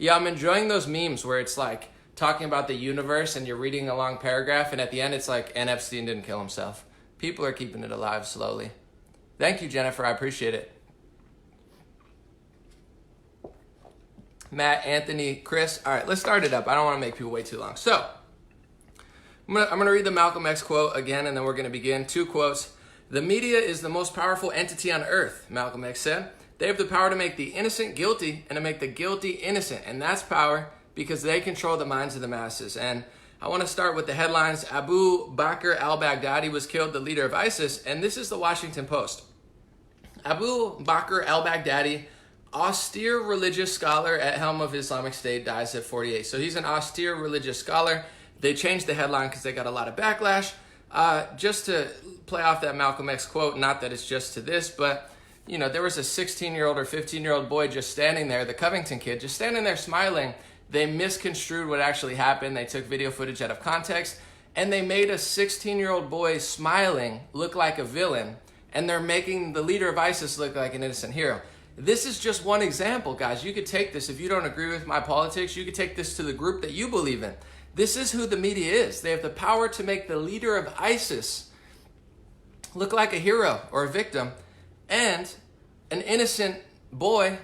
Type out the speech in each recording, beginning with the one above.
Yeah, I'm enjoying those memes where it's like talking about the universe and you're reading a long paragraph and at the end it's like, and Epstein didn't kill himself. People are keeping it alive slowly. Thank you, Jennifer. I appreciate it. Matt, Anthony, Chris. All right, let's start it up. I don't want to make people wait too long. So, I'm gonna read the Malcolm X quote again, and then we're gonna begin. 2 quotes. The media is the most powerful entity on earth, Malcolm X said. They have the power to make the innocent guilty and to make the guilty innocent. And that's power because they control the minds of the masses. And I want to start with the headlines. Abu Bakr al-Baghdadi was killed, the leader of ISIS. And this is the Washington Post. Abu Bakr al-Baghdadi, austere religious scholar at helm of Islamic State, dies at 48. So he's an austere religious scholar. They changed the headline because they got a lot of backlash. Just to play off that Malcolm X quote, not that it's just to this, but you know, there was a 16-year-old or 15-year-old boy just standing there, the Covington kid, just standing there smiling. They misconstrued what actually happened. They took video footage out of context, and they made a 16-year-old boy smiling look like a villain, and they're making the leader of ISIS look like an innocent hero. This is just one example, guys. You could take this, if you don't agree with my politics, you could take this to the group that you believe in. This is who the media is. They have the power to make the leader of ISIS look like a hero or a victim, and an innocent boy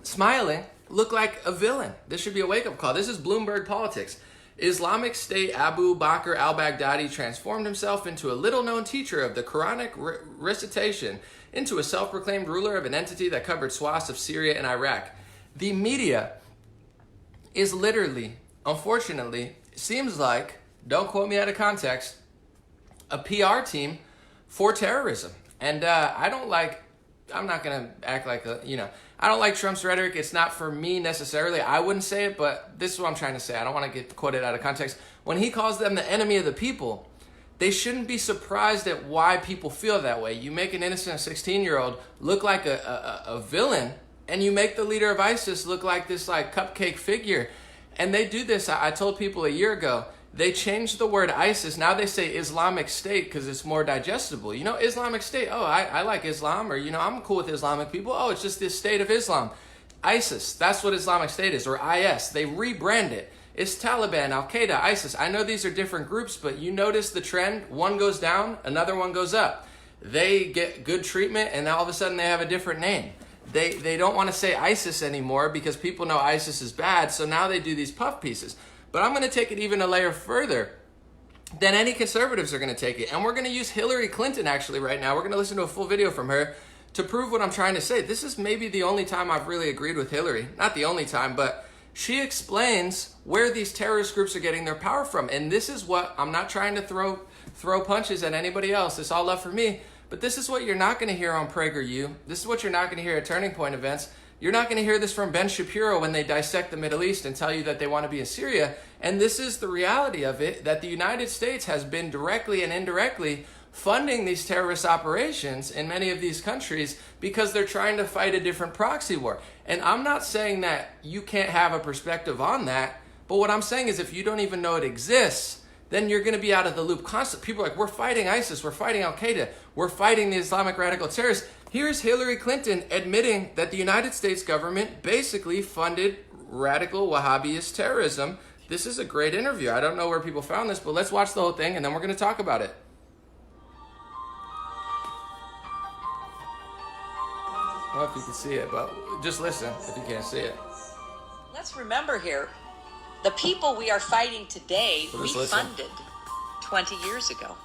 smiling look like a villain. This should be a wake-up call. This is Bloomberg Politics. Islamic State Abu Bakr al-Baghdadi transformed himself into a little-known teacher of the Quranic recitation, into a self-proclaimed ruler of an entity that covered swaths of Syria and Iraq. The media is literally, unfortunately, seems like, don't quote me out of context, a PR team for terrorism. And I'm not going to act like I don't like Trump's rhetoric. It's not for me necessarily. I wouldn't say it, but this is what I'm trying to say. I don't want to get quoted out of context. When he calls them the enemy of the people, they shouldn't be surprised at why people feel that way. You make an innocent 16-year-old look like a villain, and you make the leader of ISIS look like this like cupcake figure. And they do this. I told people a year ago, they changed the word ISIS. Now they say Islamic State because it's more digestible. You know, Islamic State. Oh, I like Islam, or, you know, I'm cool with Islamic people. Oh, it's just this state of Islam. ISIS, that's what Islamic State is, or IS. They rebrand it. It's Taliban, Al-Qaeda, ISIS. I know these are different groups, but you notice the trend. One goes down, another one goes up. They get good treatment, and all of a sudden they have a different name. They don't want to say ISIS anymore because people know ISIS is bad, so now they do these puff pieces. But I'm going to take it even a layer further than any conservatives are going to take it. And we're going to use Hillary Clinton actually right now. We're going to listen to a full video from her to prove what I'm trying to say. This is maybe the only time I've really agreed with Hillary. Not the only time, but she explains where these terrorist groups are getting their power from. And this is what, I'm not trying to throw punches at anybody else. It's all love for me. But this is what you're not going to hear on PragerU. This is what you're not going to hear at Turning Point events. You're not going to hear this from Ben Shapiro when they dissect the Middle East and tell you that they want to be in Syria. And this is the reality of it, that the United States has been directly and indirectly funding these terrorist operations in many of these countries because they're trying to fight a different proxy war. And I'm not saying that you can't have a perspective on that, but what I'm saying is if you don't even know it exists, then you're going to be out of the loop constantly. People are like, we're fighting ISIS, we're fighting Al-Qaeda, we're fighting the Islamic radical terrorists. Here's Hillary Clinton admitting that the United States government basically funded radical Wahhabist terrorism. This is a great interview. I don't know where people found this, but let's watch the whole thing and then we're going to talk about it. I don't know if you can see it, but just listen if you can't see it. Let's remember here, the people we are fighting today, we funded 20 years ago.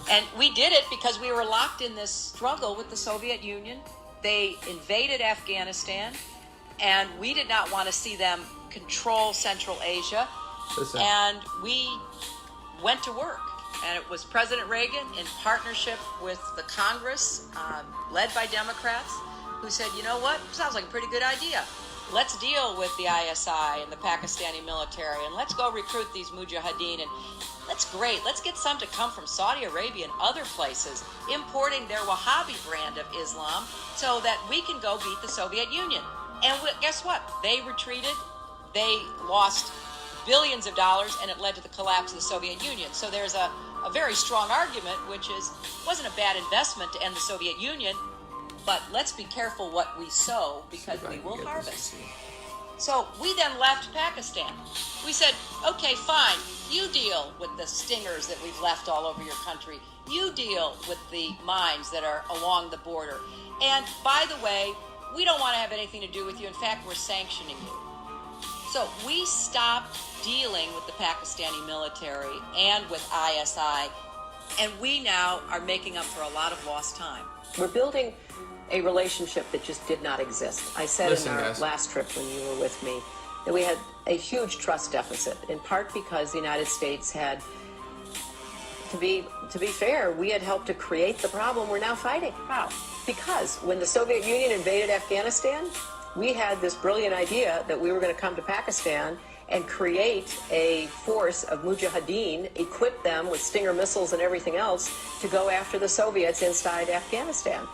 And we did it because we were locked in this struggle with the Soviet Union. They invaded Afghanistan, and we did not want to see them control Central Asia. Listen. And we went to work. And it was President Reagan in partnership with the Congress, led by Democrats, who said, you know what, sounds like a pretty good idea. Let's deal with the ISI and the Pakistani military, and let's go recruit these mujahideen, and that's great. Let's get some to come from Saudi Arabia and other places, importing their Wahhabi brand of Islam so that we can go beat the Soviet Union. And guess what? They retreated. They lost billions of dollars, and it led to the collapse of the Soviet Union. So there's a very strong argument, which is, it wasn't a bad investment to end the Soviet Union, but let's be careful what we sow because we will harvest. So we then left Pakistan. We said, okay, fine, you deal with the stingers that we've left all over your country. You deal with the mines that are along the border. And by the way, we don't want to have anything to do with you. In fact, we're sanctioning you. So we stopped dealing with the Pakistani military and with ISI, and we now are making up for a lot of lost time. We're building a relationship that just did not exist. I said Listen, in our guys. last trip when you were with me that we had a huge trust deficit, in part because the United States had, to be fair, we had helped to create the problem we're now fighting. How? Because when the Soviet Union invaded Afghanistan, we had this brilliant idea that we were going to come to Pakistan and create a force of mujahideen, equip them with Stinger missiles and everything else to go after the Soviets inside Afghanistan.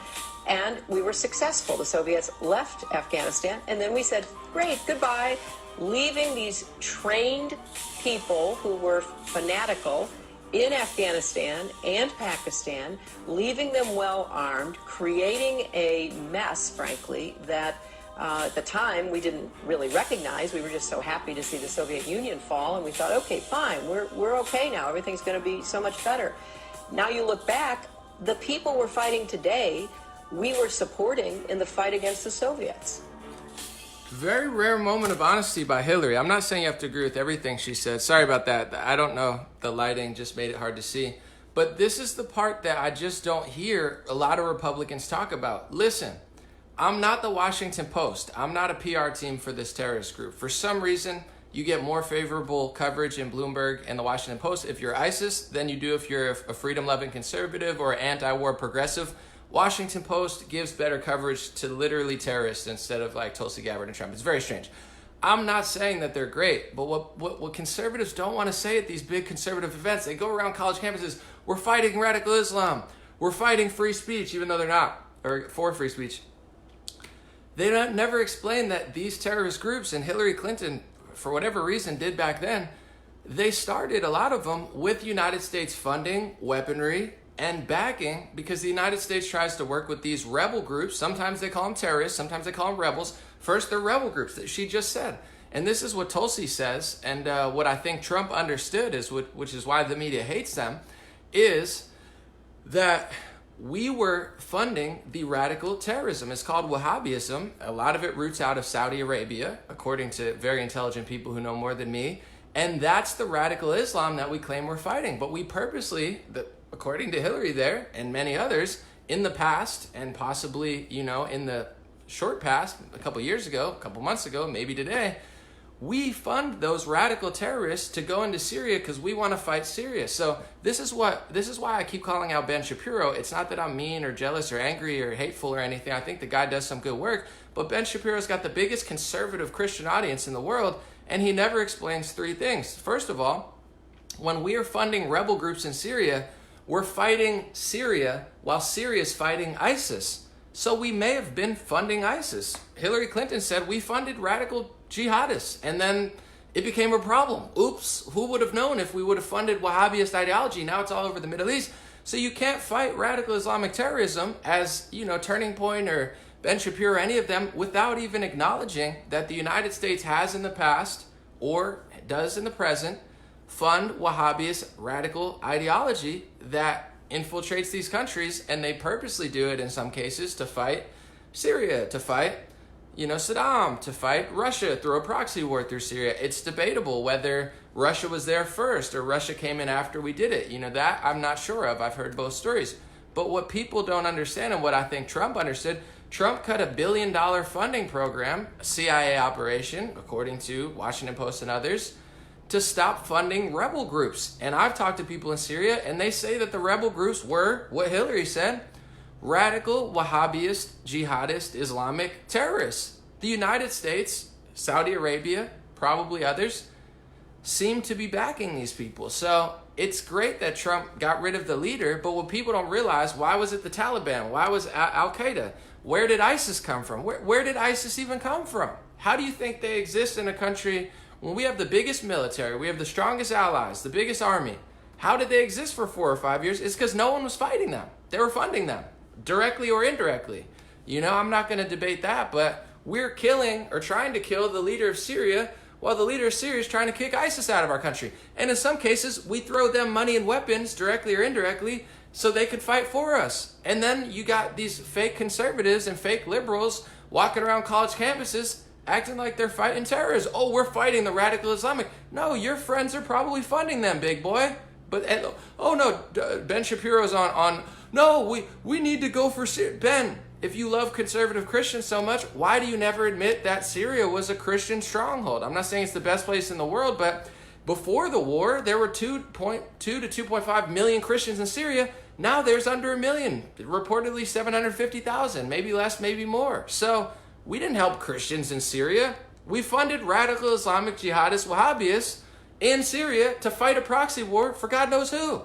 And we were successful. The Soviets left Afghanistan, and then we said, great, goodbye, leaving these trained people who were fanatical in Afghanistan and Pakistan, leaving them well armed, creating a mess, frankly, that at the time we didn't really recognize. We were just so happy to see the Soviet Union fall, and we thought, okay, fine, we're okay now. Everything's going to be so much better. Now you look back, the people we're fighting today, we were supporting in the fight against the Soviets. Very rare moment of honesty by Hillary. I'm not saying you have to agree with everything she said. Sorry about that. I don't know. The lighting just made it hard to see. But this is the part that I just don't hear a lot of Republicans talk about. Listen, I'm not the Washington Post. I'm not a PR team for this terrorist group. For some reason, you get more favorable coverage in Bloomberg and the Washington Post if you're ISIS than you do if you're a freedom-loving conservative or anti-war progressive. Washington Post gives better coverage to literally terrorists instead of like Tulsi Gabbard and Trump. It's very strange. I'm not saying that they're great, but what conservatives don't want to say at these big conservative events, they go around college campuses, we're fighting radical Islam, we're fighting free speech, even though they're not, or for free speech. They never explain that these terrorist groups, and Hillary Clinton, for whatever reason, did back then, they started, a lot of them, with United States funding, weaponry, and backing, because the United States tries to work with these rebel groups. Sometimes they call them terrorists, sometimes they call them rebels. First, they're rebel groups that she just said. And this is what Tulsi says, and what I think Trump understood, is which is why the media hates them, is that we were funding the radical terrorism. It's called Wahhabism. A lot of it roots out of Saudi Arabia, according to very intelligent people who know more than me. And that's the radical Islam that we claim we're fighting. But we purposely, according to Hillary there and many others, in the past, and possibly, in the short past, a couple years ago, a couple months ago, maybe today, we fund those radical terrorists to go into Syria because we want to fight Syria. So this is why I keep calling out Ben Shapiro. It's not that I'm mean or jealous or angry or hateful or anything. I think the guy does some good work. But Ben Shapiro's got the biggest conservative Christian audience in the world, and he never explains three things. First of all, when we are funding rebel groups in Syria, we're fighting Syria while Syria's fighting ISIS. So we may have been funding ISIS. Hillary Clinton said we funded radical jihadists, and then it became a problem. Oops, who would have known if we would have funded Wahhabist ideology? Now it's all over the Middle East. So you can't fight radical Islamic terrorism as, Turning Point or Ben Shapiro or any of them without even acknowledging that the United States has in the past, or does in the present, fund Wahhabist radical ideology that infiltrates these countries, and they purposely do it in some cases to fight Syria, to fight, Saddam, to fight Russia through a proxy war through Syria. It's debatable whether Russia was there first or Russia came in after we did it. That I'm not sure of. I've heard both stories. But what people don't understand, and what I think Trump understood, Trump cut $1 billion funding program, a CIA operation, according to Washington Post and others, to stop funding rebel groups. And I've talked to people in Syria, and they say that the rebel groups were, what Hillary said, radical, Wahhabist, jihadist, Islamic terrorists. The United States, Saudi Arabia, probably others, seem to be backing these people. So it's great that Trump got rid of the leader, but what people don't realize, why was it the Taliban? Why was Al-Qaeda? Where did ISIS come from? Where did ISIS even come from? How do you think they exist in a country when we have the biggest military, we have the strongest allies, the biggest army? How did they exist for 4 or 5 years? It's because no one was fighting them. They were funding them, directly or indirectly. I'm not going to debate that, but we're killing or trying to kill the leader of Syria while the leader of Syria is trying to kick ISIS out of our country. And in some cases, we throw them money and weapons, directly or indirectly, so they could fight for us. And then you got these fake conservatives and fake liberals walking around college campuses acting like they're fighting terrorists. Oh, we're fighting the radical Islamic. No, your friends are probably funding them, big boy. But, oh no, Ben Shapiro's on no, we need to go for Syria. Ben, if you love conservative Christians so much, why do you never admit that Syria was a Christian stronghold? I'm not saying it's the best place in the world, but before the war, there were 2.2 to 2.5 million Christians in Syria. Now there's under 1 million, reportedly 750,000, maybe less, maybe more. So we didn't help Christians in Syria. We funded radical Islamic jihadist Wahhabis in Syria to fight a proxy war for God knows who.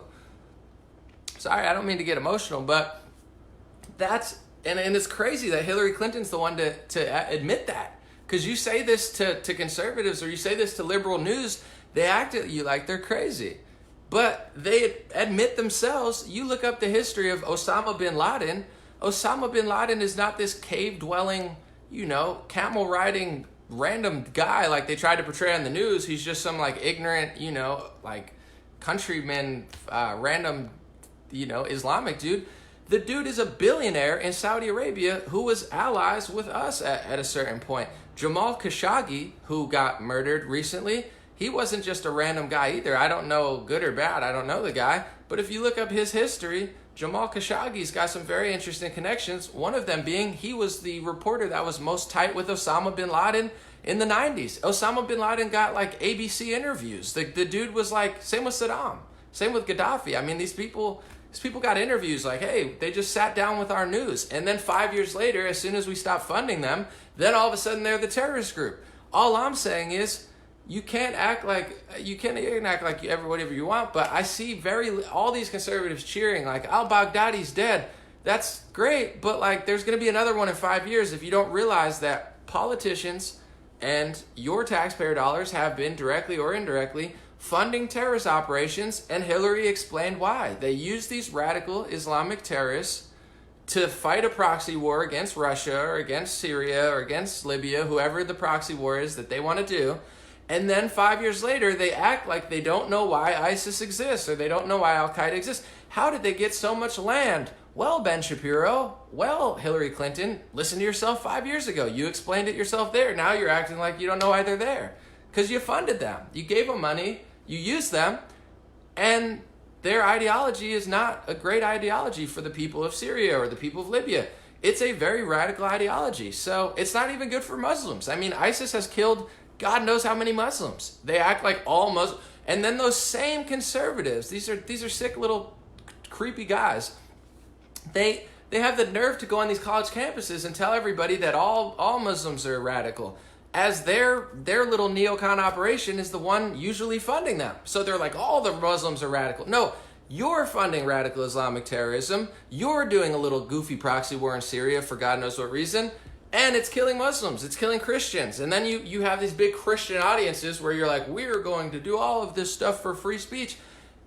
Sorry, I don't mean to get emotional, but that's, and it's crazy that Hillary Clinton's the one to admit that. Because you say this to conservatives or you say this to liberal news, they act at you like they're crazy. But they admit themselves. You look up the history of Osama bin Laden. Osama bin Laden is not this cave-dwelling, camel riding random guy like they tried to portray on the news. He's just some like ignorant, countryman, random, Islamic dude. The dude is a billionaire in Saudi Arabia who was allies with us at a certain point. Jamal Khashoggi, who got murdered recently, he wasn't just a random guy either. I don't know good or bad. I don't know the guy. But if you look up his history, Jamal Khashoggi's got some very interesting connections. One of them being he was the reporter that was most tight with Osama bin Laden in the 90s. Osama bin Laden got like ABC interviews. The dude was like, same with Saddam, same with Gaddafi. I mean, these people got interviews like, hey, they just sat down with our news. And then 5 years later, as soon as we stopped funding them, then all of a sudden they're the terrorist group. All I'm saying is, you can act like whatever you want, but I see all these conservatives cheering like al-Baghdadi's dead. That's great, but like there's going to be another one in 5 years if you don't realize that politicians and your taxpayer dollars have been directly or indirectly funding terrorist operations, and Hillary explained why. They use these radical Islamic terrorists to fight a proxy war against Russia or against Syria or against Libya, whoever the proxy war is that they want to do. And then 5 years later, they act like they don't know why ISIS exists or they don't know why Al-Qaeda exists. How did they get so much land? Well, Ben Shapiro, well, Hillary Clinton, listen to yourself 5 years ago. You explained it yourself there. Now you're acting like you don't know why they're there. Because you funded them. You gave them money. You used them. And their ideology is not a great ideology for the people of Syria or the people of Libya. It's a very radical ideology. So it's not even good for Muslims. I mean, ISIS has killed God knows how many Muslims. They act like all Muslims. And then those same conservatives, these are sick little creepy guys. They have the nerve to go on these college campuses and tell everybody that all Muslims are radical, as their little neocon operation is the one usually funding them. So they're like, all the Muslims are radical. No, you're funding radical Islamic terrorism. You're doing a little goofy proxy war in Syria for God knows what reason. And it's killing Muslims, it's killing Christians. And then you have these big Christian audiences where you're like, we're going to do all of this stuff for free speech.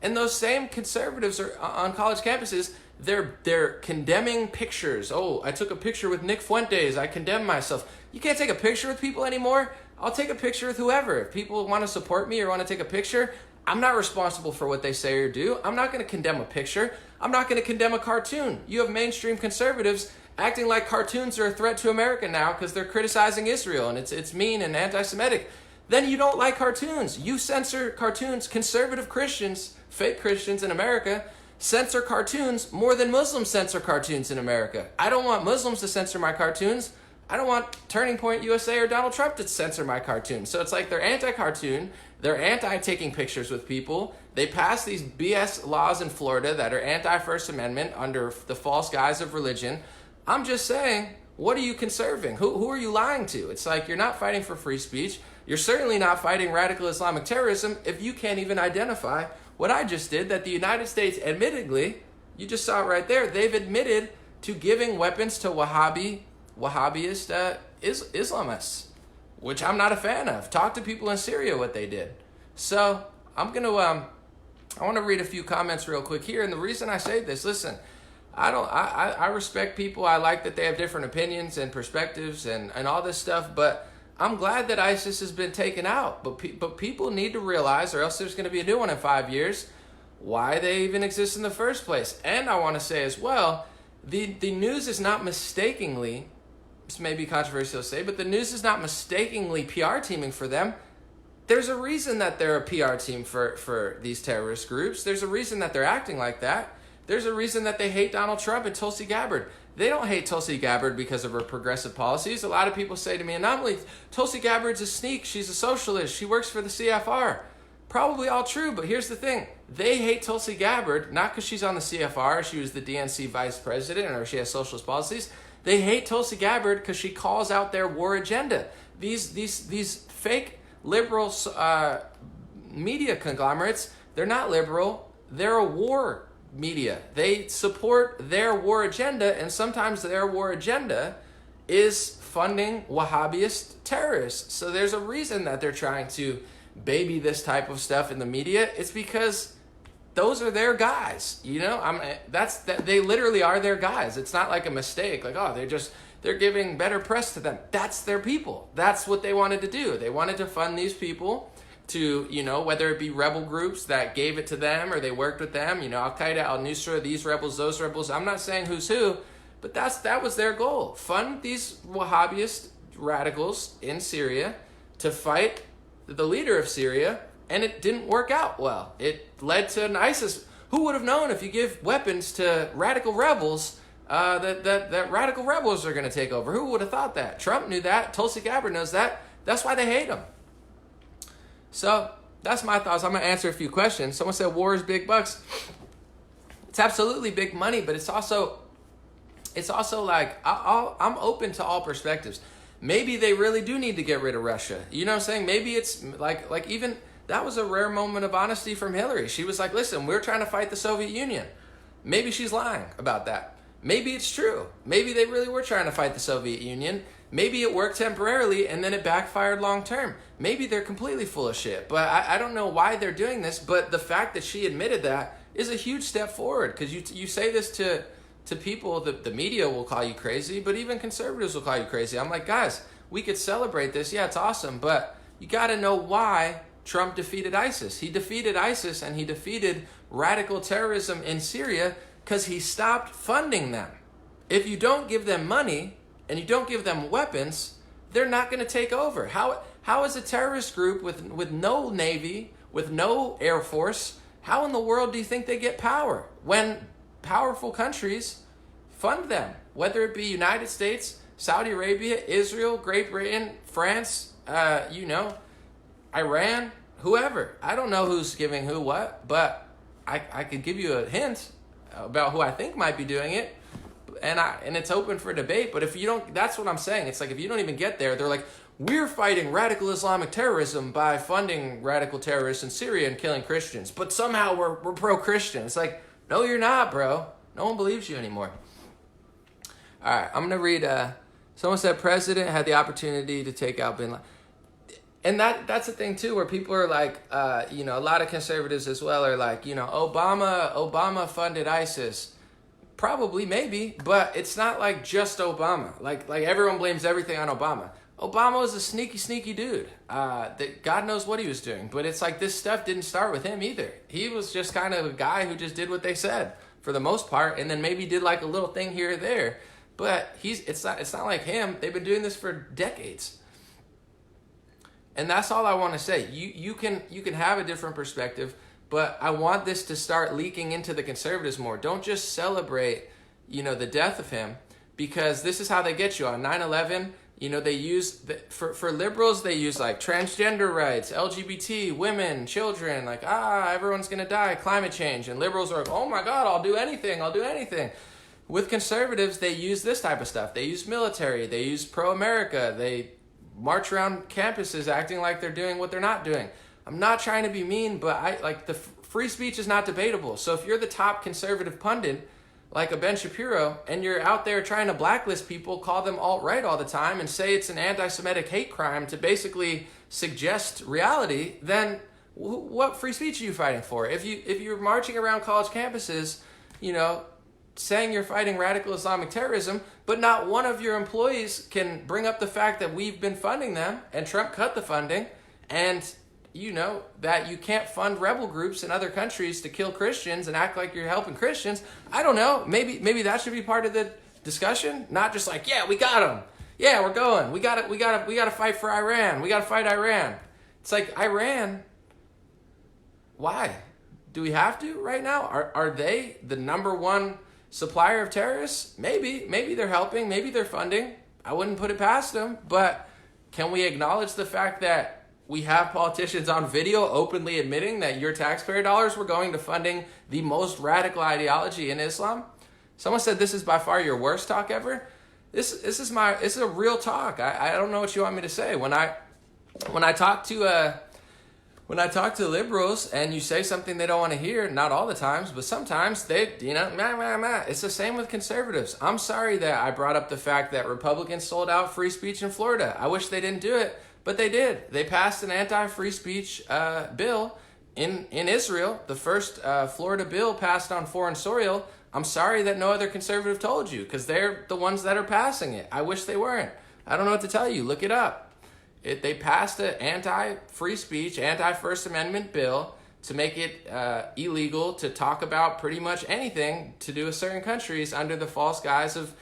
And those same conservatives are on college campuses, they're condemning pictures. Oh, I took a picture with Nick Fuentes, I condemn myself. You can't take a picture with people anymore. I'll take a picture with whoever. If people want to support me or want to take a picture, I'm not responsible for what they say or do. I'm not going to condemn a picture. I'm not going to condemn a cartoon. You have mainstream conservatives acting like cartoons are a threat to America now because they're criticizing Israel and it's mean and anti-Semitic. Then you don't like cartoons. You censor cartoons. Conservative Christians, fake Christians in America, censor cartoons more than Muslims censor cartoons in America. I don't want Muslims to censor my cartoons. I don't want Turning Point USA or Donald Trump to censor my cartoons. So it's like they're anti-cartoon. They're anti-taking pictures with people. They pass these BS laws in Florida that are anti-First Amendment under the false guise of religion. I'm just saying, what are you conserving? Who are you lying to? It's like you're not fighting for free speech. You're certainly not fighting radical Islamic terrorism if you can't even identify what I just did, that the United States admittedly, you just saw it right there, they've admitted to giving weapons to Wahhabist Islamists, which I'm not a fan of. Talk to people in Syria what they did. So I want to read a few comments real quick here. And the reason I say this, listen, I respect people. I like that they have different opinions and perspectives and all this stuff, but I'm glad that ISIS has been taken out. But people need to realize, or else there's going to be a new one in 5 years, why they even exist in the first place. And I want to say as well, the news is not mistakenly, this may be controversial to say, but the news is not mistakenly PR teaming for them. There's a reason that they're a PR team for these terrorist groups. There's a reason that they're acting like that. There's a reason that they hate Donald Trump and Tulsi Gabbard. They don't hate Tulsi Gabbard because of her progressive policies. A lot of people say to me, anomaly, Tulsi Gabbard's a sneak. She's a socialist. She works for the CFR. Probably all true, but here's the thing. They hate Tulsi Gabbard, not because she's on the CFR, she was the DNC vice president, or she has socialist policies. They hate Tulsi Gabbard because she calls out their war agenda. These fake liberal media conglomerates, they're not liberal. They're a war media. They support their war agenda, and sometimes their war agenda is funding Wahhabist terrorists. So there's a reason that they're trying to baby this type of stuff in the media. It's because those are their guys, you know. They literally are their guys. It's not like a mistake, like, oh, they're giving better press to them. That's their people. That's what they wanted to do. They wanted to fund these people to, you know, whether it be rebel groups that gave it to them or they worked with them, you know, Al-Qaeda, Al-Nusra, these rebels, those rebels. I'm not saying who's who, but that was their goal. Fund these Wahhabist radicals in Syria to fight the leader of Syria, and it didn't work out well. It led to an ISIS. Who would have known if you give weapons to radical rebels that radical rebels are going to take over? Who would have thought that? Trump knew that. Tulsi Gabbard knows that. That's why they hate him. So that's my thoughts. I'm going to answer a few questions. Someone said war is big bucks. It's absolutely big money, but it's also like I'm open to all perspectives. Maybe they really do need to get rid of Russia. You know what I'm saying? Maybe it's like even that was a rare moment of honesty from Hillary. She was like, listen, we're trying to fight the Soviet Union. Maybe she's lying about that. Maybe it's true. Maybe they really were trying to fight the Soviet Union. Maybe it worked temporarily and then it backfired long term. Maybe they're completely full of shit. But I don't know why they're doing this. But the fact that she admitted that is a huge step forward. Because you say this to people, the media will call you crazy, but even conservatives will call you crazy. I'm like, guys, we could celebrate this. Yeah, it's awesome. But you got to know why Trump defeated ISIS. He defeated ISIS and he defeated radical terrorism in Syria because he stopped funding them. If you don't give them money and you don't give them weapons, they're not going to take over. How is a terrorist group with no navy, with no air force, how in the world do you think they get power when powerful countries fund them? Whether it be United States, Saudi Arabia, Israel, Great Britain, France, Iran, whoever. I don't know who's giving who what, but I could give you a hint about who I think might be doing it. And it's open for debate, but if you don't, that's what I'm saying. It's like if you don't even get there, they're like, we're fighting radical Islamic terrorism by funding radical terrorists in Syria and killing Christians, but somehow we're pro-Christian. It's like, no, you're not, bro. No one believes you anymore. All right, I'm going to read, someone said president had the opportunity to take out bin Laden. And that's the thing too, where people are like, a lot of conservatives as well are like, Obama funded ISIS. Probably, maybe, but it's not like just Obama. Like everyone blames everything on Obama. Obama was a sneaky dude. That God knows what he was doing. But it's like this stuff didn't start with him either. He was just kind of a guy who just did what they said for the most part, and then maybe did like a little thing here or there. But it's not like him. They've been doing this for decades. And that's all I want to say. You can have a different perspective. But I want this to start leaking into the conservatives more. Don't just celebrate, the death of him, because this is how they get you. On 9/11, they use, for liberals, they use like transgender rights, LGBT, women, children, like, everyone's going to die, climate change. And liberals are like, oh my God, I'll do anything. With conservatives, they use this type of stuff. They use military, they use pro-America, they march around campuses acting like they're doing what they're not doing. I'm not trying to be mean, but the free speech is not debatable. So if you're the top conservative pundit, like a Ben Shapiro, and you're out there trying to blacklist people, call them alt-right all the time, and say it's an anti-Semitic hate crime to basically suggest reality, then what free speech are you fighting for? If you're marching around college campuses, saying you're fighting radical Islamic terrorism, but not one of your employees can bring up the fact that we've been funding them and Trump cut the funding, and you know that you can't fund rebel groups in other countries to kill Christians and act like you're helping Christians. I don't know. Maybe that should be part of the discussion, not just like, yeah, we got them. Yeah, we're going. We got to fight for Iran. We got to fight Iran. It's like, Iran, why? Do we have to right now? Are they the number one supplier of terrorists? Maybe they're helping. Maybe they're funding. I wouldn't put it past them. But can we acknowledge the fact that we have politicians on video openly admitting that your taxpayer dollars were going to funding the most radical ideology in Islam? Someone said this is by far your worst talk ever. This is a real talk. I don't know what you want me to say. When I talk to liberals and you say something they don't want to hear, not all the times, but sometimes they, it's the same with conservatives. I'm sorry that I brought up the fact that Republicans sold out free speech in Florida. I wish they didn't do it, but they did. They passed an anti-free speech bill in Israel, the first Florida bill passed on foreign soil. I'm sorry that no other conservative told you, because they're the ones that are passing it. I wish they weren't. I don't know what to tell you. Look it up. They passed an anti-free speech, anti-First Amendment bill to make it illegal to talk about pretty much anything to do with certain countries under the false guise of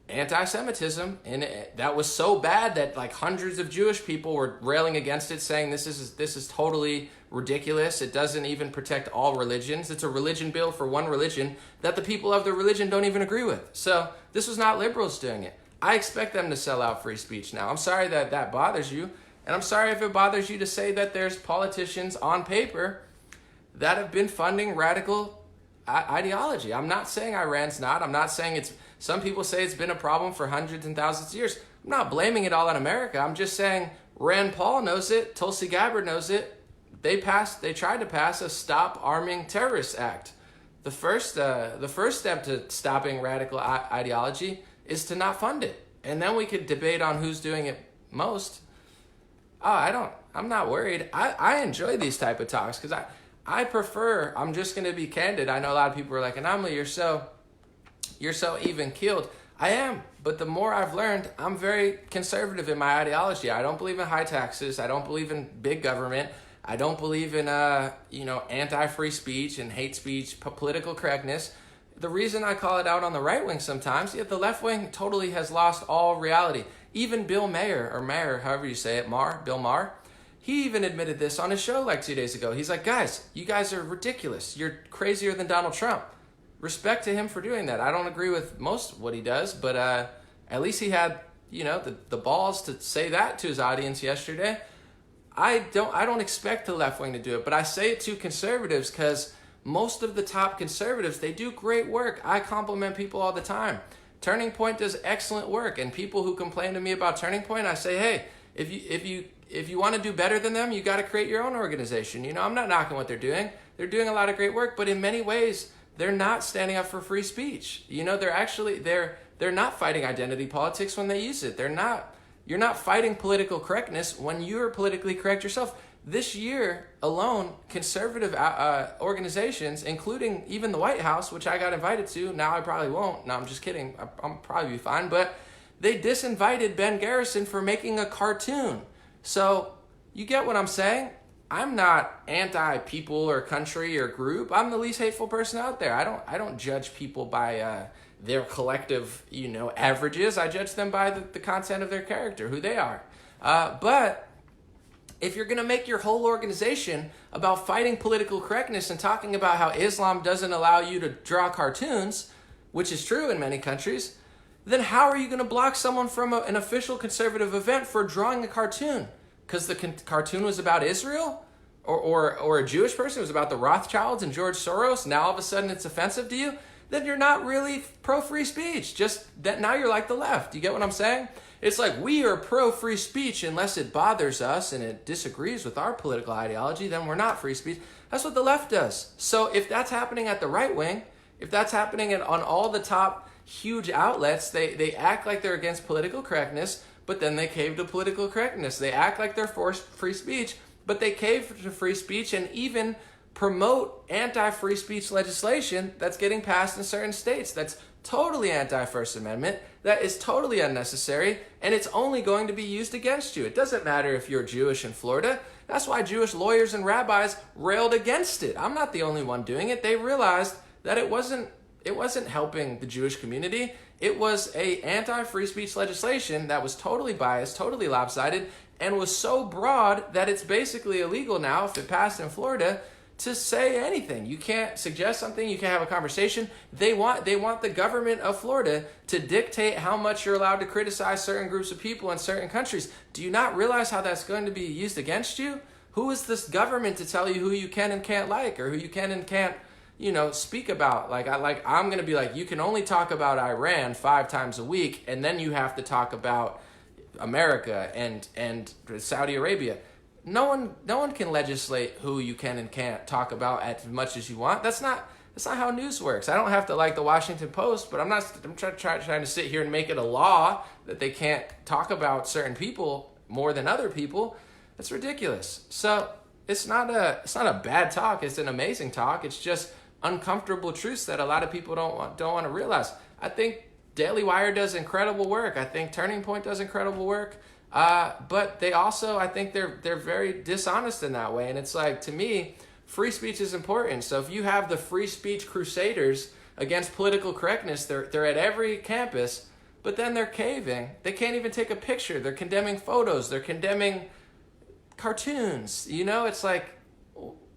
anti-Semitism. And that was so bad that like hundreds of Jewish people were railing against it, saying this is totally ridiculous. It doesn't even protect all religions. It's a religion bill for one religion that the people of the religion don't even agree with. So this was not liberals doing it. I expect them to sell out free speech now. I'm sorry that that bothers you. And I'm sorry if it bothers you to say that there's politicians on paper that have been funding radical ideology. I'm not saying Iran's not. I'm not saying it's, some people say it's been a problem for hundreds and thousands of years. I'm not blaming it all on America. I'm just saying Rand Paul knows it. Tulsi Gabbard knows it. They tried to pass a Stop Arming Terrorists Act. The first step to stopping radical ideology is to not fund it. And then we could debate on who's doing it most. I'm not worried. I enjoy these type of talks because I prefer, I'm just going to be candid. I know a lot of people are like, Anomaly, you're so even keeled. I am, but the more I've learned, I'm very conservative in my ideology. I don't believe in high taxes. I don't believe in big government. I don't believe in anti-free speech and hate speech, political correctness. The reason I call it out on the right wing sometimes, yet the left wing totally has lost all reality. Even Bill Maher, or Maher, however you say it, Bill Maher, he even admitted this on his show like 2 days ago. He's like, guys, you guys are ridiculous. You're crazier than Donald Trump. Respect to him for doing that. I don't agree with most of what he does, but at least he had, the balls to say that to his audience yesterday. I don't expect the left wing to do it, but I say it to conservatives because most of the top conservatives, they do great work. I compliment people all the time. Turning Point does excellent work, and people who complain to me about Turning Point, I say, hey, if you want to do better than them, you got to create your own organization. I'm not knocking what they're doing. They're doing a lot of great work, but in many ways, they're not standing up for free speech. They're not fighting identity politics when they use it. You're not fighting political correctness when you're politically correct yourself. This year alone, conservative organizations, including even the White House, which I got invited to, now I probably won't. No, I'm just kidding. I'll probably be fine. But they disinvited Ben Garrison for making a cartoon. So you get what I'm saying? I'm not anti-people or country or group. I'm the least hateful person out there. I don't judge people by their collective, averages. I judge them by the content of their character, who they are. But if you're going to make your whole organization about fighting political correctness and talking about how Islam doesn't allow you to draw cartoons, which is true in many countries, then how are you going to block someone from an official conservative event for drawing a cartoon? Because the cartoon was about Israel? Or a Jewish person? It was about the Rothschilds and George Soros? Now all of a sudden it's offensive to you? Then you're not really pro-free speech. Just that now you're like the left. You get what I'm saying? It's like we are pro-free speech unless it bothers us and it disagrees with our political ideology, then we're not free speech. That's what the left does. So if that's happening at the right wing, if that's happening on all the top huge outlets, they act like they're against political correctness, but then they cave to political correctness. They act like they're for free speech, but they cave to free speech and even promote anti-free speech legislation that's getting passed in certain states that's totally anti-First Amendment, that is totally unnecessary, and it's only going to be used against you. It doesn't matter if you're Jewish in Florida. That's why Jewish lawyers and rabbis railed against it. I'm not the only one doing it. They realized that it wasn't helping the Jewish community. It was a anti-free speech legislation that was totally biased, totally lopsided, and was so broad that it's basically illegal now, if it passed in Florida, to say anything. You can't suggest something, you can't have a conversation. They want the government of Florida to dictate how much you're allowed to criticize certain groups of people in certain countries. Do you not realize how that's going to be used against you? Who is this government to tell you who you can and can't like, or who you can and can't, speak about? I'm going to be like, you can only talk about Iran 5 times a week, and then you have to talk about America and Saudi Arabia. No one can legislate who you can and can't talk about as much as you want. That's not how news works. I don't have to like the Washington Post, but I'm trying to sit here and make it a law that they can't talk about certain people more than other people. That's ridiculous. So it's not a bad talk. It's an amazing talk. It's just uncomfortable truths that a lot of people don't want to realize. I think Daily Wire does incredible work. I think Turning Point does incredible work. But they also, I think they're very dishonest in that way. And it's like, to me, free speech is important. So if you have the free speech crusaders against political correctness, they're at every campus, but then they're caving. They can't even take a picture. They're condemning photos. They're condemning cartoons. It's like,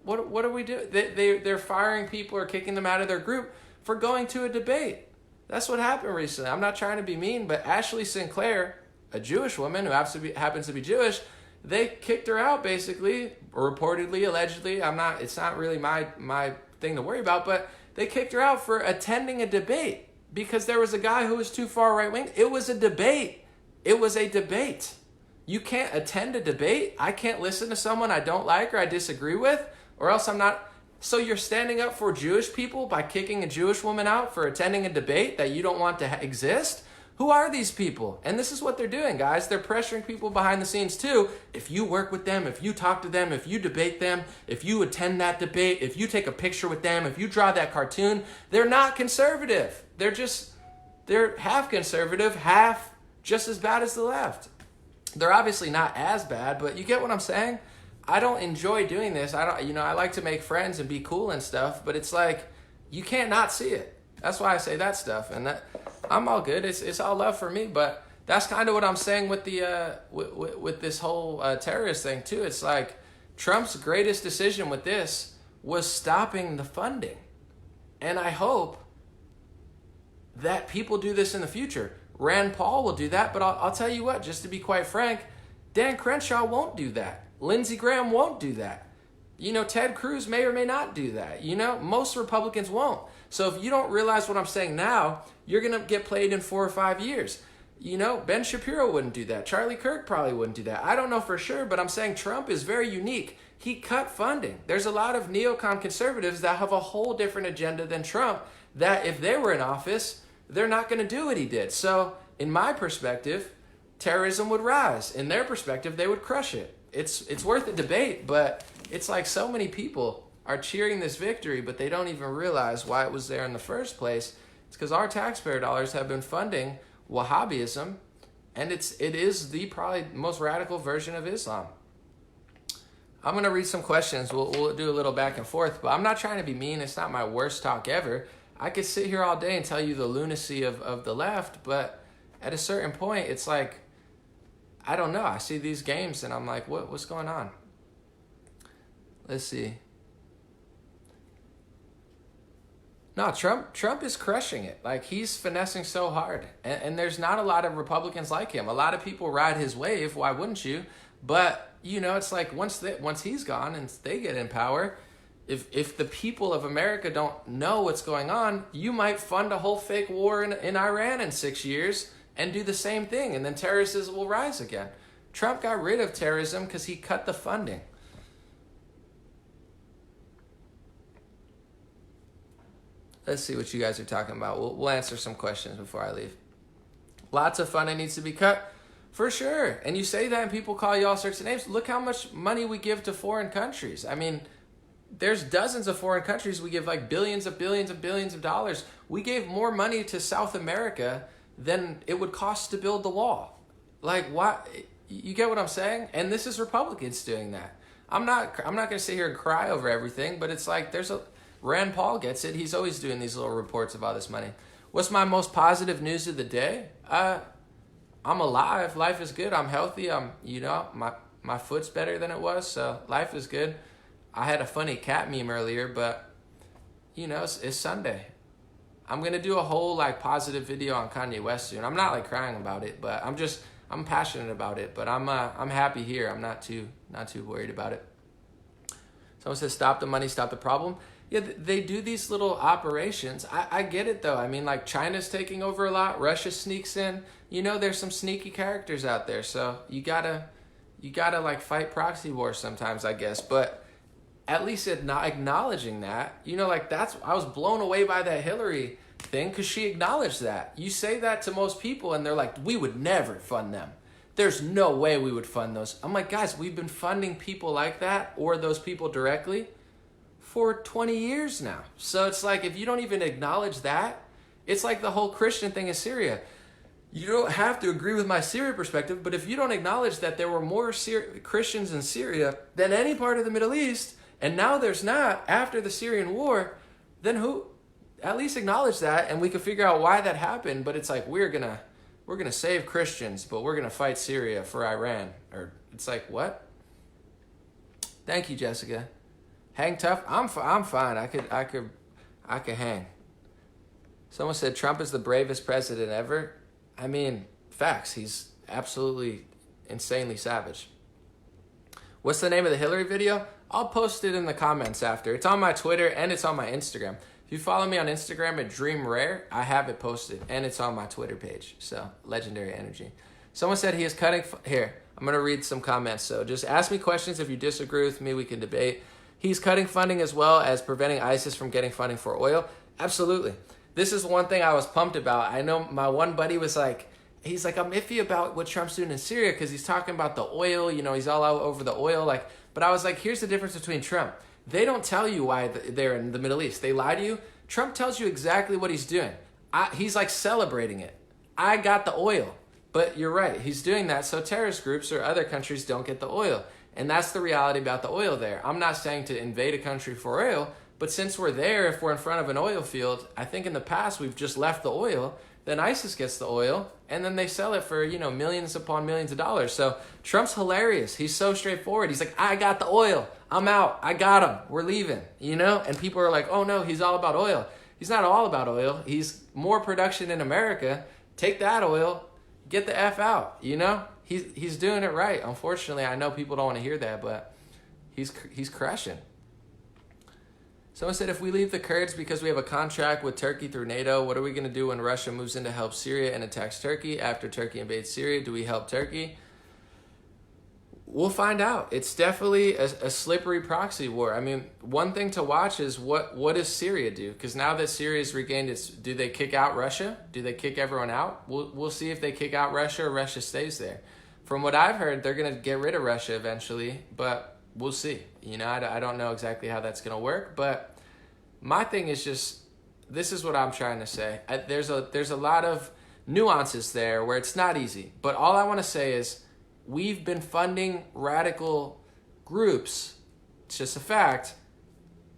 what are we doing? They're firing people or kicking them out of their group for going to a debate. That's what happened recently. I'm not trying to be mean, but Ashley Sinclair, a Jewish woman who happens to be Jewish, they kicked her out basically, or reportedly, allegedly. It's not really my thing to worry about, but they kicked her out for attending a debate because there was a guy who was too far right wing. It was a debate. It was a debate. You can't attend a debate. I can't listen to someone I don't like or I disagree with, or else I'm not. So you're standing up for Jewish people by kicking a Jewish woman out for attending a debate that you don't want to exist? Who are these people? And this is what they're doing, guys. They're pressuring people behind the scenes too. If you work with them, if you talk to them, if you debate them, if you attend that debate, if you take a picture with them, if you draw that cartoon, they're not conservative. They're half conservative, half just as bad as the left. They're obviously not as bad, but you get what I'm saying? I don't enjoy doing this. I like to make friends and be cool and stuff, but it's like, you can't not see it. That's why I say that stuff, and that I'm all good. It's all love for me, but that's kind of what I'm saying with the with this whole terrorist thing too. It's like Trump's greatest decision with this was stopping the funding, and I hope that people do this in the future. Rand Paul will do that, but I'll tell you what, just to be quite frank, Dan Crenshaw won't do that. Lindsey Graham won't do that. Ted Cruz may or may not do that. Most Republicans won't. So if you don't realize what I'm saying now, you're going to get played in 4 or 5 years. Ben Shapiro wouldn't do that. Charlie Kirk probably wouldn't do that. I don't know for sure, but I'm saying Trump is very unique. He cut funding. There's a lot of neocon conservatives that have a whole different agenda than Trump, that if they were in office, they're not going to do what he did. So in my perspective, terrorism would rise. In their perspective, they would crush it. It's worth a debate, but it's like so many people are cheering this victory, but they don't even realize why it was there in the first place. It's because our taxpayer dollars have been funding Wahhabism, and it is the probably most radical version of Islam. I'm going to read some questions. We'll do a little back and forth, but I'm not trying to be mean. It's not my worst talk ever. I could sit here all day and tell you the lunacy of the left, but at a certain point, it's like, I don't know. I see these games and I'm like, what's going on? Let's see. No, Trump is crushing it. Like, he's finessing so hard. And there's not a lot of Republicans like him. A lot of people ride his wave. Why wouldn't you? But, it's like once he's gone and they get in power, if the people of America don't know what's going on, you might fund a whole fake war in Iran in 6 years and do the same thing, and then terrorism will rise again. Trump got rid of terrorism because he cut the funding. Let's see what you guys are talking about. We'll answer some questions before I leave. Lots of funding needs to be cut. For sure. And you say that and people call you all sorts of names. Look how much money we give to foreign countries. I mean, there's dozens of foreign countries we give like billions of dollars. We gave more money to South America than it would cost to build the wall. Like, why? You get what I'm saying? And this is Republicans doing that. I'm not going to sit here and cry over everything, but it's like Rand Paul gets it. He's always doing these little reports of all this money. What's my most positive news of the day? I'm alive. Life is good. I'm healthy. My foot's better than it was, so life is good. I had a funny cat meme earlier, but it's Sunday. I'm gonna do a whole like positive video on Kanye West soon. I'm not like crying about it, but I'm passionate about it. But I'm happy here. I'm not too worried about it. Someone says stop the money, stop the problem. Yeah, they do these little operations. I get it though. I mean, like China's taking over a lot. Russia sneaks in. There's some sneaky characters out there. So you gotta like fight proxy wars sometimes, I guess. But at least acknowledging that, like I was blown away by that Hillary thing because she acknowledged that. You say that to most people and they're like, we would never fund them. There's no way we would fund those. I'm like, guys, we've been funding people like that or those people directly for 20 years now. So it's like, if you don't even acknowledge that, it's like the whole Christian thing in Syria. You don't have to agree with my Syria perspective, but if you don't acknowledge that there were more Christians in Syria than any part of the Middle East, and now there's not after the Syrian war, then who? At least acknowledge that, and we can figure out why that happened. But it's like we're gonna save Christians, but we're gonna fight Syria for Iran. Or it's like what? Thank you, Jessica. Hang tough. I'm fine. I could hang. Someone said Trump is the bravest president ever. I mean, facts. He's absolutely insanely savage. What's the name of the Hillary video? I'll post it in the comments after. It's on my Twitter and it's on my Instagram. If you follow me on Instagram at Dream Rare, I have it posted and it's on my Twitter page. So, Legendary Energy. Someone said he is cutting... Here, I'm going to read some comments. So just ask me questions. If you disagree with me, we can debate. He's cutting funding as well as preventing ISIS from getting funding for oil. Absolutely. This is one thing I was pumped about. I know my one buddy was like, he's like, I'm iffy about what Trump's doing in Syria because he's talking about the oil. He's all out over the oil. But I was like, here's the difference between Trump. They don't tell you why they're in the Middle East. They lie to you. Trump tells you exactly what he's doing. He's like celebrating it. I got the oil. But you're right. He's doing that so terrorist groups or other countries don't get the oil. And that's the reality about the oil there. I'm not saying to invade a country for oil, but since we're there, if we're in front of an oil field, I think in the past we've just left the oil, then ISIS gets the oil, and then they sell it for, millions upon millions of dollars. So Trump's hilarious. He's so straightforward. He's like, I got the oil. I'm out. I got him. We're leaving, And people are like, oh no, he's all about oil. He's not all about oil. He's more production in America. Take that oil, get the F out, He's doing it right. Unfortunately, I know people don't want to hear that, but he's crushing. Someone said, if we leave the Kurds because we have a contract with Turkey through NATO, what are we going to do when Russia moves in to help Syria and attacks Turkey? After Turkey invades Syria, do we help Turkey? We'll find out. It's definitely a slippery proxy war. I mean, one thing to watch is what does Syria do? Because now that Syria's regained its... Do they kick out Russia? Do they kick everyone out? We'll see if they kick out Russia or Russia stays there. From what I've heard, they're going to get rid of Russia eventually, but we'll see. I don't know exactly how that's going to work, but my thing is just, this is what I'm trying to say. There's a lot of nuances there where it's not easy, but all I want to say is we've been funding radical groups. It's just a fact.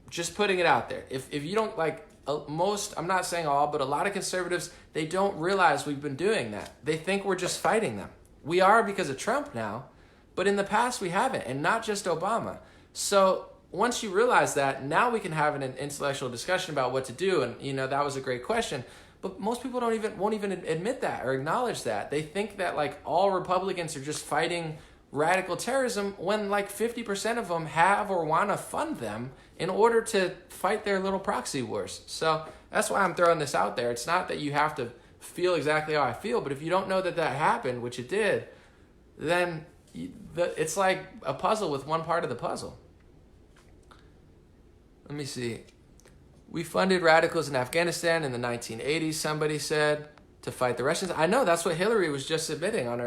Just putting it out there. If you don't like most, I'm not saying all, but a lot of conservatives, they don't realize we've been doing that. They think we're just fighting them. We are because of Trump now, but in the past we haven't, and not just Obama. So once you realize that, now we can have an intellectual discussion about what to do. And, that was a great question. But most people won't even admit that or acknowledge that. They think that like all Republicans are just fighting radical terrorism when like 50% of them have or want to fund them in order to fight their little proxy wars. So that's why I'm throwing this out there. It's not that you have to feel exactly how I feel, but if you don't know that happened, which it did, then it's like a puzzle with one part of the puzzle. Let me see. We funded radicals in Afghanistan in the 1980s, somebody said, to fight the Russians. I know, that's what Hillary was just submitting on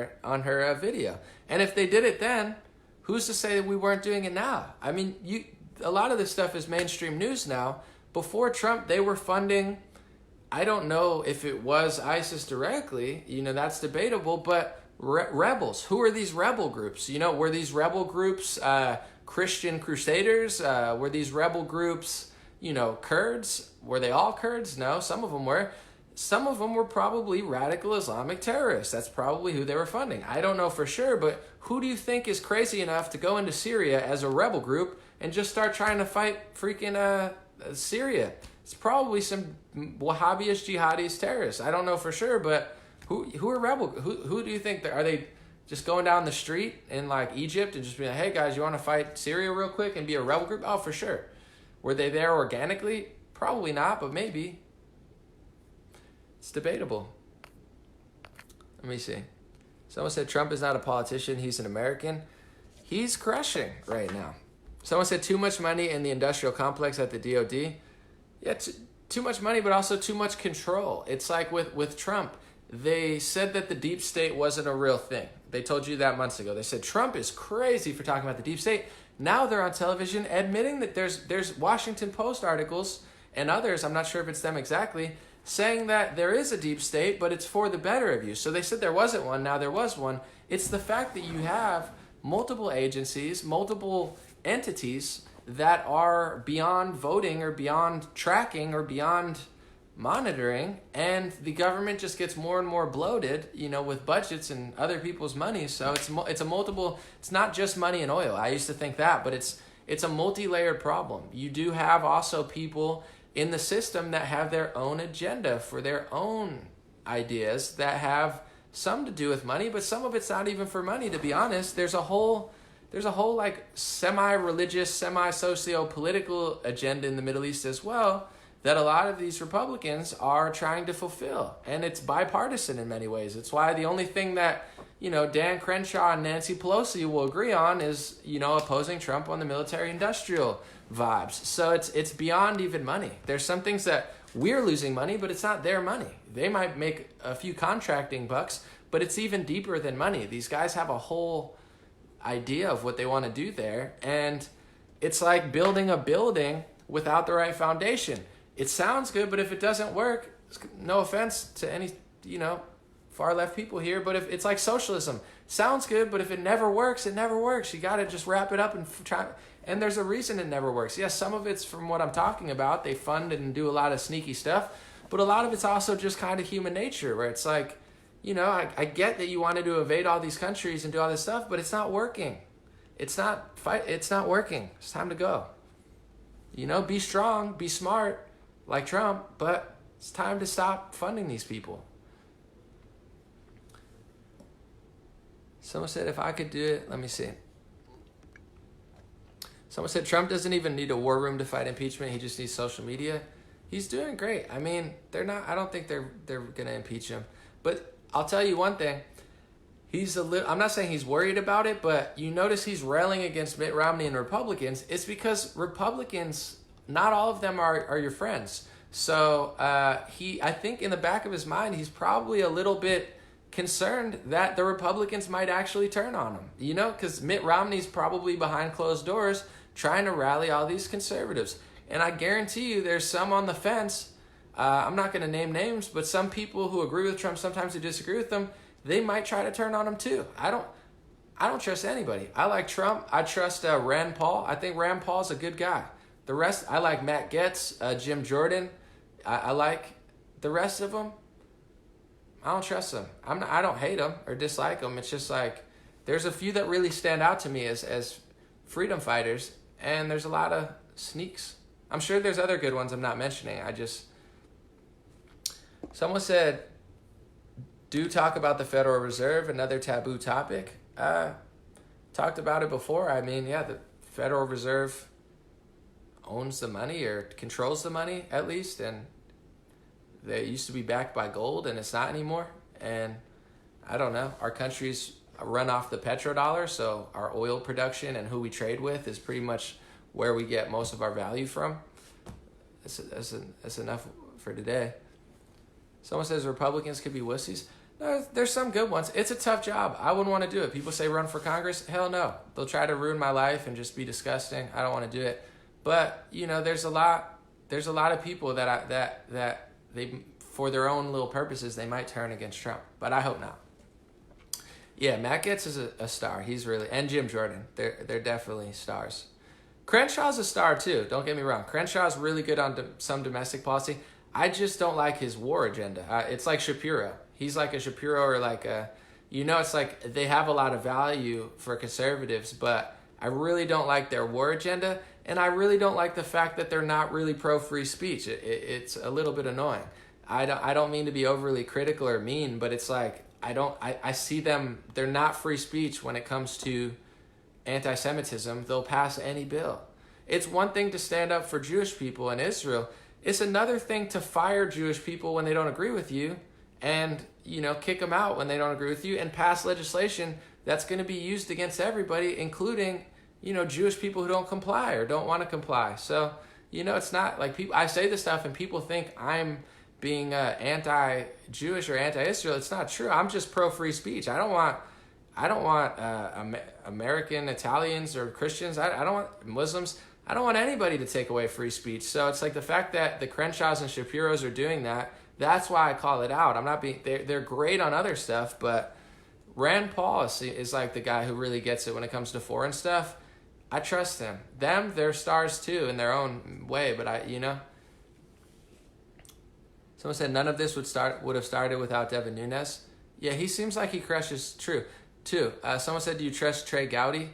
her video. And if they did it then, who's to say that we weren't doing it now? I mean, a lot of this stuff is mainstream news now. Before Trump, they were funding, I don't know if it was ISIS directly, that's debatable, but rebels. Who are these rebel groups? Were these rebel groups Christian crusaders? Were these rebel groups, Kurds? Were they all Kurds? No, some of them were. Some of them were probably radical Islamic terrorists. That's probably who they were funding. I don't know for sure, but who do you think is crazy enough to go into Syria as a rebel group and just start trying to fight freaking Syria? It's probably some Wahhabist jihadist terrorists. I don't know for sure, but who are rebel? Who do you think are they just going down the street in like Egypt and just being like, hey guys, you want to fight Syria real quick and be a rebel group? Oh, for sure. Were they there organically? Probably not, but maybe. It's debatable. Let me see. Someone said Trump is not a politician, he's an American. He's crushing right now. Someone said too much money in the industrial complex at the DOD. Yeah, too much money, but also too much control. It's like with Trump. They said that the deep state wasn't a real thing. They told you that months ago. They said Trump is crazy for talking about the deep state. Now they're on television admitting that there's Washington Post articles and others, I'm not sure if it's them exactly, saying that there is a deep state, but it's for the better of you. So they said there wasn't one, now there was one. It's the fact that you have multiple agencies, multiple entities that are beyond voting or beyond tracking or beyond monitoring, and the government just gets more and more bloated, with budgets and other people's money. So it's not just money and oil. I used to think that, but it's a multi-layered problem. You do have also people in the system that have their own agenda for their own ideas that have some to do with money, but some of it's not even for money, to be honest. There's a whole like semi-religious, semi-socio-political agenda in the Middle East as well that a lot of these Republicans are trying to fulfill. And it's bipartisan in many ways. It's why the only thing that, Dan Crenshaw and Nancy Pelosi will agree on is, opposing Trump on the military-industrial vibes. So it's beyond even money. There's some things that we're losing money, but it's not their money. They might make a few contracting bucks, but it's even deeper than money. These guys have a whole idea of what they want to do there, and it's like building a building without the right foundation. It sounds good, but if it doesn't work, no offense to any, far left people here, but if it's like socialism, sounds good, but if it never works, it never works. You got to just wrap it up and try. And there's a reason it never works. Yes, some of it's from what I'm talking about. They fund and do a lot of sneaky stuff, but a lot of it's also just kind of human nature, where it's like, I get that you wanted to invade all these countries and do all this stuff, but it's not working. It's not working. It's time to go. Be strong, be smart, like Trump, but it's time to stop funding these people. Someone said if I could do it, let me see. Someone said Trump doesn't even need a war room to fight impeachment. He just needs social media. He's doing great. I mean, I don't think they're going to impeach him. But I'll tell you one thing. I'm not saying he's worried about it, but you notice he's railing against Mitt Romney and Republicans. It's because Republicans, not all of them are your friends. So I think in the back of his mind, he's probably a little bit concerned that the Republicans might actually turn on him. Because Mitt Romney's probably behind closed doors trying to rally all these conservatives. And I guarantee you there's some on the fence. I'm not going to name names, but some people who agree with Trump, sometimes who disagree with him, they might try to turn on him too. I don't trust anybody. I like Trump. I trust Rand Paul. I think Rand Paul's a good guy. The rest, I like Matt Gaetz, Jim Jordan. I like the rest of them. I don't trust them. I don't hate them or dislike them. It's just like there's a few that really stand out to me as freedom fighters, and there's a lot of sneaks. I'm sure there's other good ones I'm not mentioning. Someone said, do talk about the Federal Reserve, another taboo topic. Talked about it before. I mean, yeah, the Federal Reserve owns the money or controls the money at least, and they used to be backed by gold and it's not anymore. And I don't know, our country's run off the petrodollar, so our oil production and who we trade with is pretty much where we get most of our value from. That's enough for today. Someone says Republicans could be wussies. No, there's some good ones. It's a tough job. I wouldn't want to do it. People say run for Congress. Hell no. They'll try to ruin my life and just be disgusting. I don't want to do it. But there's a lot of people that they, for their own little purposes, they might turn against Trump. But I hope not. Yeah, Matt Gaetz is a star. He's really, and Jim Jordan. They're definitely stars. Crenshaw's a star too. Don't get me wrong. Crenshaw's really good on some domestic policy. I just don't like his war agenda. It's like Shapiro. He's like a Shapiro or like a, it's like they have a lot of value for conservatives, but I really don't like their war agenda, and I really don't like the fact that they're not really pro-free speech. It's a little bit annoying. I don't mean to be overly critical or mean, but it's like I see them. They're not free speech when it comes to anti-Semitism. They'll pass any bill. It's one thing to stand up for Jewish people in Israel. It's another thing to fire Jewish people when they don't agree with you, and kick them out when they don't agree with you, and pass legislation that's going to be used against everybody, including Jewish people who don't comply or don't want to comply. So it's not like people. I say this stuff and people think I'm being anti-Jewish or anti-Israel. It's not true. I'm just pro-free speech. I don't want American Italians or Christians. I don't want Muslims. I don't want anybody to take away free speech. So it's like the fact that the Crenshaws and Shapiros are doing that. That's why I call it out. I'm not being. They're great on other stuff, but Rand Paul is like the guy who really gets it when it comes to foreign stuff. I trust him. They're stars too in their own way. But someone said none of this would have started without Devin Nunes. Yeah, he seems like he crushes. True, too. Someone said, do you trust Trey Gowdy?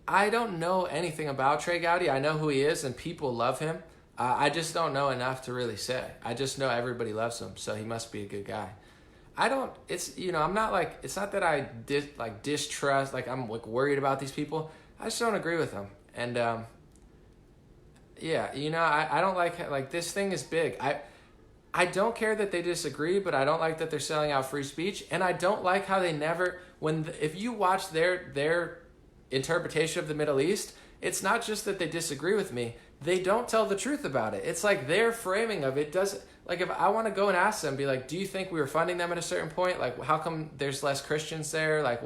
I don't know anything about Trey Gowdy. I know who he is, and people love him. I just don't know enough to really say. I just know everybody loves him, so he must be a good guy. I'm not like, it's not that I distrust, like I'm like worried about these people. I just don't agree with them. And I don't like this thing is big. I don't care that they disagree, but I don't like that they're selling out free speech. And I don't like how they never, if you watch their interpretation of the Middle East, it's not just that they disagree with me. They don't tell the truth about it. It's like their framing of it doesn't, like if I want to go and ask them, be like, do you think we were funding them at a certain point? Like, how come there's less Christians there? Like,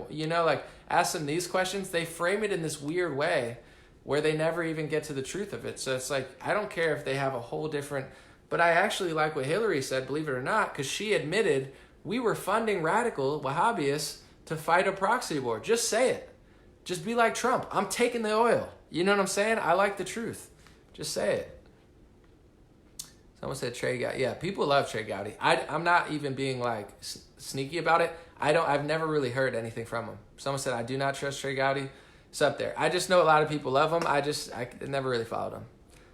ask them these questions. They frame it in this weird way where they never even get to the truth of it. So it's like, I don't care if they have a whole different, but I actually like what Hillary said, believe it or not, because she admitted we were funding radical Wahhabis to fight a proxy war. Just say it. Just be like Trump. I'm taking the oil. You know what I'm saying? I like the truth. Just say it. Someone said Trey Gowdy. Yeah, people love Trey Gowdy. I'm not even being like sneaky about it. I've never really heard anything from him. Someone said I do not trust Trey Gowdy. It's up there. I just know a lot of people love him. I never really followed him.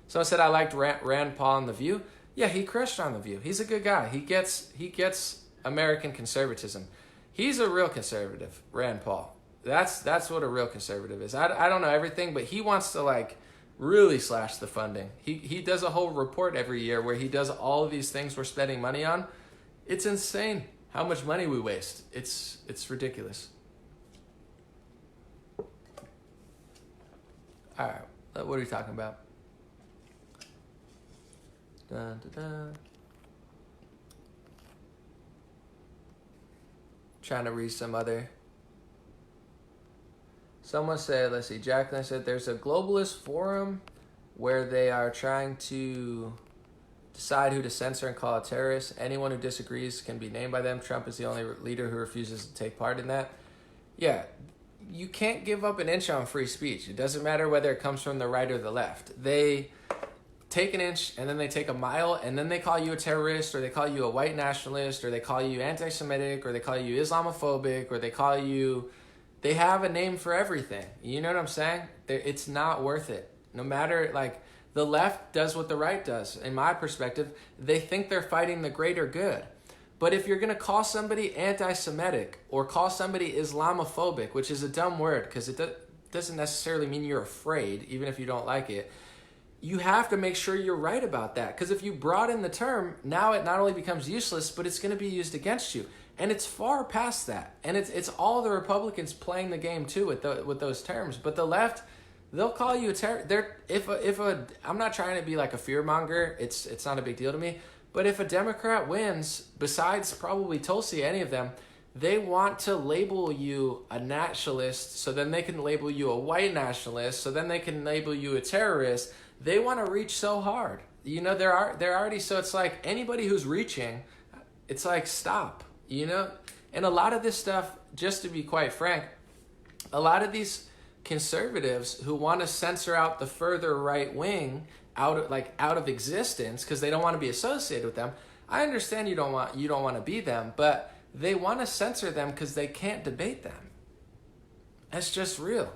Someone said I liked Rand Paul on The View. Yeah, he crushed on The View. He's a good guy. He gets American conservatism. He's a real conservative, Rand Paul. That's what a real conservative is. I don't know everything, but he wants to really slash the funding. He does a whole report every year where he does all of these things we're spending money on. It's insane how much money we waste. It's ridiculous. All right, what are we talking about? Dun, dun, dun. Trying to read some other. Someone said, let's see, Jacqueline said, there's a globalist forum where they are trying to decide who to censor and call a terrorist. Anyone who disagrees can be named by them. Trump is the only leader who refuses to take part in that. Yeah, you can't give up an inch on free speech. It doesn't matter whether it comes from the right or the left. They take an inch and then they take a mile and then they call you a terrorist, or they call you a white nationalist, or they call you anti-Semitic, or they call you Islamophobic, or they call you... They have a name for everything. You know what I'm saying? It's not worth it. No matter, the left does what the right does. In my perspective, they think they're fighting the greater good. But if you're going to call somebody anti-Semitic or call somebody Islamophobic, which is a dumb word because it doesn't necessarily mean you're afraid, even if you don't like it, you have to make sure you're right about that. Because if you broaden the term, now it not only becomes useless, but it's going to be used against you. And it's far past that. And it's all the Republicans playing the game too with those terms. But the left, they'll call you a terrorist. I'm not trying to be like a fear monger. It's not a big deal to me. But if a Democrat wins, besides probably Tulsi, any of them, they want to label you a nationalist, so then they can label you a white nationalist, so then they can label you a terrorist. They want to reach so hard. You know, they're already, so it's like anybody who's reaching, it's like, stop, you know? And a lot of this stuff, just to be quite frank, a lot of these conservatives who want to censor out the further right wing out of existence because they don't want to be associated with them. I understand you don't want to be them, but they want to censor them because they can't debate them. That's just real.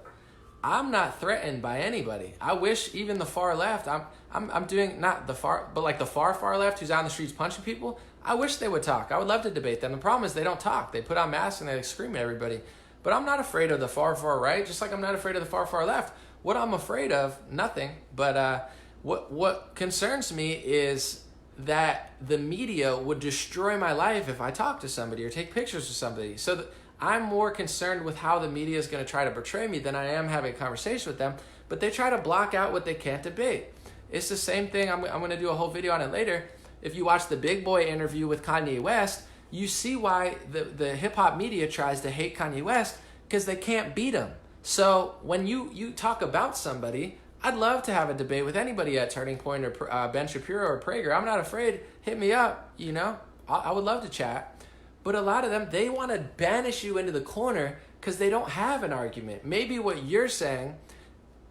I'm not threatened by anybody. I wish even the far left, I'm doing not the far, but like the far left who's out in the streets punching people, I wish they would talk. I would love to debate them. The problem is they don't talk. They put on masks and they scream at everybody. But I'm not afraid of the far right, just like I'm not afraid of the far left. What I'm afraid of, nothing. But what concerns me is that the media would destroy my life if I talk to somebody or take pictures of somebody. So I'm more concerned with how the media is going to try to portray me than I am having a conversation with them. But they try to block out what they can't debate. It's the same thing. I'm going to do a whole video on it later. If you watch the Big Boy interview with Kanye West, you see why the hip-hop media tries to hate Kanye West, because they can't beat him. So when you talk about somebody, I'd love to have a debate with anybody at Turning Point or Ben Shapiro or Prager. I'm not afraid. Hit me up, you know. I would love to chat. But a lot of them, they want to banish you into the corner because they don't have an argument. Maybe what you're saying,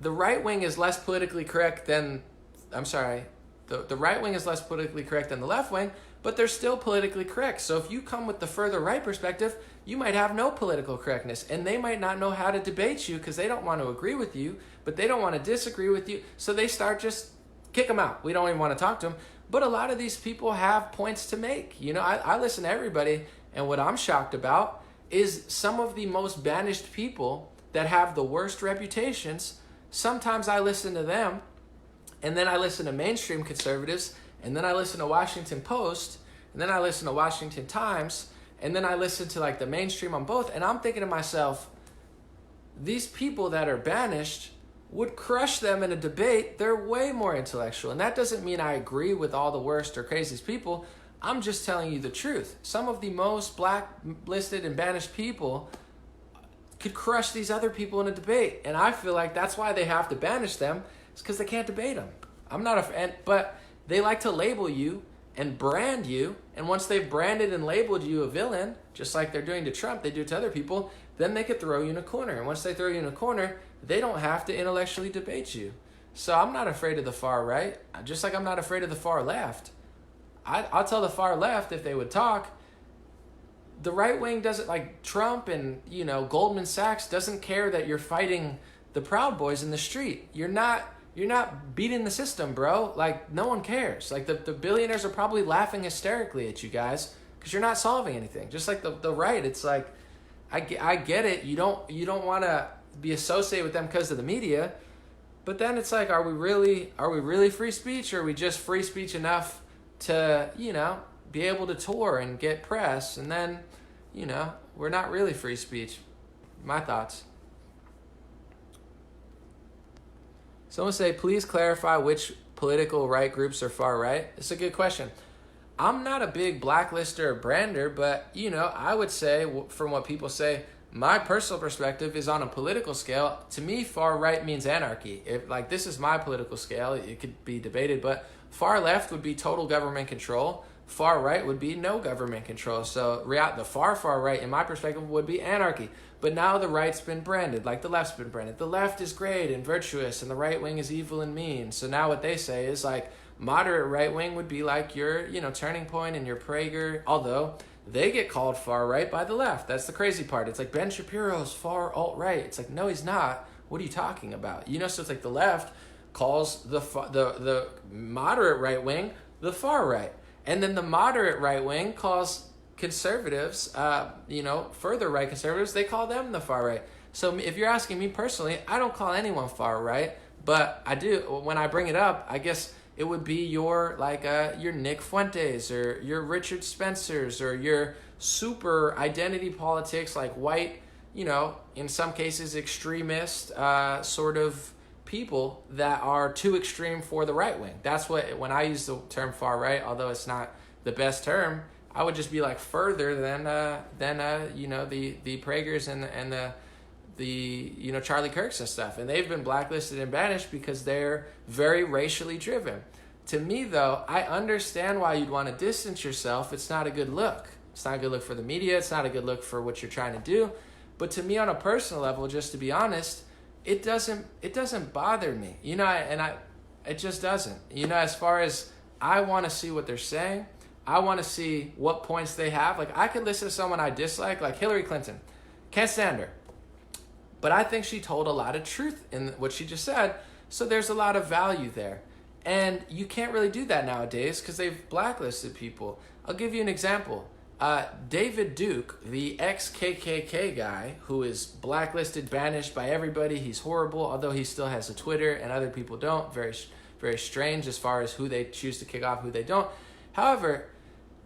the right wing is less politically correct than, the right wing is less politically correct than the left wing, but they're still politically correct. So if you come with the further right perspective, you might have no political correctness, and they might not know how to debate you because they don't want to agree with you, but they don't want to disagree with you. So they start just kick them out. We don't even want to talk to them. But a lot of these people have points to make. You know, I listen to everybody, and what I'm shocked about is some of the most banished people that have the worst reputations. Sometimes I listen to them, and then I listen to mainstream conservatives, and then I listen to Washington Post, and then I listen to Washington Times, and then I listen to like the mainstream on both, and I'm thinking to myself, these people that are banished would crush them in a debate. They're way more intellectual, and that doesn't mean I agree with all the worst or craziest people. I'm just telling you the truth. Some of the most blacklisted and banished people could crush these other people in a debate, and I feel like that's why they have to banish them. It's because they can't debate them. I'm not a fan, but they like to label you and brand you, and once they've branded and labeled you a villain, just like they're doing to Trump, they do it to other people, then they could throw you in a corner. And once they throw you in a corner, they don't have to intellectually debate you. So I'm not afraid of the far right, just like I'm not afraid of the far left. I'll tell the far left if they would talk. The right wing doesn't, like Trump and, you know, Goldman Sachs doesn't care that you're fighting the Proud Boys in the street. You're not beating the system, bro. Like, no one cares. Like, the billionaires are probably laughing hysterically at you guys because you're not solving anything. Just like the right, it's like, I get it. You don't want to be associated with them because of the media, but then it's like, are we really free speech, or are we just free speech enough to, you know, be able to tour and get press, and then, you know, we're not really free speech? My thoughts. Someone say, please clarify which political right groups are far right. It's a good question. I'm not a big blacklister or brander, but, you know, I would say, from what people say, my personal perspective is on a political scale. To me, far right means anarchy. If, like, this is my political scale, it could be debated, but far left would be total government control. Far right would be no government control. So the far right, in my perspective, would be anarchy. But now the right's been branded, like the left's been branded. The left is great and virtuous, and the right wing is evil and mean. So now what they say is, like, moderate right wing would be like your, you know, Turning Point and your Prager, although they get called far right by the left. That's the crazy part. It's like Ben Shapiro's far alt-right. It's like, no, he's not. What are you talking about? You know, so it's like the left calls the moderate right wing the far right. And then the moderate right wing calls conservatives, you know, further right conservatives, they call them the far right. So if you're asking me personally, I don't call anyone far right, but I do, when I bring it up, I guess it would be your Nick Fuentes or your Richard Spencers or your super identity politics, like white, you know, in some cases extremist sort of people that are too extreme for the right wing. That's what, when I use the term far right, although it's not the best term, I would just be like further than you know, the Prager's and the you know, Charlie Kirks and stuff, and they've been blacklisted and banished because they're very racially driven. To me, though, I understand why you'd want to distance yourself. It's not a good look. It's not a good look for the media. It's not a good look for what you're trying to do. But to me, on a personal level, just to be honest, it doesn't bother me. You know, it just doesn't. You know, as far as I want to see what they're saying, I want to see what points they have. Like, I could listen to someone I dislike, like Hillary Clinton. Can't stand her. But I think she told a lot of truth in what she just said. So there's a lot of value there. And you can't really do that nowadays because they've blacklisted people. I'll give you an example. David Duke, the ex-KKK guy who is blacklisted, banished by everybody. He's horrible, although he still has a Twitter and other people don't. Very, very strange as far as who they choose to kick off, who they don't. However,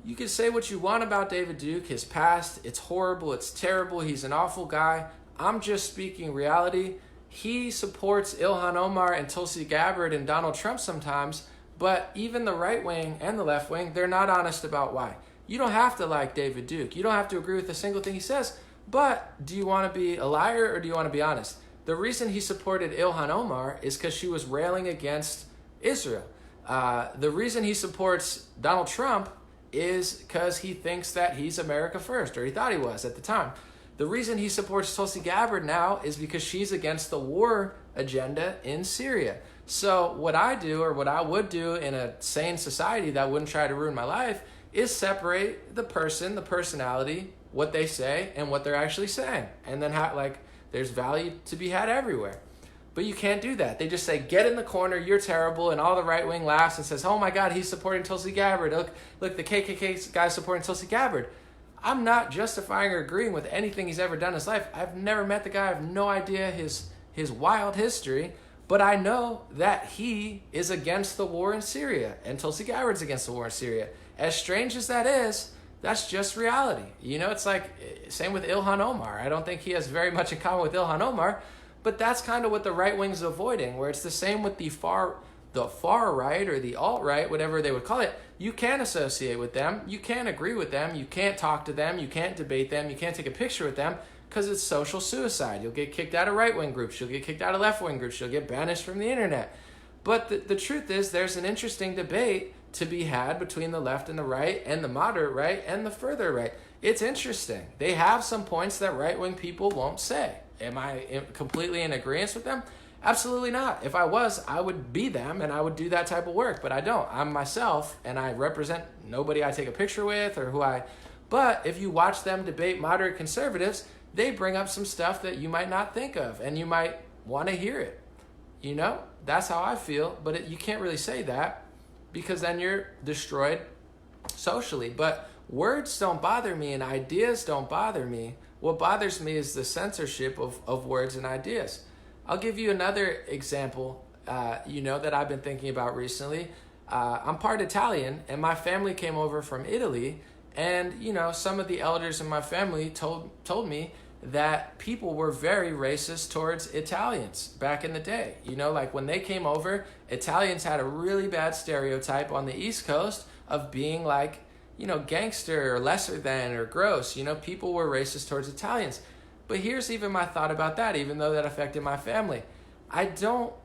you can say what you want about David Duke, his past. It's horrible. It's terrible. He's an awful guy. I'm just speaking reality. He supports Ilhan Omar and Tulsi Gabbard and Donald Trump sometimes, but even the right wing and the left wing, they're not honest about why. You don't have to like David Duke. You don't have to agree with a single thing he says, but do you want to be a liar or do you want to be honest? The reason he supported Ilhan Omar is because she was railing against Israel. The reason he supports Donald Trump is because he thinks that he's America first, or he thought he was at the time. The reason he supports Tulsi Gabbard now is because she's against the war agenda in Syria. So what I do, or what I would do in a sane society that wouldn't try to ruin my life, is separate the person, the personality, what they say, and what they're actually saying. And then there's value to be had everywhere. But you can't do that. They just say, get in the corner, you're terrible, and all the right wing laughs and says, oh my God, he's supporting Tulsi Gabbard. Look, the KKK guy's supporting Tulsi Gabbard. I'm not justifying or agreeing with anything he's ever done in his life. I've never met the guy. I have no idea his wild history. But I know that he is against the war in Syria, and Tulsi Gabbard's against the war in Syria. As strange as that is, that's just reality. You know, it's like, same with Ilhan Omar. I don't think he has very much in common with Ilhan Omar, but that's kind of what the right wing's avoiding, where it's the same with the far right or the alt-right, whatever they would call it. You can't associate with them. You can't agree with them. You can't talk to them. You can't debate them. You can't take a picture with them because it's social suicide. You'll get kicked out of right-wing groups. You'll get kicked out of left-wing groups. You'll get banished from the internet. But the truth is, there's an interesting debate to be had between the left and the right and the moderate right and the further right. It's interesting. They have some points that right-wing people won't say. Am I completely in agreement with them? Absolutely not. If I was, I would be them and I would do that type of work, but I don't. I'm myself and I represent nobody I take a picture with or but if you watch them debate moderate conservatives, they bring up some stuff that you might not think of and you might want to hear it. You know, that's how I feel, but you can't really say that because then you're destroyed socially. But words don't bother me and ideas don't bother me. What bothers me is the censorship of words and ideas. I'll give you another example, that I've been thinking about recently. I'm part Italian, and my family came over from Italy, and, some of the elders in my family told me that people were very racist towards Italians back in the day. Like when they came over, Italians had a really bad stereotype on the East Coast of being like, gangster or lesser than or gross. People were racist towards Italians. But here's even my thought about that, even though that affected my family. I don't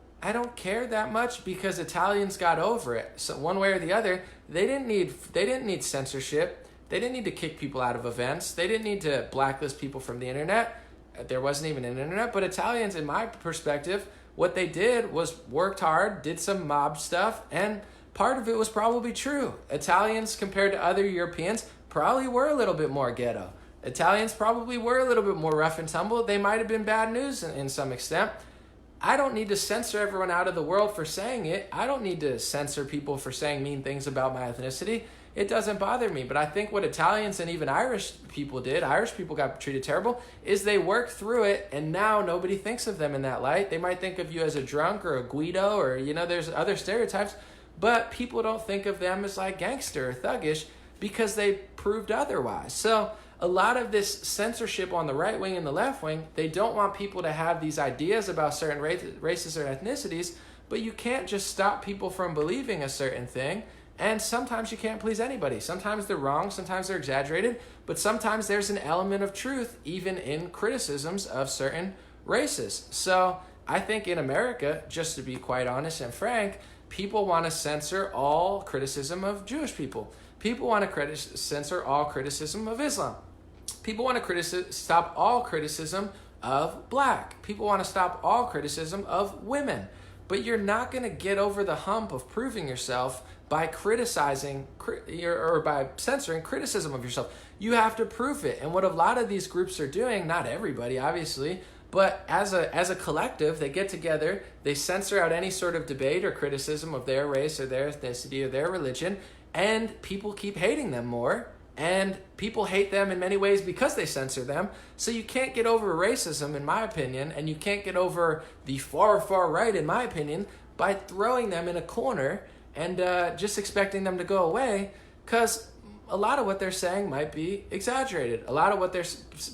care that much because Italians got over it. So one way or the other, they didn't need censorship. They didn't need to kick people out of events. They didn't need to blacklist people from the internet. There wasn't even an internet. But Italians, in my perspective, what they did was worked hard, did some mob stuff, and part of it was probably true. Italians, compared to other Europeans, probably were a little bit more ghetto. Italians probably were a little bit more rough and tumble. They might have been bad news in some extent. I don't need to censor everyone out of the world for saying it. I don't need to censor people for saying mean things about my ethnicity. It doesn't bother me. But I think what Italians and even Irish people did, Irish people got treated terrible, is they worked through it and now nobody thinks of them in that light. They might think of you as a drunk or a Guido or, there's other stereotypes, but people don't think of them as like gangster or thuggish because they proved otherwise. So a lot of this censorship on the right wing and the left wing, they don't want people to have these ideas about certain races or ethnicities, but you can't just stop people from believing a certain thing. And sometimes you can't please anybody. Sometimes they're wrong, sometimes they're exaggerated, but sometimes there's an element of truth even in criticisms of certain races. So I think in America, just to be quite honest and frank, people want to censor all criticism of Jewish people. People want to censor all criticism of Islam. People want to stop all criticism of black. People want to stop all criticism of women. But you're not going to get over the hump of proving yourself by criticizing or by censoring criticism of yourself. You have to prove it. And what a lot of these groups are doing, not everybody obviously, but as a collective, they get together, they censor out any sort of debate or criticism of their race or their ethnicity or their religion, and people keep hating them more. And people hate them in many ways because they censor them. So you can't get over racism, in my opinion, and you can't get over the far, far right, in my opinion, by throwing them in a corner and just expecting them to go away, because a lot of what they're saying might be exaggerated. A lot of what they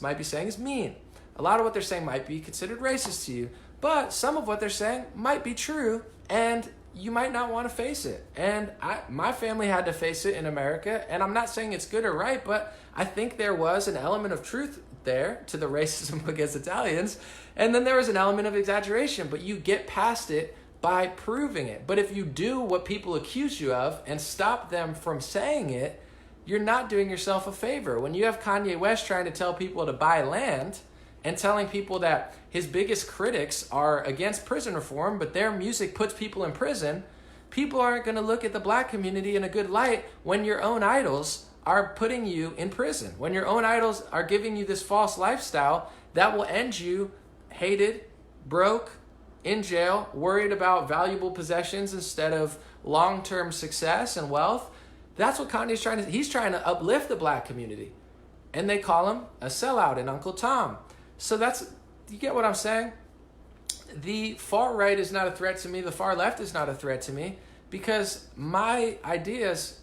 might be saying is mean. A lot of what they're saying might be considered racist to you. But some of what they're saying might be true, and you might not want to face it. And my family had to face it in America, and I'm not saying it's good or right, but I think there was an element of truth there to the racism against Italians, and then there was an element of exaggeration, but you get past it by proving it. But if you do what people accuse you of and stop them from saying it, you're not doing yourself a favor. When you have Kanye West trying to tell people to buy land and telling people that his biggest critics are against prison reform, but their music puts people in prison, people aren't going to look at the black community in a good light when your own idols are putting you in prison, when your own idols are giving you this false lifestyle that will end you hated, broke, in jail, worried about valuable possessions instead of long-term success and wealth. That's what Kanye's trying to, he's trying to uplift the black community. And they call him a sellout and Uncle Tom. So that's, you get what I'm saying? The far right is not a threat to me. The far left is not a threat to me, because my ideas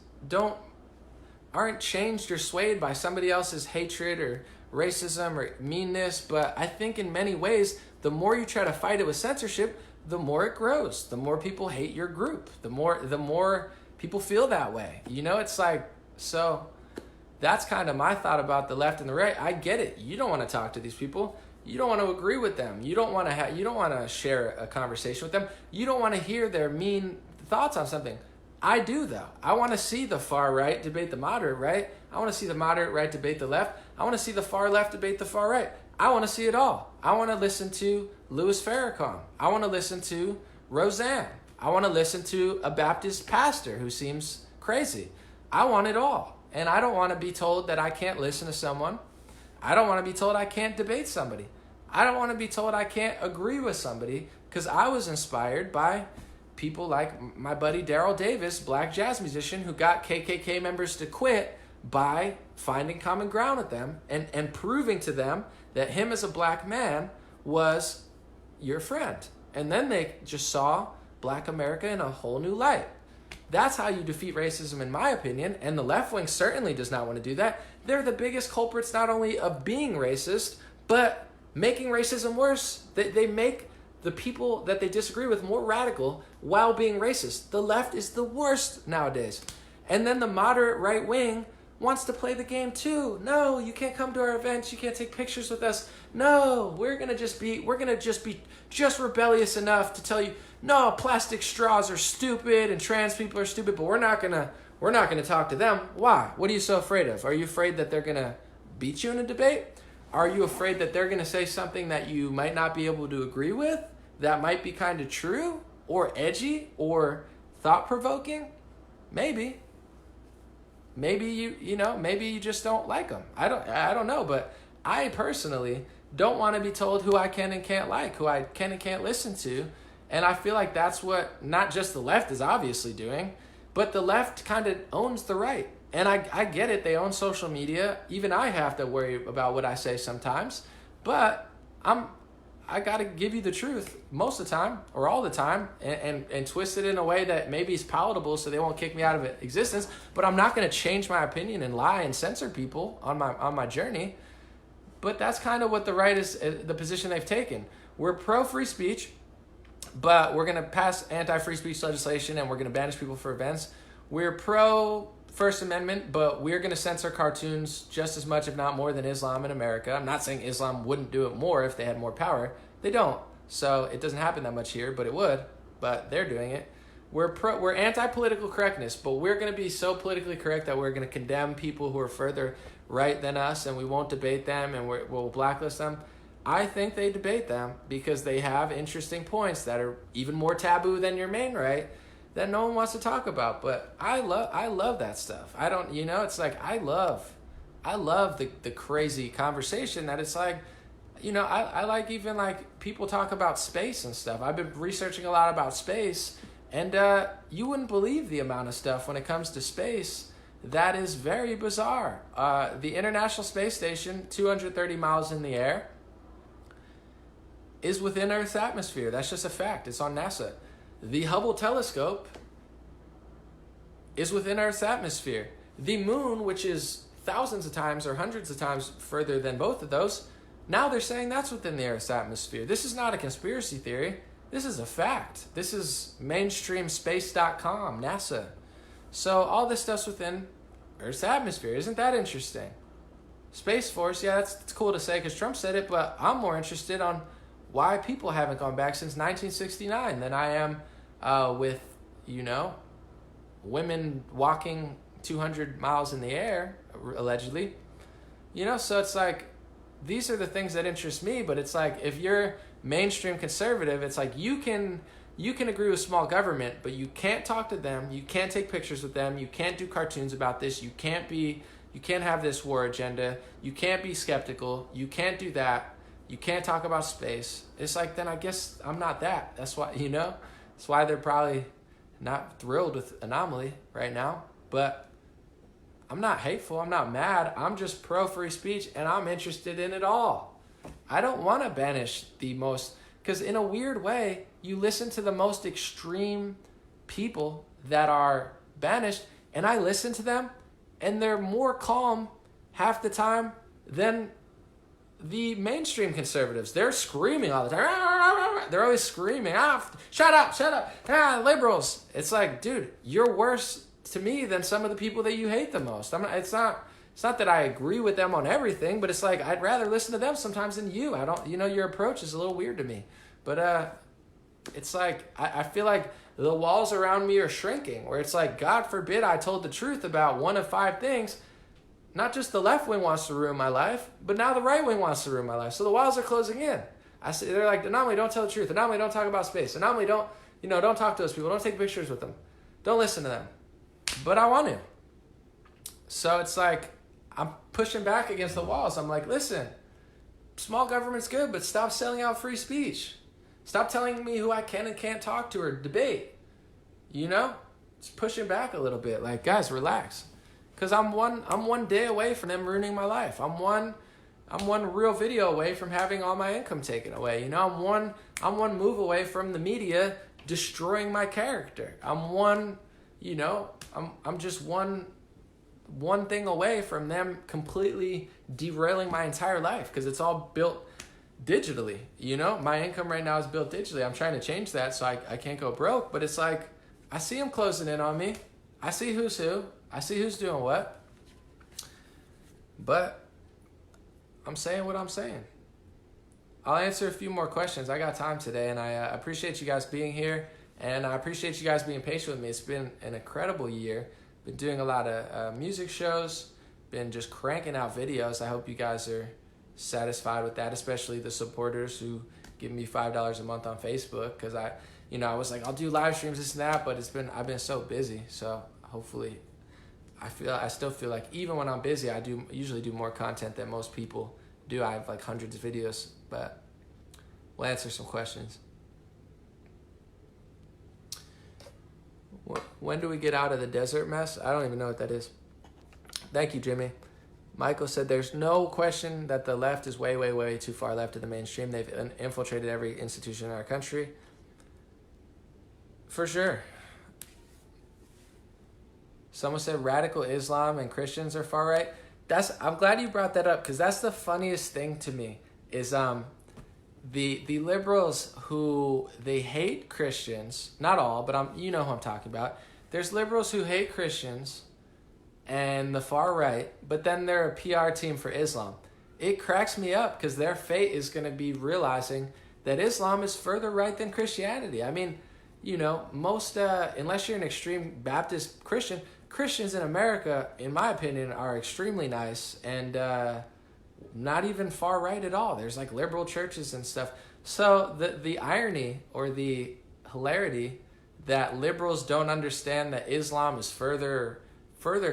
aren't changed or swayed by somebody else's hatred or racism or meanness. But I think in many ways, the more you try to fight it with censorship, the more it grows. The more people hate your group. The more people feel that way. You know, it's like, so that's kind of my thought about the left and the right. I get it. You don't want to talk to these people. You don't want to agree with them. You don't want to share a conversation with them. You don't want to hear their mean thoughts on something. I do, though. I want to see the far right debate the moderate right. I want to see the moderate right debate the left. I want to see the far left debate the far right. I want to see it all. I want to listen to Louis Farrakhan. I want to listen to Roseanne. I want to listen to a Baptist pastor who seems crazy. I want it all. And I don't want to be told that I can't listen to someone. I don't want to be told I can't debate somebody. I don't want to be told I can't agree with somebody, because I was inspired by people like my buddy Daryl Davis, black jazz musician, who got KKK members to quit by finding common ground with them and proving to them that him as a black man was your friend. And then they just saw black America in a whole new light. That's how you defeat racism, in my opinion, and the left wing certainly does not want to do that. They're the biggest culprits not only of being racist, but making racism worse. They make the people that they disagree with more radical while being racist. The left is the worst nowadays. And then the moderate right wing wants to play the game too. No, you can't come to our events. You can't take pictures with us. No, we're gonna just be rebellious enough to tell you, no, plastic straws are stupid and trans people are stupid, but we're not gonna talk to them. Why? What are you so afraid of? Are you afraid that they're gonna beat you in a debate? Are you afraid that they're gonna say something that you might not be able to agree with, that might be kind of true or edgy or thought-provoking? Maybe. Maybe maybe you just don't like them. I don't know, but I personally don't want to be told who I can and can't like, who I can and can't listen to. And I feel like that's what not just the left is obviously doing, but the left kind of owns the right. And I get it. They own social media. Even I have to worry about what I say sometimes, but I got to give you the truth most of the time or all the time and twist it in a way that maybe is palatable so they won't kick me out of existence. But I'm not going to change my opinion and lie and censor people on my journey. But that's kind of what the right is, the position they've taken. We're pro-free speech, but we're going to pass anti-free speech legislation and we're going to banish people for events. we're pro First Amendment, but we're going to censor cartoons just as much, if not more, than Islam in America. I'm not saying Islam wouldn't do it more if they had more power. They don't. So it doesn't happen that much here, but it would. But they're doing it. We're anti-political correctness, but we're going to be so politically correct that we're going to condemn people who are further right than us, and we won't debate them, and we'll blacklist them. I think they debate them because they have interesting points that are even more taboo than your main right that no one wants to talk about. But I love that stuff. I don't, it's like I love the crazy conversation that it's like, I like even like people talk about space and stuff. I've been researching a lot about space, and you wouldn't believe the amount of stuff when it comes to space that is very bizarre. The International Space Station, 230 miles in the air, is within Earth's atmosphere. That's just a fact. It's on NASA. The Hubble telescope is within Earth's atmosphere. The moon, which is thousands of times or hundreds of times further than both of those, now they're saying that's within the Earth's atmosphere. This is not a conspiracy theory. This is a fact. This is mainstreamspace.com, NASA. So all this stuff's within Earth's atmosphere. Isn't that interesting? Space Force, yeah, that's cool to say because Trump said it, but I'm more interested on why people haven't gone back since 1969 than I am with, women walking 200 miles in the air, allegedly. So it's like, these are the things that interest me, but it's like, if you're mainstream conservative, it's like you can agree with small government, but you can't talk to them, you can't take pictures with them, you can't do cartoons about this, you can't have this war agenda, you can't be skeptical, you can't do that. You can't talk about space. It's like, then I guess I'm not that. That's why, that's why they're probably not thrilled with Anomaly right now. But I'm not hateful. I'm not mad. I'm just pro free speech, and I'm interested in it all. I don't want to banish the most, because in a weird way, you listen to the most extreme people that are banished, and I listen to them, and they're more calm half the time than the mainstream conservatives. They're screaming all the time. They're always screaming, shut up, liberals. It's like, dude, you're worse to me than some of the people that you hate the most. It's not that I agree with them on everything, but it's like, I'd rather listen to them sometimes than you. I don't, your approach is a little weird to me. But it's like, I feel like the walls around me are shrinking, where it's like, God forbid I told the truth about one of 5 things. Not just the left wing wants to ruin my life, but now the right wing wants to ruin my life. So the walls are closing in. They're like, Anomaly, don't tell the truth. Anomaly, don't talk about space. Anomaly, don't talk to those people. Don't take pictures with them. Don't listen to them. But I want to. So it's like, I'm pushing back against the walls. I'm like, listen, small government's good, but stop selling out free speech. Stop telling me who I can and can't talk to or debate. It's pushing back a little bit. Like, guys, relax. Because I'm one day away from them ruining my life. I'm one real video away from having all my income taken away. I'm one move away from the media destroying my character. I'm just one thing away from them completely derailing my entire life, because it's all built digitally. My income right now is built digitally. I'm trying to change that so I can't go broke, but it's like, I see them closing in on me. I see who's who. I see who's doing what. But I'm saying what I'm saying. I'll answer a few more questions. I got time today, and I appreciate you guys being here, and I appreciate you guys being patient with me. It's been an incredible year. Been doing a lot of music shows, been just cranking out videos. I hope you guys are satisfied with that, especially the supporters who give me $5 a month on Facebook, because I was like, I'll do live streams, this and that, but I've been so busy. So hopefully, I still feel like even when I'm busy, I usually do more content than most people do. I have like hundreds of videos, but we'll answer some questions. When do we get out of the desert mess? I don't even know what that is. Thank you, Jimmy. Michael said, there's no question that the left is way, way, way too far left of the mainstream. They've infiltrated every institution in our country. For sure. Someone said radical Islam and Christians are far right. I'm glad you brought that up, because that's the funniest thing to me is the liberals who they hate Christians, not all, but you know who I'm talking about. there's liberals who hate Christians and the far right, but then they're a PR team for Islam. It cracks me up because their fate is going to be realizing that Islam is further right than Christianity. I mean, you know, most, unless you're an extreme Baptist Christian, Christians in America, in my opinion, are extremely nice and not even far right at all. There's like liberal churches and stuff. So the irony or the hilarity that liberals don't understand that Islam is further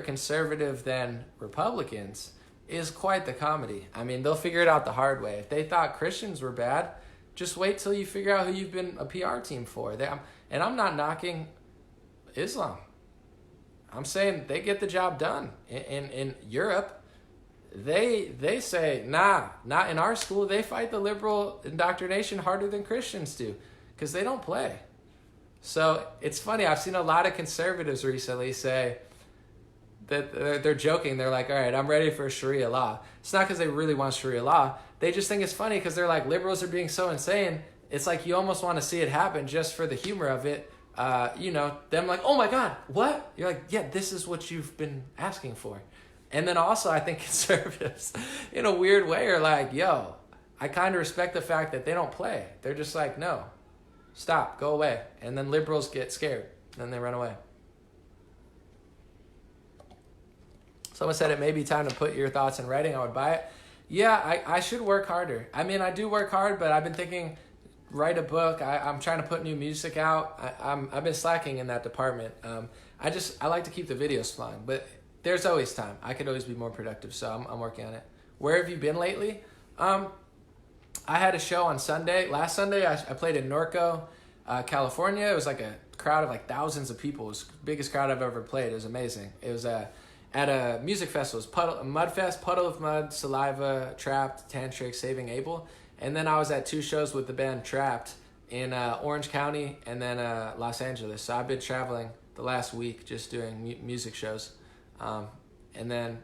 conservative than Republicans is quite the comedy. I mean, they'll figure it out the hard way. If they thought Christians were bad, just wait till you figure out who you've been a PR team for. And I'm not knocking Islam. I'm saying they get the job done. In Europe, they say, nah, not in our school. They fight the liberal indoctrination harder than Christians do because they don't play. So it's funny. I've seen a lot of conservatives recently say that they're joking. They're like, all right, I'm ready for Sharia law. It's not because they really want Sharia law. They just think it's funny because they're like, liberals are being so insane. It's like you almost want to see it happen just for the humor of it. You know, them like, oh my God, what? You're like, yeah, this is what you've been asking for. And then also I think conservatives in a weird way are like, yo, I kind of respect the fact that they don't play. They're just like, no, stop, go away. And then liberals get scared. Then they run away. Someone said it may be time to put your thoughts in writing. I would buy it. Yeah, I should work harder. I mean, I do work hard, but I've been thinking, write a book. I'm trying to put new music out. I've been slacking in that department. I like to keep the videos flowing, but there's always time. I could always be more productive, so I'm working on it. Where have you been lately? I had a show on Sunday. Last Sunday, I played in Norco, California. It was like a crowd of like thousands of people. It was the biggest crowd I've ever played. It was amazing. It was at a music festival. It was Mudfest, Puddle of Mud, Saliva, Trapped, Tantric, Saving Abel. And then I was at 2 shows with the band Trapped in Orange County and then Los Angeles. So I've been traveling the last week just doing music shows. And then,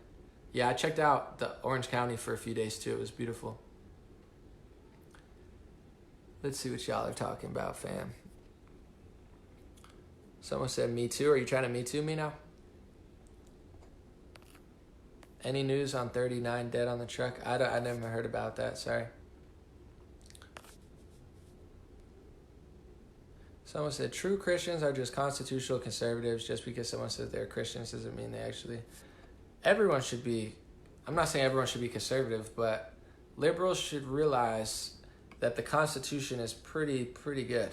yeah, I checked out the Orange County for a few days too. It was beautiful. Let's see what y'all are talking about, fam. Someone said me too. Are you trying to me too me now? Any news on 39 dead on the truck? I never heard about that. Sorry. Someone said true Christians are just constitutional conservatives. Just because someone says they're Christians doesn't mean they actually. Everyone should be. I'm not saying everyone should be conservative, but liberals should realize that the Constitution is pretty good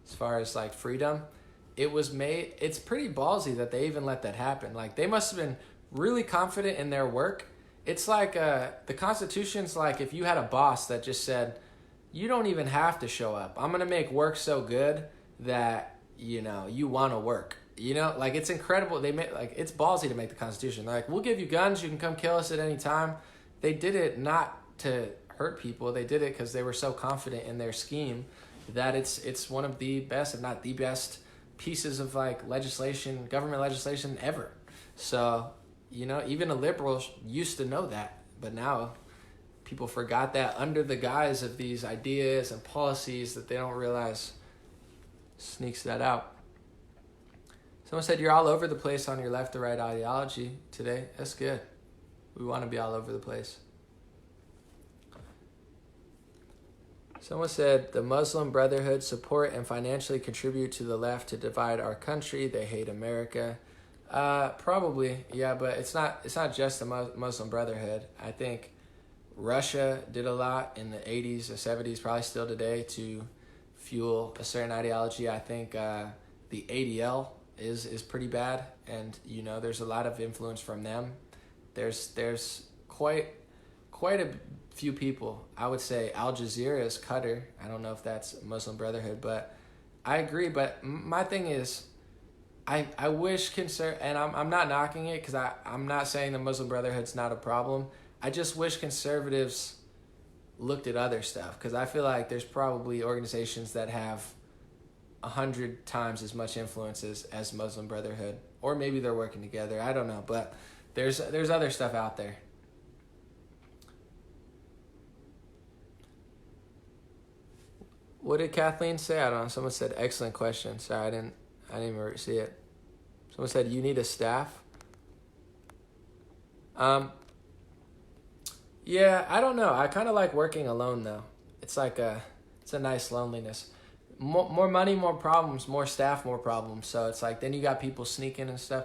as far as like freedom. It's pretty ballsy that they even let that happen. Like they must have been really confident in their work. It's like the Constitution's like if you had a boss that just said, you don't even have to show up. I'm going to make work so good that, you know, you want to work. You know, like it's incredible. It's ballsy to make the Constitution. They're like, we'll give you guns. You can come kill us at any time. They did it not to hurt people. They did it because they were so confident in their scheme that it's one of the best, if not the best pieces of like legislation, government legislation ever. So, you know, even a liberal used to know that, but now people forgot that under the guise of these ideas and policies that they don't realize sneaks that out. Someone said you're all over the place on your left or right ideology today. That's good. We want to be all over the place. Someone said the Muslim Brotherhood support and financially contribute to the left to divide our country. They hate America. Probably, yeah, but it's not just the Muslim Brotherhood. I think Russia did a lot in the 80s or 70s, probably still today, to fuel a certain ideology. I think the ADL is pretty bad, and you know there's a lot of influence from them. There's quite a few people. I would say Al Jazeera is Qatar. I don't know if that's Muslim Brotherhood, but I agree. But my thing is, I wish and I'm not knocking it because I'm not saying the Muslim Brotherhood's not a problem. I just wish conservatives looked at other stuff because I feel like there's probably organizations that have 100 times as much influence as Muslim Brotherhood, or maybe they're working together. I don't know, but there's other stuff out there. What did Kathleen say? I don't know. Someone said excellent question. Sorry, I didn't even see it. Someone said, you need a staff. Yeah, I don't know. I kind of like working alone, though. It's like it's a nice loneliness. More money, more problems. More staff, more problems. So it's like, then you got people sneaking and stuff.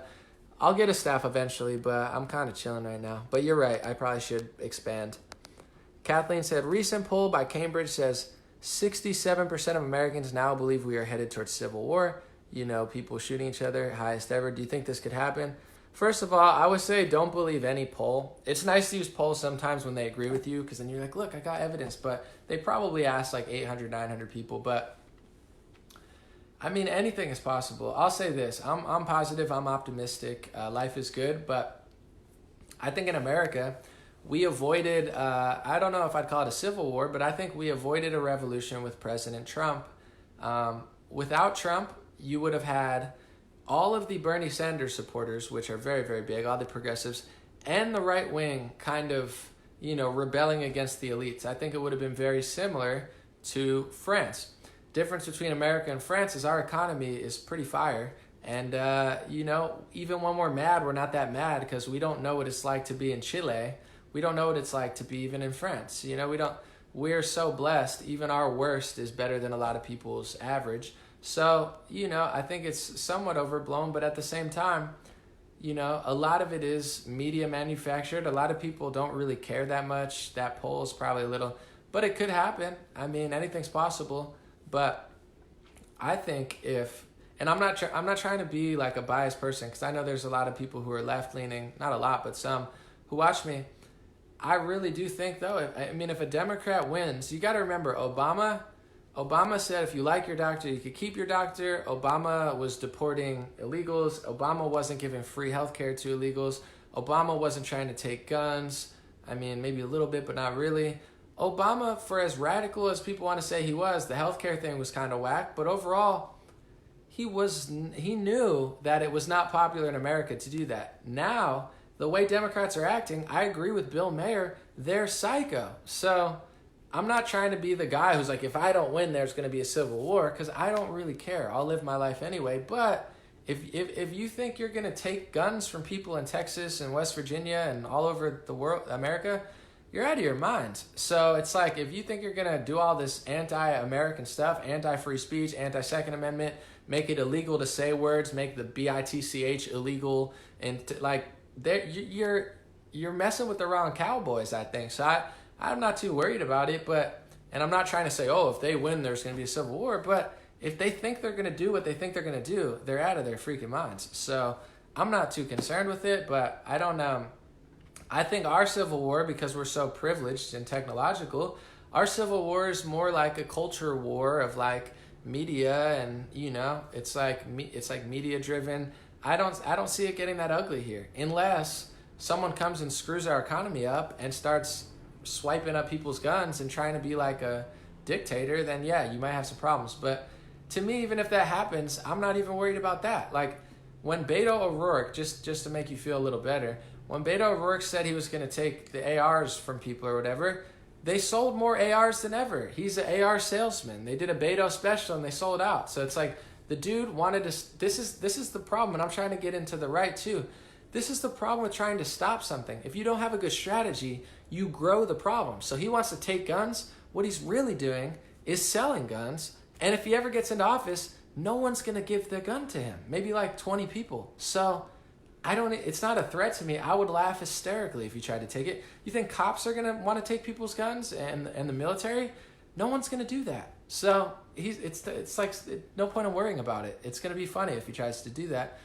I'll get a staff eventually, but I'm kind of chilling right now. But you're right. I probably should expand. Kathleen said, recent poll by Cambridge says 67% of Americans now believe we are headed towards civil war. You know, people shooting each other, highest ever. Do you think this could happen? First of all, I would say don't believe any poll. It's nice to use polls sometimes when they agree with you, because then you're like, look, I got evidence. But they probably asked like 800, 900 people. But I mean, anything is possible. I'll say this. I'm positive. I'm optimistic. Life is good. But I think in America, we avoided, I don't know if I'd call it a civil war, but I think we avoided a revolution with President Trump. Without Trump, you would have had all of the Bernie Sanders supporters, which are very, very big, all the progressives, and the right wing kind of, you know, rebelling against the elites. I think it would have been very similar to France. Difference between America and France is our economy is pretty fire. And, you know, even when we're mad, we're not that mad because we don't know what it's like to be in Chile. We don't know what it's like to be even in France. You know, we're so blessed. Even our worst is better than a lot of people's average. So, you know, I think it's somewhat overblown, but at the same time, you know, a lot of it is media manufactured. A lot of people don't really care that much. That poll is probably a little, but it could happen. I mean, anything's possible. But I think and I'm not trying to be like a biased person, because I know there's a lot of people who are left leaning, not a lot, but some who watch me. I really do think, though, if a Democrat wins, you got to remember Obama said if you like your doctor, you could keep your doctor. Obama was deporting illegals. Obama wasn't giving free healthcare to illegals. Obama wasn't trying to take guns. I mean, maybe a little bit, but not really. Obama, for as radical as people want to say he was, the healthcare thing was kind of whack. But overall, he knew that it was not popular in America to do that. Now, the way Democrats are acting, I agree with Bill Mayer, they're psycho. So I'm not trying to be the guy who's like, if I don't win, there's going to be a civil war, because I don't really care. I'll live my life anyway. But if you think you're going to take guns from people in Texas and West Virginia and all over the world, America, you're out of your mind. So it's like, if you think you're going to do all this anti-American stuff, anti-free speech, anti-Second Amendment, make it illegal to say words, make the BITCH illegal, and you're messing with the wrong cowboys, I think. So I'm not too worried about it, and I'm not trying to say, oh, if they win, there's going to be a civil war. But if they think they're going to do what they think they're going to do, they're out of their freaking minds. So I'm not too concerned with it, but I don't know. I think our civil war, because we're so privileged and technological, our civil war is more like a culture war of like media, and you know, it's like media driven. I don't see it getting that ugly here, unless someone comes and screws our economy up and starts swiping up people's guns and trying to be like a dictator. Then yeah, you might have some problems. But to me, even if that happens, I'm not even worried about that. Like when Beto O'Rourke, just to make you feel a little better, when Beto O'Rourke said he was going to take the ARs from people or whatever, they sold more ARs than ever. He's an AR salesman. They did a Beto special and they sold out. So it's like the dude wanted to. This is the problem, and I'm trying to get into the right too. This is the problem with trying to stop something. If you don't have a good strategy, you grow the problem. So he wants to take guns. What he's really doing is selling guns. And if he ever gets into office, no one's going to give the gun to him. Maybe like 20 people. So it's not a threat to me. I would laugh hysterically if he tried to take it. You think cops are going to want to take people's guns and the military? No one's going to do that. So it's like no point in worrying about it. It's going to be funny if he tries to do that.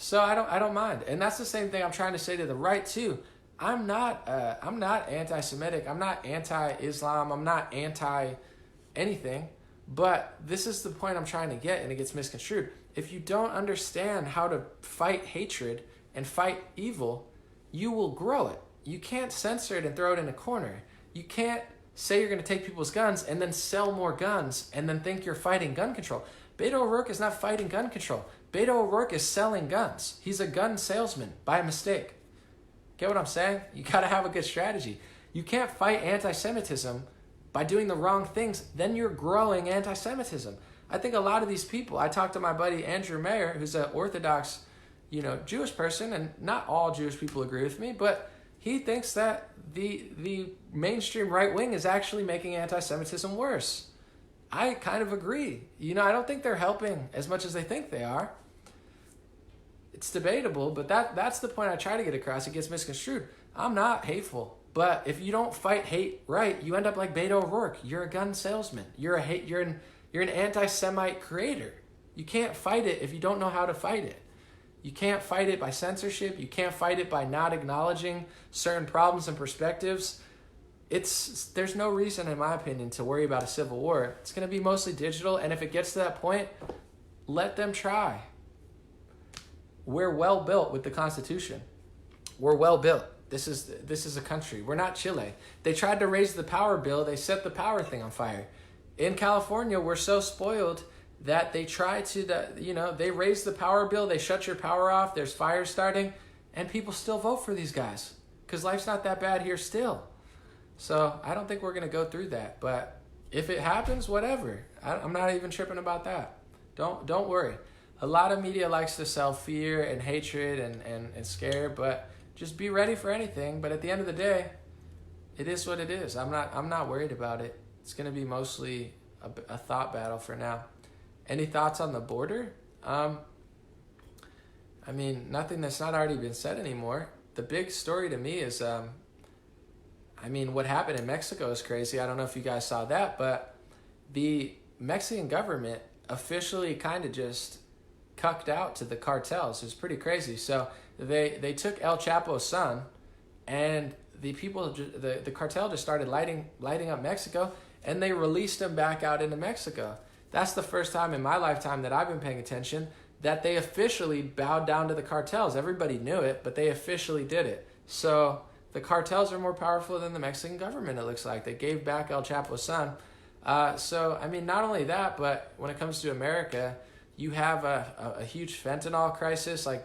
So I don't mind. And that's the same thing I'm trying to say to the right too. I'm not anti-Semitic. I'm not anti-Islam. I'm not anti-anything. But this is the point I'm trying to get, and it gets misconstrued. If you don't understand how to fight hatred and fight evil, you will grow it. You can't censor it and throw it in a corner. You can't say you're going to take people's guns and then sell more guns and then think you're fighting gun control. Beto O'Rourke is not fighting gun control. Beto O'Rourke is selling guns. He's a gun salesman by mistake. Get what I'm saying? You got to have a good strategy. You can't fight anti-Semitism by doing the wrong things. Then you're growing anti-Semitism. I think a lot of these people, I talked to my buddy Andrew Mayer, who's an Orthodox Jewish person, and not all Jewish people agree with me, but he thinks that the mainstream right wing is actually making anti-Semitism worse. I kind of agree. I don't think they're helping as much as they think they are. It's debatable, but that's the point I try to get across. It gets misconstrued. I'm not hateful, but if you don't fight hate right, you end up like Beto O'Rourke. You're a gun salesman. You're an anti-Semite creator. You can't fight it if you don't know how to fight it. You can't fight it by censorship. You can't fight it by not acknowledging certain problems and perspectives. There's no reason, in my opinion, to worry about a civil war. It's going to be mostly digital, and if it gets to that point, let them try. We're well built with the Constitution. We're well built. This is a country. We're not Chile. They tried to raise the power bill. They set the power thing on fire. In California, we're so spoiled that they try to, they raise the power bill. They shut your power off. There's fires starting, and people still vote for these guys because life's not that bad here still. So I don't think we're going to go through that. But if it happens, whatever. I'm not even tripping about that. Don't worry. A lot of media likes to sell fear and hatred and scare, but just be ready for anything. But at the end of the day, it is what it is. I'm not worried about it. It's going to be mostly a thought battle for now. Any thoughts on the border? Nothing that's not already been said anymore. The big story to me is, what happened in Mexico is crazy. I don't know if you guys saw that, but the Mexican government officially kind of just cucked out to the cartels. It was pretty crazy. So they took El Chapo's son, and the cartel just started lighting up Mexico, and they released him back out into Mexico. That's the first time in my lifetime that I've been paying attention that they officially bowed down to the cartels. Everybody knew it, but they officially did it. So the cartels are more powerful than the Mexican government, it looks like. They gave back El Chapo's son. Not only that, but when it comes to America, you have a huge fentanyl crisis. Like,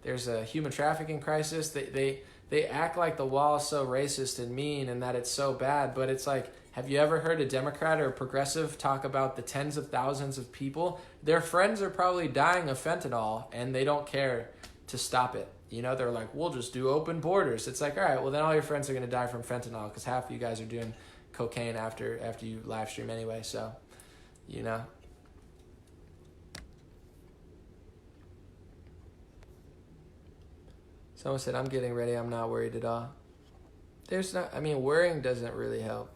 there's a human trafficking crisis. They act like the wall is so racist and mean and that it's so bad, but it's like, have you ever heard a Democrat or a progressive talk about the tens of thousands of people? Their friends are probably dying of fentanyl, and they don't care to stop it. They're like, we'll just do open borders. It's like, all right, well, then all your friends are going to die from fentanyl because half of you guys are doing cocaine after you live stream anyway. So, Someone said, I'm getting ready. I'm not worried at all. Worrying doesn't really help.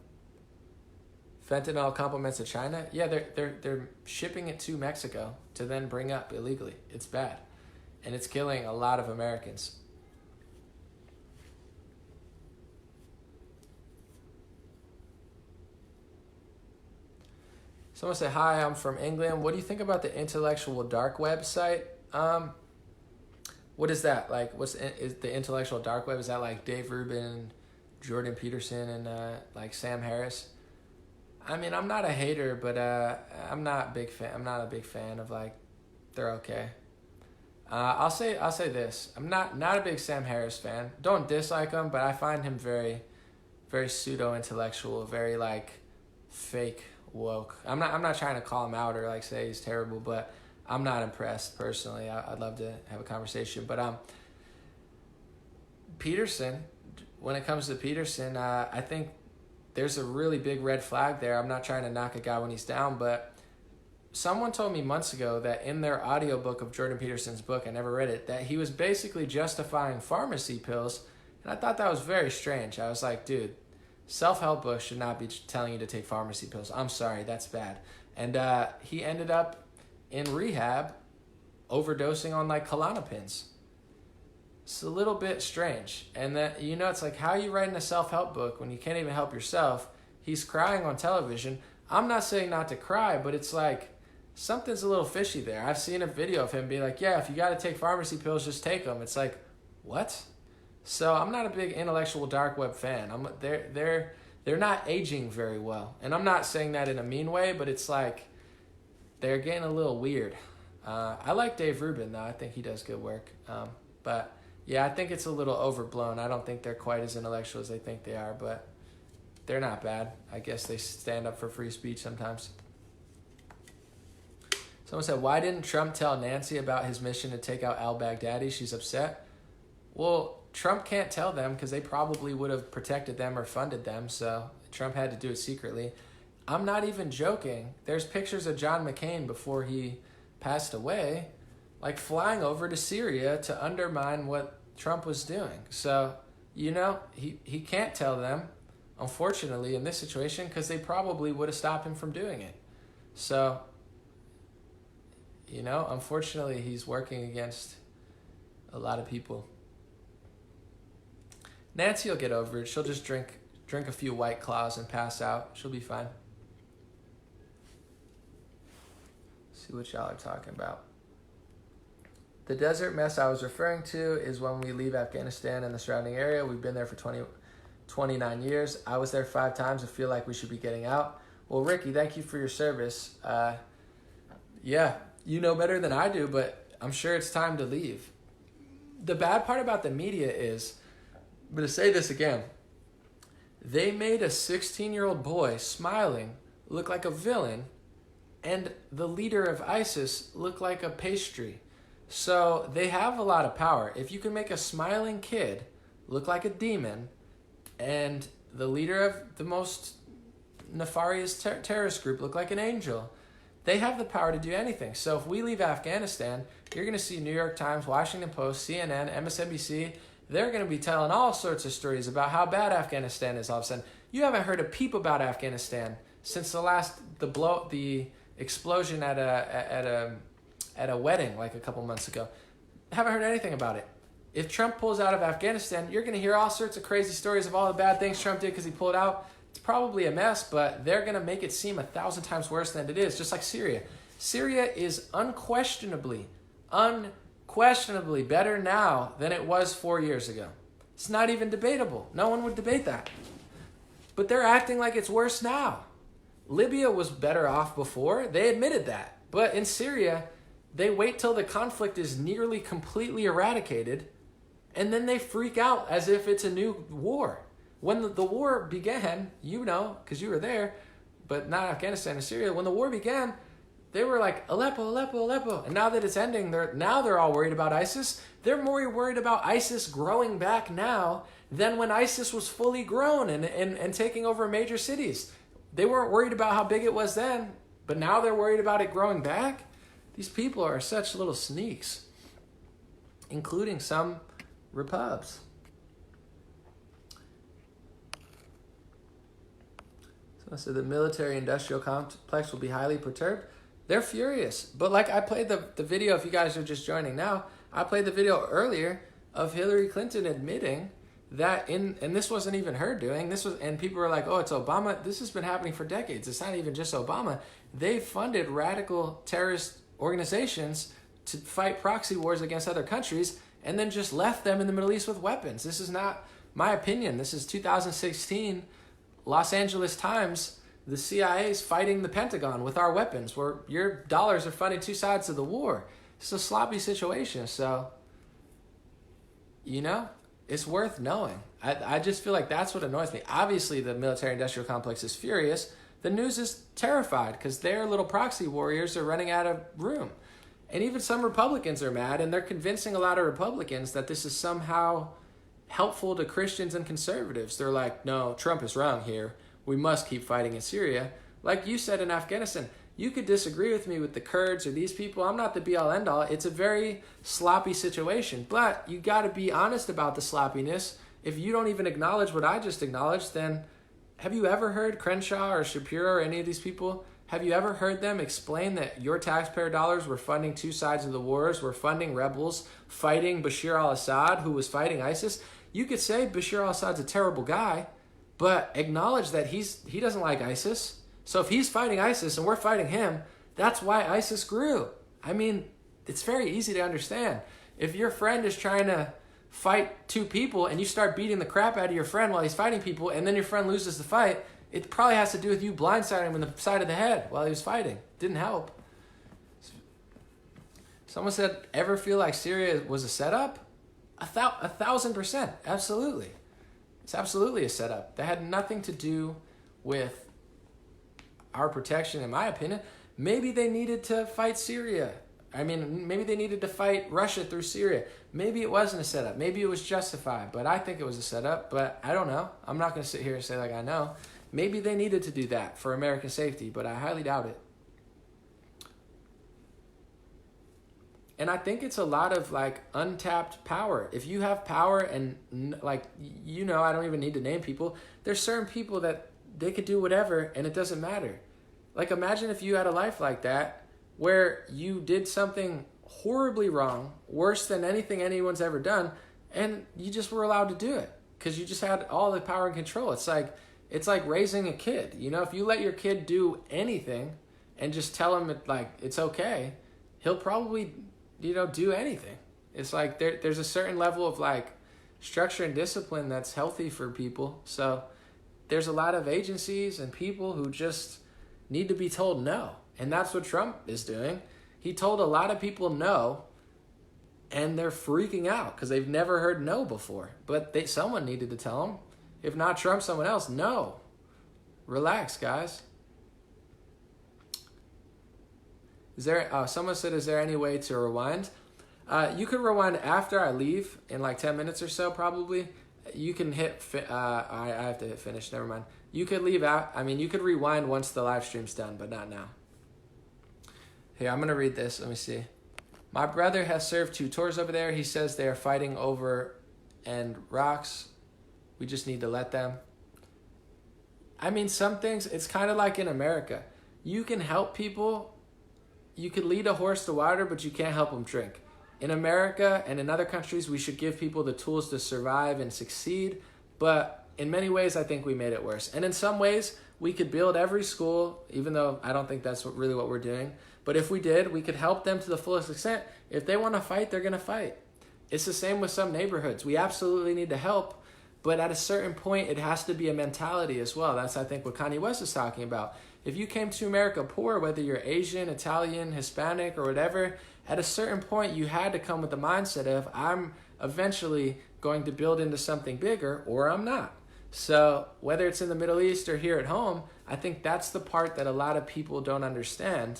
Fentanyl compliments of China. Yeah, they're shipping it to Mexico to then bring up illegally. It's bad. And it's killing a lot of Americans. Someone said, hi, I'm from England. What do you think about the intellectual dark web site? What is that? Like, is the intellectual dark web? Is that like Dave Rubin, Jordan Peterson, and like Sam Harris? I'm not a hater, but I'm not a big fan of, like, they're okay. I'll say this. I'm not a big Sam Harris fan. Don't dislike him, but I find him very, very pseudo-intellectual, very, like, fake woke. I'm not trying to call him out or, like, say he's terrible, but I'm not impressed personally. I'd love to have a conversation. But Peterson, when it comes to Peterson, I think there's a really big red flag there. I'm not trying to knock a guy when he's down, but someone told me months ago that in their audiobook of Jordan Peterson's book, I never read it, that he was basically justifying pharmacy pills, and I thought that was very strange. I was like, dude, self-help books should not be telling you to take pharmacy pills. I'm sorry, that's bad. And he ended up in rehab overdosing on, like, Klonopins. It's a little bit strange. And that, it's like, how are you writing a self-help book when you can't even help yourself? He's crying on television. I'm not saying not to cry, but it's like, something's a little fishy there. I've seen a video of him be like, yeah, if you got to take pharmacy pills, just take them. It's like, what? So I'm not a big intellectual dark web fan. They're not aging very well. And I'm not saying that in a mean way, but it's like, they're getting a little weird. I like Dave Rubin, though. I think he does good work. But yeah, I think it's a little overblown. I don't think they're quite as intellectual as they think they are, but they're not bad. I guess they stand up for free speech sometimes. Someone said, why didn't Trump tell Nancy about his mission to take out al-Baghdadi? She's upset. Well, Trump can't tell them because they probably would have protected them or funded them, so Trump had to do it secretly. I'm not even joking. There's pictures of John McCain before he passed away, like flying over to Syria to undermine what Trump was doing. So, you know, he can't tell them, unfortunately, in this situation, because they probably would have stopped him from doing it. So, you know, unfortunately, he's working against a lot of people. Nancy will get over it. She'll just drink a few White Claws and pass out. She'll be fine. See what y'all are talking about. The desert mess I was referring to is when we leave Afghanistan and the surrounding area. We've been there for 29 years. I was there 5 times. I feel like we should be getting out. Well, Ricky, thank you for your service. Yeah, you know better than I do, but I'm sure it's time to leave. The bad part about the media is, I'm going to say this again, they made a 16-year-old boy smiling look like a villain and the leader of ISIS look like a pastry. So they have a lot of power. If you can make a smiling kid look like a demon and the leader of the most nefarious terrorist group look like an angel, they have the power to do anything. So if we leave Afghanistan, you're going to see New York Times, Washington Post, CNN, MSNBC. They're going to be telling all sorts of stories about how bad Afghanistan is all of a sudden. You haven't heard a peep about Afghanistan since the explosion at a wedding like a couple months ago. Haven't heard anything about it. If Trump pulls out of Afghanistan, you're going to hear all sorts of crazy stories of all the bad things Trump did because he pulled out. It's probably a mess, but they're going to make it seem 1,000 times worse than it is, just like Syria. Syria is unquestionably better now than it was 4 years ago. It's not even debatable. No one would debate that. But they're acting like it's worse now. Libya was better off before. They admitted that. But in Syria, they wait till the conflict is nearly completely eradicated, and then they freak out as if it's a new war. When the war began, you know, because you were there, but not Afghanistan and Syria. When the war began, they were like, Aleppo, Aleppo, Aleppo. And now that it's ending, they're all worried about ISIS. They're more worried about ISIS growing back now than when ISIS was fully grown and taking over major cities. They weren't worried about how big it was then, but now they're worried about it growing back. These people are such little sneaks, including some repubs. So the military-industrial complex will be highly perturbed. They're furious. But like I played the video, if you guys are just joining now, I played the video earlier of Hillary Clinton admitting that and this wasn't even her doing. And people were like, oh, it's Obama. This has been happening for decades. It's not even just Obama. They funded radical terrorist organizations to fight proxy wars against other countries and then just left them in the Middle East with weapons. This is not my opinion. This is 2016 Los Angeles Times. The CIA is fighting the Pentagon with our weapons, where your dollars are funding 2 sides of the war. It's a sloppy situation. So, you know, it's worth knowing. I just feel like that's what annoys me. Obviously, the military-industrial complex is furious. The news is terrified because their little proxy warriors are running out of room. And even some Republicans are mad, and they're convincing a lot of Republicans that this is somehow helpful to Christians and conservatives. They're like, no, Trump is wrong here. We must keep fighting in Syria. Like you said in Afghanistan, you could disagree with me with the Kurds or these people. I'm not the be-all, end-all. It's a very sloppy situation. But you got to be honest about the sloppiness. If you don't even acknowledge what I just acknowledged, then have you ever heard Crenshaw or Shapiro or any of these people? Have you ever heard them explain that your taxpayer dollars were funding 2 sides of the wars, were funding rebels, fighting Bashar al-Assad, who was fighting ISIS? You could say Bashar al-Assad's a terrible guy, but acknowledge that he doesn't like ISIS. So if he's fighting ISIS and we're fighting him, that's why ISIS grew. I mean, it's very easy to understand. If your friend is trying to fight 2 people and you start beating the crap out of your friend while he's fighting people and then your friend loses the fight, it probably has to do with you blindsiding him in the side of the head while he was fighting. Didn't help. Someone said, ever feel like Syria was a setup? 1,000%. Absolutely. It's absolutely a setup. That had nothing to do with our protection, in my opinion. Maybe they needed to fight Syria. I mean, maybe they needed to fight Russia through Syria. Maybe it wasn't a setup. Maybe it was justified, but I think it was a setup, but I don't know. I'm not going to sit here and say like I know. Maybe they needed to do that for American safety, but I highly doubt it. And I think it's a lot of like untapped power. If you have power and like, you know, I don't even need to name people. There's certain people that they could do whatever and it doesn't matter. Like imagine if you had a life like that where you did something horribly wrong, worse than anything anyone's ever done, and you just were allowed to do it because you just had all the power and control. It's like raising a kid. You know, if you let your kid do anything and just tell him it's okay, he'll probably, you know, do anything. It's like there's a certain level of like structure and discipline that's healthy for people. So there's a lot of agencies and people who just need to be told no. And that's what Trump is doing. He told a lot of people no, and they're freaking out because they've never heard no before. But someone needed to tell them. If not Trump, someone else. No. Relax, guys. Someone said, is there any way to rewind? You could rewind after I leave in like 10 minutes or so, probably. You can hit, I have to hit finish, never mind. You could leave out, you could rewind once the live stream's done, but not now. Here, I'm going to read this. Let me see. My brother has served 2 tours over there. He says they are fighting over and rocks. We just need to let them. I mean, some things, it's kind of like in America. You can help people. You can lead a horse to water, but you can't help them drink. In America and in other countries, we should give people the tools to survive and succeed. But in many ways, I think we made it worse. And in some ways, we could build every school, even though I don't think that's really what we're doing. But if we did, we could help them to the fullest extent. If they want to fight, they're going to fight. It's the same with some neighborhoods. We absolutely need to help. But at a certain point, it has to be a mentality as well. That's, I think, what Kanye West is talking about. If you came to America poor, whether you're Asian, Italian, Hispanic, or whatever, at a certain point, you had to come with the mindset of, I'm eventually going to build into something bigger, or I'm not. So whether it's in the Middle East or here at home, I think that's the part that a lot of people don't understand,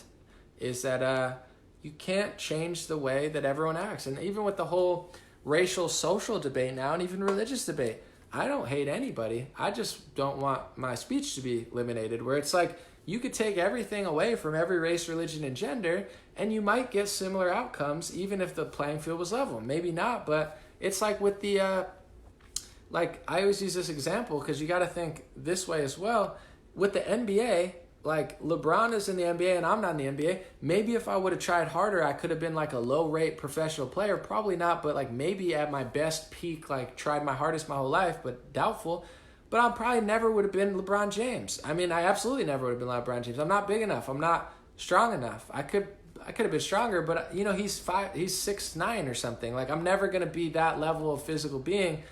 is that you can't change the way that everyone acts. And even with the whole racial, social debate now, and even religious debate, I don't hate anybody. I just don't want my speech to be eliminated, where it's like you could take everything away from every race, religion, and gender, and you might get similar outcomes, even if the playing field was level. Maybe not, but it's like with the, I always use this example because you got to think this way as well. With the NBA, like LeBron is in the NBA and I'm not in the NBA. Maybe if I would have tried harder, I could have been like a low rate professional player. Probably not, but like maybe at my best peak, like tried my hardest my whole life, but doubtful. But I probably never would have been LeBron James. I mean, I absolutely never would have been LeBron James. I'm not big enough. I'm not strong enough. I could have been stronger, but you know, he's 6'9" or something. Like I'm never going to be that level of physical being.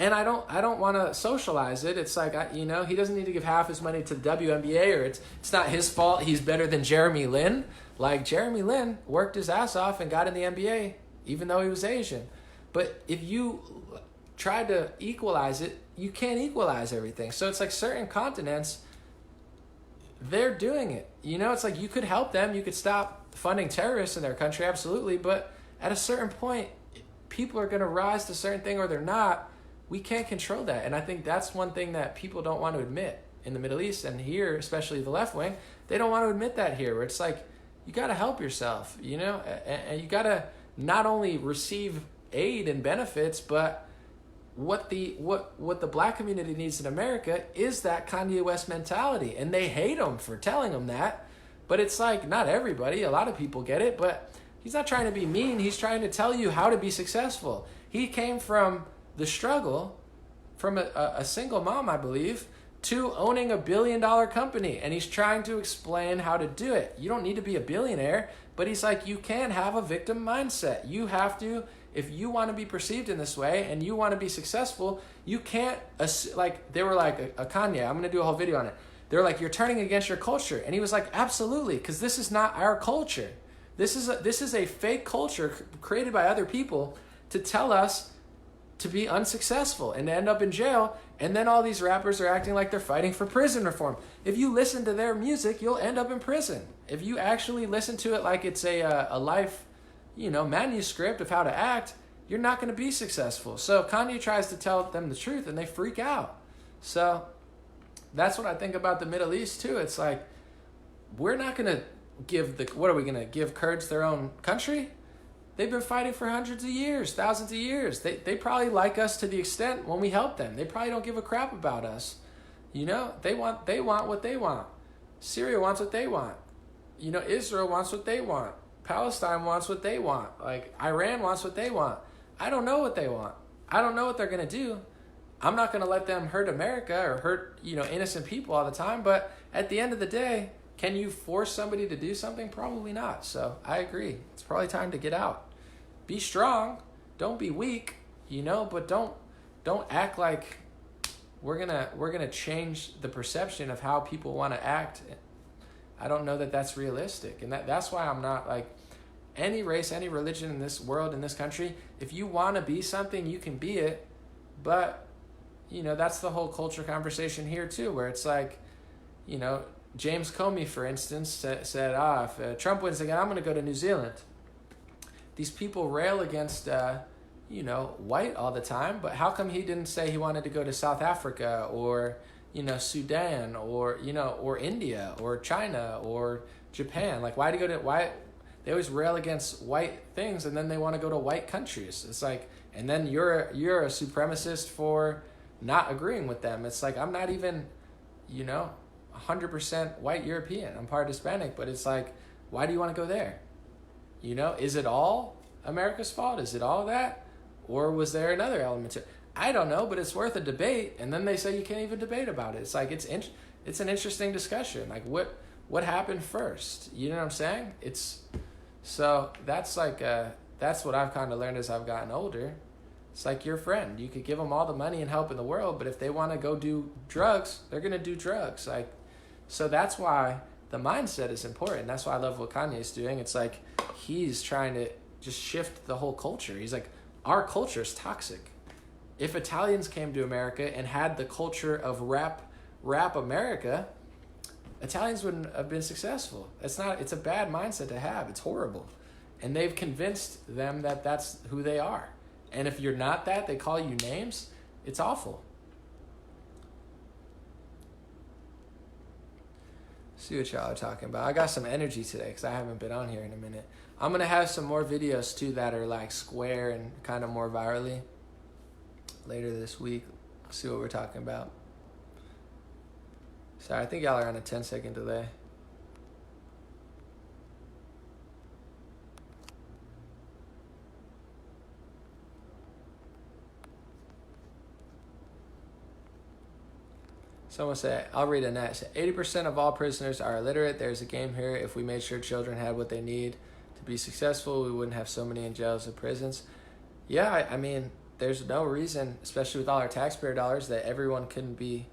And I don't want to socialize it. It's like, he doesn't need to give half his money to the WNBA, or it's not his fault he's better than Jeremy Lin. Like Jeremy Lin worked his ass off and got in the NBA, even though he was Asian. But if you try to equalize it, you can't equalize everything. So it's like certain continents, they're doing it. It's like you could help them. You could stop funding terrorists in their country, absolutely. But at a certain point, people are going to rise to a certain thing or they're not. We can't control that. And I think that's one thing that people don't want to admit in the Middle East and here, especially the left wing. They don't want to admit that here, where it's like, you got to help yourself, and you got to not only receive aid and benefits, but what the black community needs in America is that Kanye West mentality. And they hate him for telling them that. But it's like, not everybody, a lot of people get it, but he's not trying to be mean. He's trying to tell you how to be successful. He came from the struggle, from a single mom, I believe, to owning $1 billion company. And he's trying to explain how to do it. You don't need to be a billionaire, but he's like, you can have a victim mindset. You have to, if you want to be perceived in this way and you want to be successful, you can't, they were like, Kanye, I'm going to do a whole video on it. They're like, you're turning against your culture. And he was like, absolutely, because this is not our culture. This is a fake culture created by other people to tell us to be unsuccessful and to end up in jail. And then all these rappers are acting like they're fighting for prison reform. If you listen to their music, you'll end up in prison. if you actually listen to it like it's a life, manuscript of how to act, you're not going to be successful. So Kanye tries to tell them the truth and they freak out. So that's what I think about the Middle East too. It's like, we're not going to what are we going to give Kurds their own country? They've been fighting for hundreds of years, thousands of years. They probably like us to the extent when we help them. They probably don't give a crap about us. They want what they want. Syria wants what they want. Israel wants what they want. Palestine wants what they want. Like, Iran wants what they want. I don't know what they want. I don't know what they're going to do. I'm not going to let them hurt America or hurt, innocent people all the time. But at the end of the day, can you force somebody to do something? Probably not. So I agree. It's probably time to get out. Be strong. Don't be weak, but don't act like we're gonna change the perception of how people want to act. I don't know that that's realistic. And that's why I'm not like, any race, any religion in this world, in this country, if you want to be something, you can be it. But, that's the whole culture conversation here too, where it's like, James Comey, for instance, said, if Trump wins again, I'm going to go to New Zealand. These people rail against, white all the time, but how come he didn't say he wanted to go to South Africa or, Sudan or, or India or China or Japan? Like, why they always rail against white things and then they want to go to white countries. It's like, and then you're a supremacist for not agreeing with them. It's like, I'm not even, 100% white European. I'm part Hispanic, but it's like, why do you want to go there? Is it all America's fault? Is it all that? Or was there another element to it? I don't know, but it's worth a debate. And then they say you can't even debate about it. It's like, it's an interesting discussion. Like, what happened first? You know what I'm saying? So that's like, that's what I've kind of learned as I've gotten older. It's like your friend. You could give them all the money and help in the world, but if they want to go do drugs, they're going to do drugs. Like, so that's why the mindset is important. That's why I love what Kanye's doing. It's like he's trying to just shift the whole culture. He's like, our culture is toxic. If Italians came to America and had the culture of rap America, Italians wouldn't have been successful. It's a bad mindset to have. It's horrible. And they've convinced them that that's who they are. And if you're not that, they call you names. It's awful. See what y'all are talking about. I got some energy today because I haven't been on here in a minute. I'm going to have some more videos too that are like square and kind of more virally later this week. See what we're talking about. Sorry, I think y'all are on a 10-second delay. Someone said, I'll read a net. 80% of all prisoners are illiterate. There's a game here. If we made sure children had what they need to be successful, we wouldn't have so many in jails and prisons. Yeah, I mean, there's no reason, especially with all our taxpayer dollars, that everyone couldn't be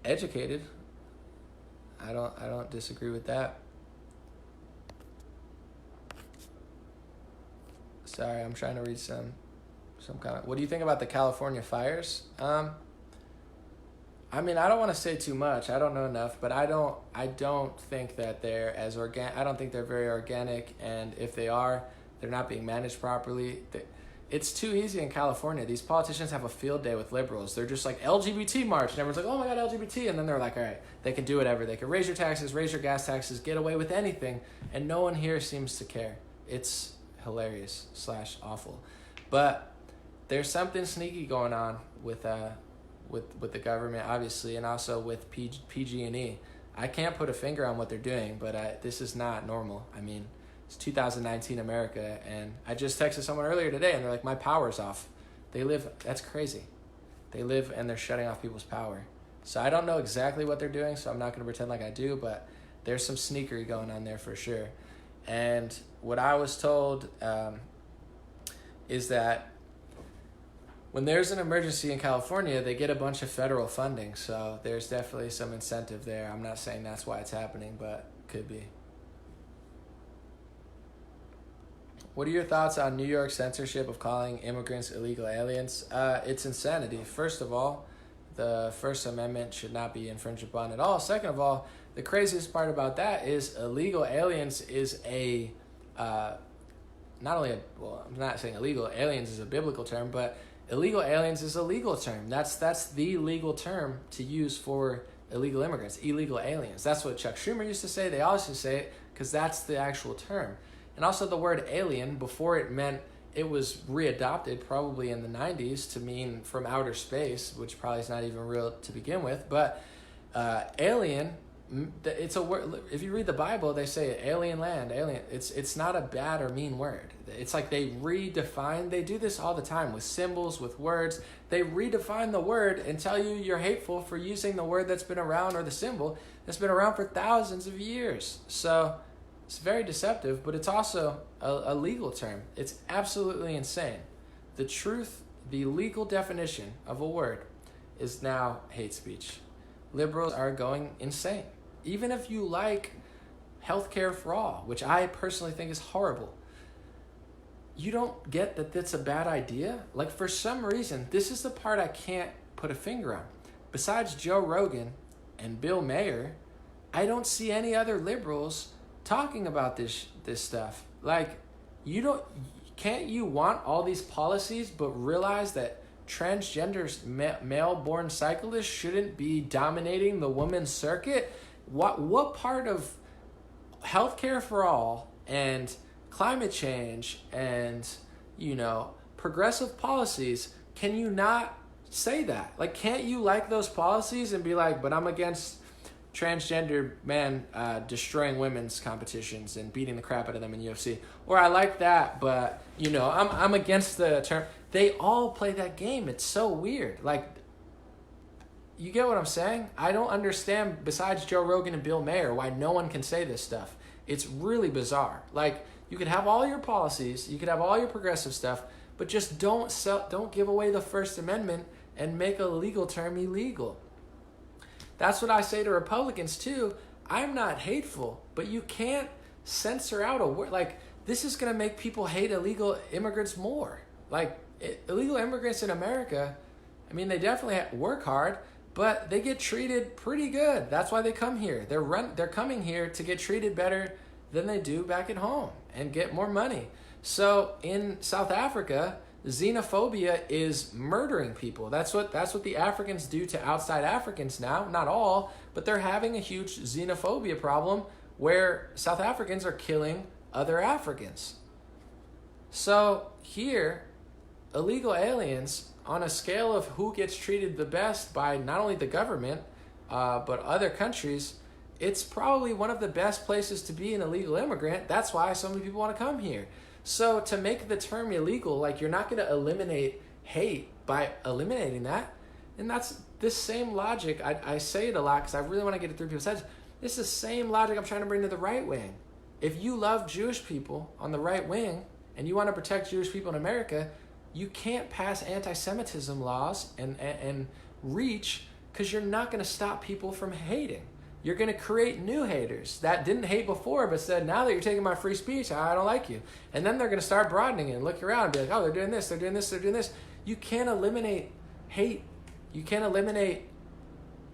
educated. I don't disagree with that. Sorry, I'm trying to read some comment. What do you think about the California fires? I mean, I don't want to say too much. I don't know enough, but I don't think that they're as organic. I don't think they're very organic, and if they are, they're not being managed properly. It's too easy in California. These politicians have a field day with liberals. They're just like, LGBT march, and everyone's like, oh my God, LGBT, and then they're like, all right, they can do whatever. They can raise your taxes, raise your gas taxes, get away with anything, and no one here seems to care. It's hilarious / awful. But there's something sneaky going on with the government, obviously, and also with PG&E. I can't put a finger on what they're doing, but this is not normal. I mean, it's 2019 America, and I just texted someone earlier today, and they're like, my power's off. That's crazy. They live, and they're shutting off people's power. So I don't know exactly what they're doing, so I'm not going to pretend like I do, but there's some sneakery going on there for sure. And what I was told is that when there's an emergency in California, they get a bunch of federal funding, so there's definitely some incentive there. I'm not saying that's why it's happening, but could be. What are your thoughts on New York's censorship of calling immigrants illegal aliens? It's insanity. First of all, the First Amendment should not be infringed upon at all. Second of all, the craziest part about that is illegal aliens is a, not only a, well, I'm not saying illegal aliens is a biblical term, but illegal aliens is a legal term. That's the legal term to use for illegal immigrants, illegal aliens. That's what Chuck Schumer used to say. They always used to say it because that's the actual term. And also the word alien, before it was readopted probably in the 90s to mean from outer space, which probably is not even real to begin with. But alien, it's a word. If you read the Bible, they say alien land, alien. It's not a bad or mean word. It's like they redefine. They do this all the time with symbols, with words. They redefine the word and tell you you're hateful for using the word that's been around, or the symbol that's been around for thousands of years. So it's very deceptive, but it's also a legal term. It's absolutely insane. The truth, the legal definition of a word is now hate speech. Liberals are going insane. Even if you like healthcare for all, which I personally think is horrible, you don't get that that's a bad idea? Like, for some reason, this is the part I can't put a finger on. Besides Joe Rogan and Bill Mayer, I don't see any other liberals talking about this stuff. Like, can't you want all these policies but realize that transgender male-born cyclists shouldn't be dominating the women's circuit? What part of healthcare for all and climate change and, progressive policies can you not say that? Like, can't you like those policies and be like, but I'm against transgender man destroying women's competitions and beating the crap out of them in UFC? Or I like that, but I'm against the term. They all play that game. It's so weird. Like, you get what I'm saying? I don't understand, besides Joe Rogan and Bill Mayer, why no one can say this stuff. It's really bizarre. Like, you could have all your policies, you could have all your progressive stuff, but just don't give away the First Amendment and make a legal term illegal. That's what I say to Republicans too. I'm not hateful, but you can't censor out a word. Like, this is going to make people hate illegal immigrants more. Like, illegal immigrants in America, I mean, they definitely work hard, but they get treated pretty good. That's why they come here. They're coming here to get treated better than they do back at home and get more money. So in South Africa, xenophobia is murdering people. That's what the Africans do to outside Africans now. Not all, but they're having a huge xenophobia problem where South Africans are killing other Africans. So here, illegal aliens, on a scale of who gets treated the best by not only the government, but other countries, it's probably one of the best places to be an illegal immigrant. That's why so many people want to come here. So to make the term illegal, like, you're not going to eliminate hate by eliminating that. And that's this same logic. I say it a lot because I really want to get it through people's heads. It's the same logic I'm trying to bring to the right wing. If you love Jewish people on the right wing and you want to protect Jewish people in America, you can't pass anti-Semitism laws and reach, because you're not going to stop people from hating. You're going to create new haters that didn't hate before but said, now that you're taking my free speech, I don't like you. And then they're going to start broadening it and look around and be like, oh, they're doing this, they're doing this, they're doing this. You can't eliminate hate. You can't eliminate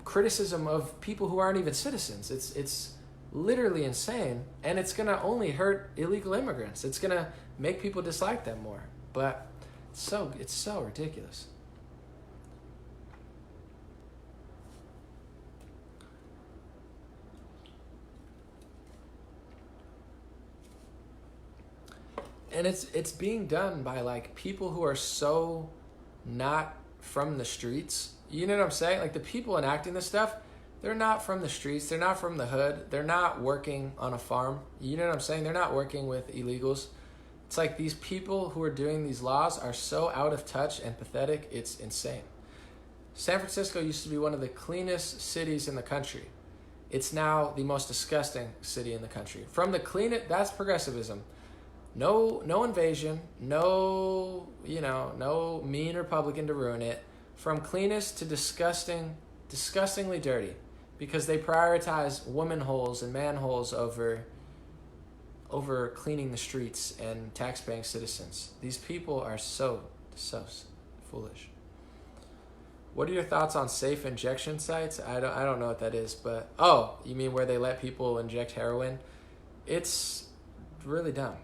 criticism of people who aren't even citizens. It's literally insane, and it's going to only hurt illegal immigrants. It's going to make people dislike them more. But it's so ridiculous. And it's being done by, like, people who are so not from the streets. You know what I'm saying? Like, the people enacting this stuff, they're not from the streets. They're not from the hood. They're not working on a farm. You know what I'm saying? They're not working with illegals. It's like these people who are doing these laws are so out of touch and pathetic, it's insane. San Francisco used to be one of the cleanest cities in the country. It's now the most disgusting city in the country. From the cleanest, that's progressivism. No invasion, no mean Republican to ruin it. From cleanest to disgustingly dirty, because they prioritize woman holes and man holes over cleaning the streets and tax-paying citizens. These people are so foolish. What are your thoughts on safe injection sites? I don't know what that is, but oh, you mean where they let people inject heroin? It's really dumb.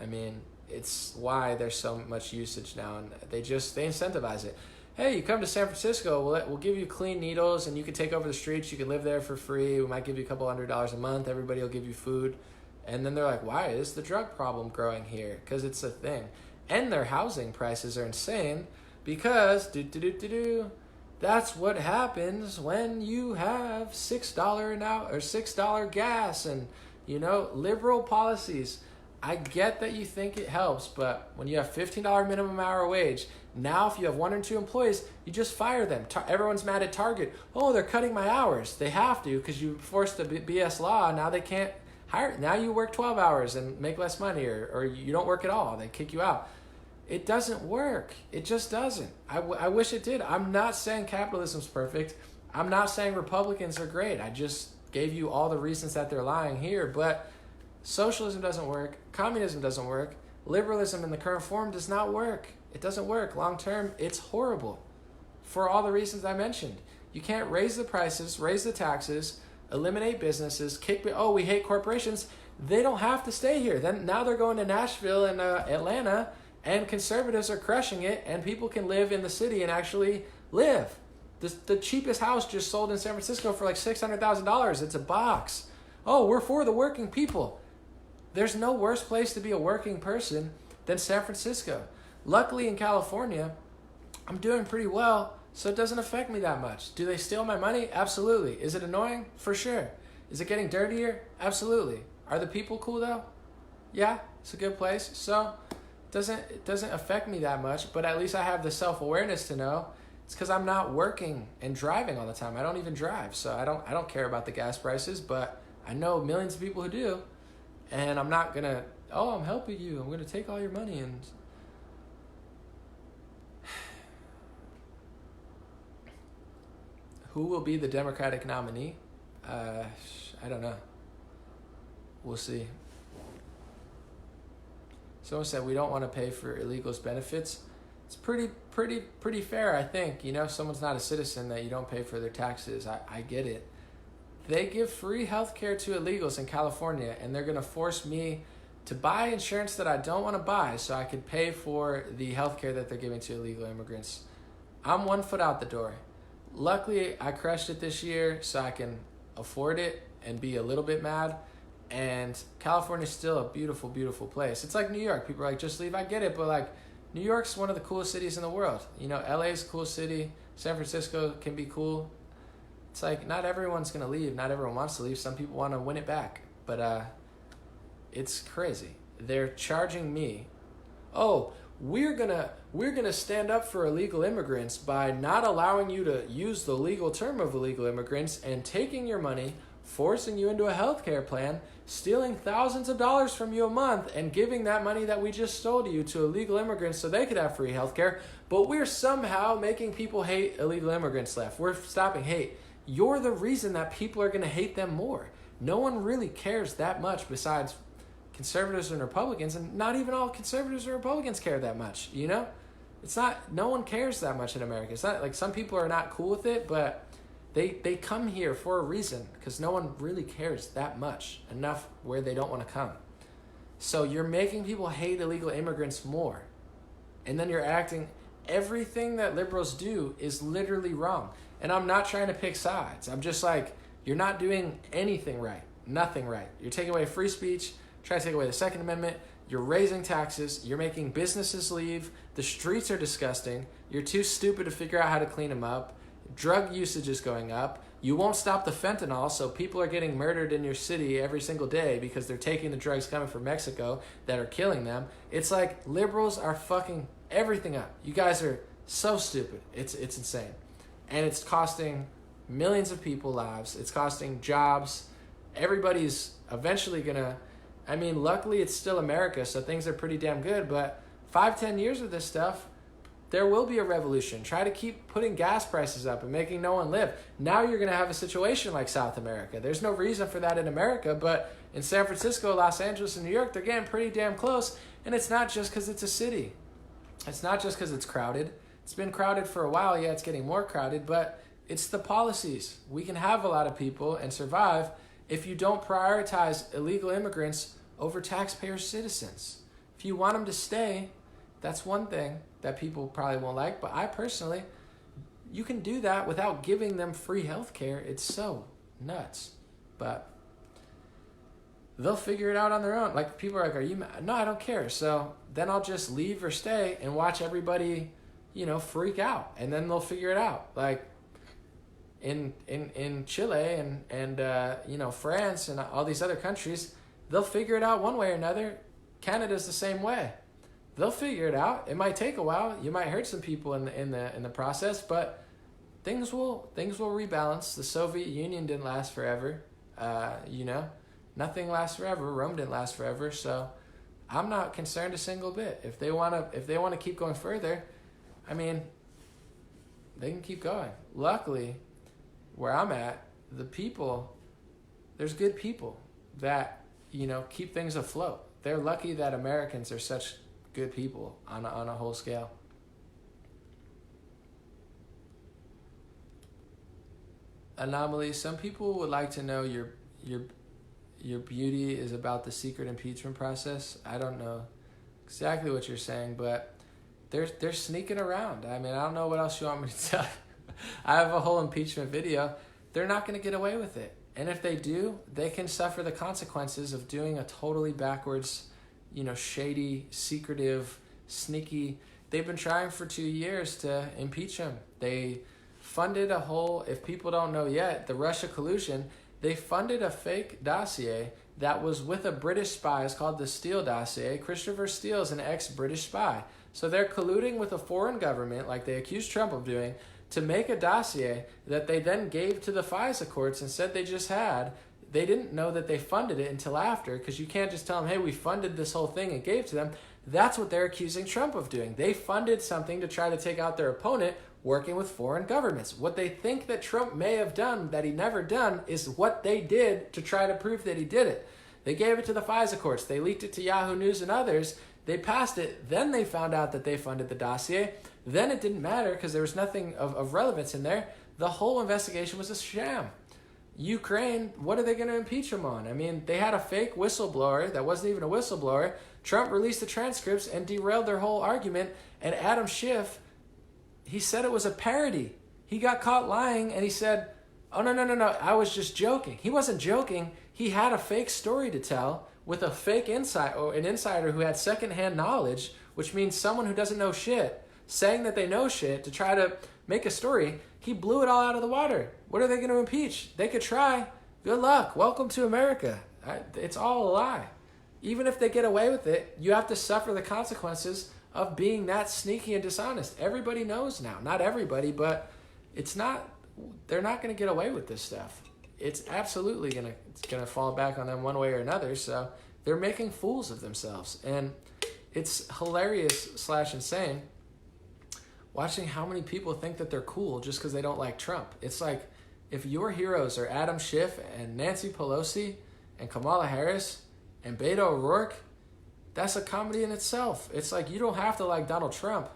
I mean, it's why there's so much usage now, and they incentivize it. Hey, you come to San Francisco, we'll give you clean needles, and you can take over the streets. You can live there for free. We might give you a couple $100 a month. Everybody will give you food. And then they're like, why is the drug problem growing here? Because it's a thing. And their housing prices are insane because that's what happens when you have $6 an hour or $6 gas and, liberal policies. I get that you think it helps, but when you have $15 minimum hour wage, now if you have 1 or 2 employees, you just fire them. Everyone's mad at Target. Oh, they're cutting my hours. They have to because you forced the BS law. Now they can't hire. Now you work 12 hours and make less money, or you don't work at all. They kick you out. It doesn't work. It just doesn't. I wish it did. I'm not saying capitalism's perfect. I'm not saying Republicans are great. I just gave you all the reasons that they're lying here, but socialism doesn't work. Communism doesn't work. Liberalism in the current form does not work. It doesn't work. Long term, it's horrible for all the reasons I mentioned. You can't raise the prices, raise the taxes, eliminate businesses, we hate corporations. They don't have to stay here. Now they're going to Nashville and Atlanta, and conservatives are crushing it, and people can live in the city and actually live. The cheapest house just sold in San Francisco for like $600,000. It's a box. Oh, we're for the working people. There's no worse place to be a working person than San Francisco. Luckily in California, I'm doing pretty well, so it doesn't affect me that much. Do they steal my money? Absolutely. Is it annoying? For sure. Is it getting dirtier? Absolutely. Are the people cool though? Yeah, it's a good place. So it doesn't affect me that much, but at least I have the self-awareness to know it's because I'm not working and driving all the time. I don't even drive, so I don't care about the gas prices, but I know millions of people who do, and I'm not gonna, I'm helping you, I'm gonna take all your money and who will be the Democratic nominee? I don't know. We'll see. Someone said we don't want to pay for illegals' benefits. It's pretty fair, I think. If someone's not a citizen, that you don't pay for their taxes. I get it. They give free health care to illegals in California, and they're going to force me to buy insurance that I don't want to buy so I can pay for the health care that they're giving to illegal immigrants. I'm 1 foot out the door. Luckily, I crushed it this year so I can afford it and be a little bit mad. And California's still a beautiful, beautiful place. It's like New York. People are like, just leave. I get it, but New York's one of the coolest cities in the world. LA's a cool city. San Francisco can be cool. It's like not everyone's going to leave. Not everyone wants to leave. Some people want to win it back. But it's crazy. They're charging me, we're gonna stand up for illegal immigrants by not allowing you to use the legal term of illegal immigrants and taking your money, forcing you into a healthcare plan, stealing thousands of dollars from you a month, and giving that money that we just stole to you to illegal immigrants so they could have free healthcare. But we're somehow making people hate illegal immigrants left. We're stopping hate. You're the reason that people are gonna hate them more. No one really cares that much besides conservatives and Republicans, and not even all conservatives or Republicans care that much, It's not, no one cares that much in America. It's not like some people are not cool with it, but they come here for a reason because no one really cares that much enough where they don't want to come. So you're making people hate illegal immigrants more. And then you're acting, everything that liberals do is literally wrong. And I'm not trying to pick sides. I'm just like, you're not doing anything right. Nothing right. You're taking away free speech, trying to take away the Second Amendment. You're raising taxes. You're making businesses leave. The streets are disgusting. You're too stupid to figure out how to clean them up. Drug usage is going up. You won't stop the fentanyl, so people are getting murdered in your city every single day because they're taking the drugs coming from Mexico that are killing them. It's like liberals are fucking everything up. You guys are so stupid. It's insane. And it's costing millions of people lives. It's costing jobs. Everybody's eventually gonna, luckily it's still America, so things are pretty damn good, but 5-10 years of this stuff, there will be a revolution. Try to keep putting gas prices up and making no one live. Now you're going to have a situation like South America. There's no reason for that in America, but in San Francisco, Los Angeles, and New York, they're getting pretty damn close, and it's not just because it's a city. It's not just because it's crowded. It's been crowded for a while. Yeah, it's getting more crowded, but it's the policies. We can have a lot of people and survive if you don't prioritize illegal immigrants over taxpayer citizens. If you want them to stay, that's one thing that people probably won't like. But I personally, you can do that without giving them free health care. It's so nuts. But they'll figure it out on their own. Like, people are like, are you mad? No, I don't care. So then I'll just leave or stay and watch everybody, freak out. And then they'll figure it out. Like, in Chile and France and all these other countries, they'll figure it out one way or another. Canada's the same way. They'll figure it out. It might take a while. You might hurt some people in the process, but things will rebalance. The Soviet Union didn't last forever. Nothing lasts forever. Rome didn't last forever. So I'm not concerned a single bit. If they want to keep going further, I mean, they can keep going. Luckily, where I'm at, there's good people that, keep things afloat. They're lucky that Americans are such good people on a whole scale. Anomaly. Some people would like to know your beauty is about the secret impeachment process. I don't know exactly what you're saying, but they're sneaking around. I mean, I don't know what else you want me to tell you. I have a whole impeachment video. They're not going to get away with it. And if they do, they can suffer the consequences of doing a totally backwards, shady, secretive, sneaky. They've been trying for 2 years to impeach him. They funded if people don't know yet, the Russia collusion, they funded a fake dossier that was with a British spy. It's called the Steele dossier. Christopher Steele is an ex-British spy. So they're colluding with a foreign government, like they accused Trump of doing, to make a dossier that they then gave to the FISA courts and said they just had. They didn't know that they funded it until after, because you can't just tell them, hey, we funded this whole thing and gave to them. That's what they're accusing Trump of doing. They funded something to try to take out their opponent working with foreign governments. What they think that Trump may have done that he never done is what they did to try to prove that he did it. They gave it to the FISA courts. They leaked it to Yahoo News and others. They passed it. Then they found out that they funded the dossier. Then it didn't matter because there was nothing of relevance in there. The whole investigation was a sham. Ukraine, what are they going to impeach him on? I mean, they had a fake whistleblower that wasn't even a whistleblower. Trump released the transcripts and derailed their whole argument. And Adam Schiff, he said it was a parody. He got caught lying and he said, oh, no, I was just joking. He wasn't joking. He had a fake story to tell with a fake an insider who had secondhand knowledge, which means someone who doesn't know shit, saying that they know shit to try to make a story. He blew it all out of the water. What are they going to impeach? They could try. Good luck. Welcome to America. It's all a lie. Even if they get away with it, you have to suffer the consequences of being that sneaky and dishonest. Everybody knows now. Not everybody, but they're not going to get away with this stuff. It's absolutely going to fall back on them one way or another. So they're making fools of themselves. And it's hilarious / insane watching how many people think that they're cool just because they don't like Trump. It's like, if your heroes are Adam Schiff and Nancy Pelosi and Kamala Harris and Beto O'Rourke, that's a comedy in itself. It's like, you don't have to like Donald Trump,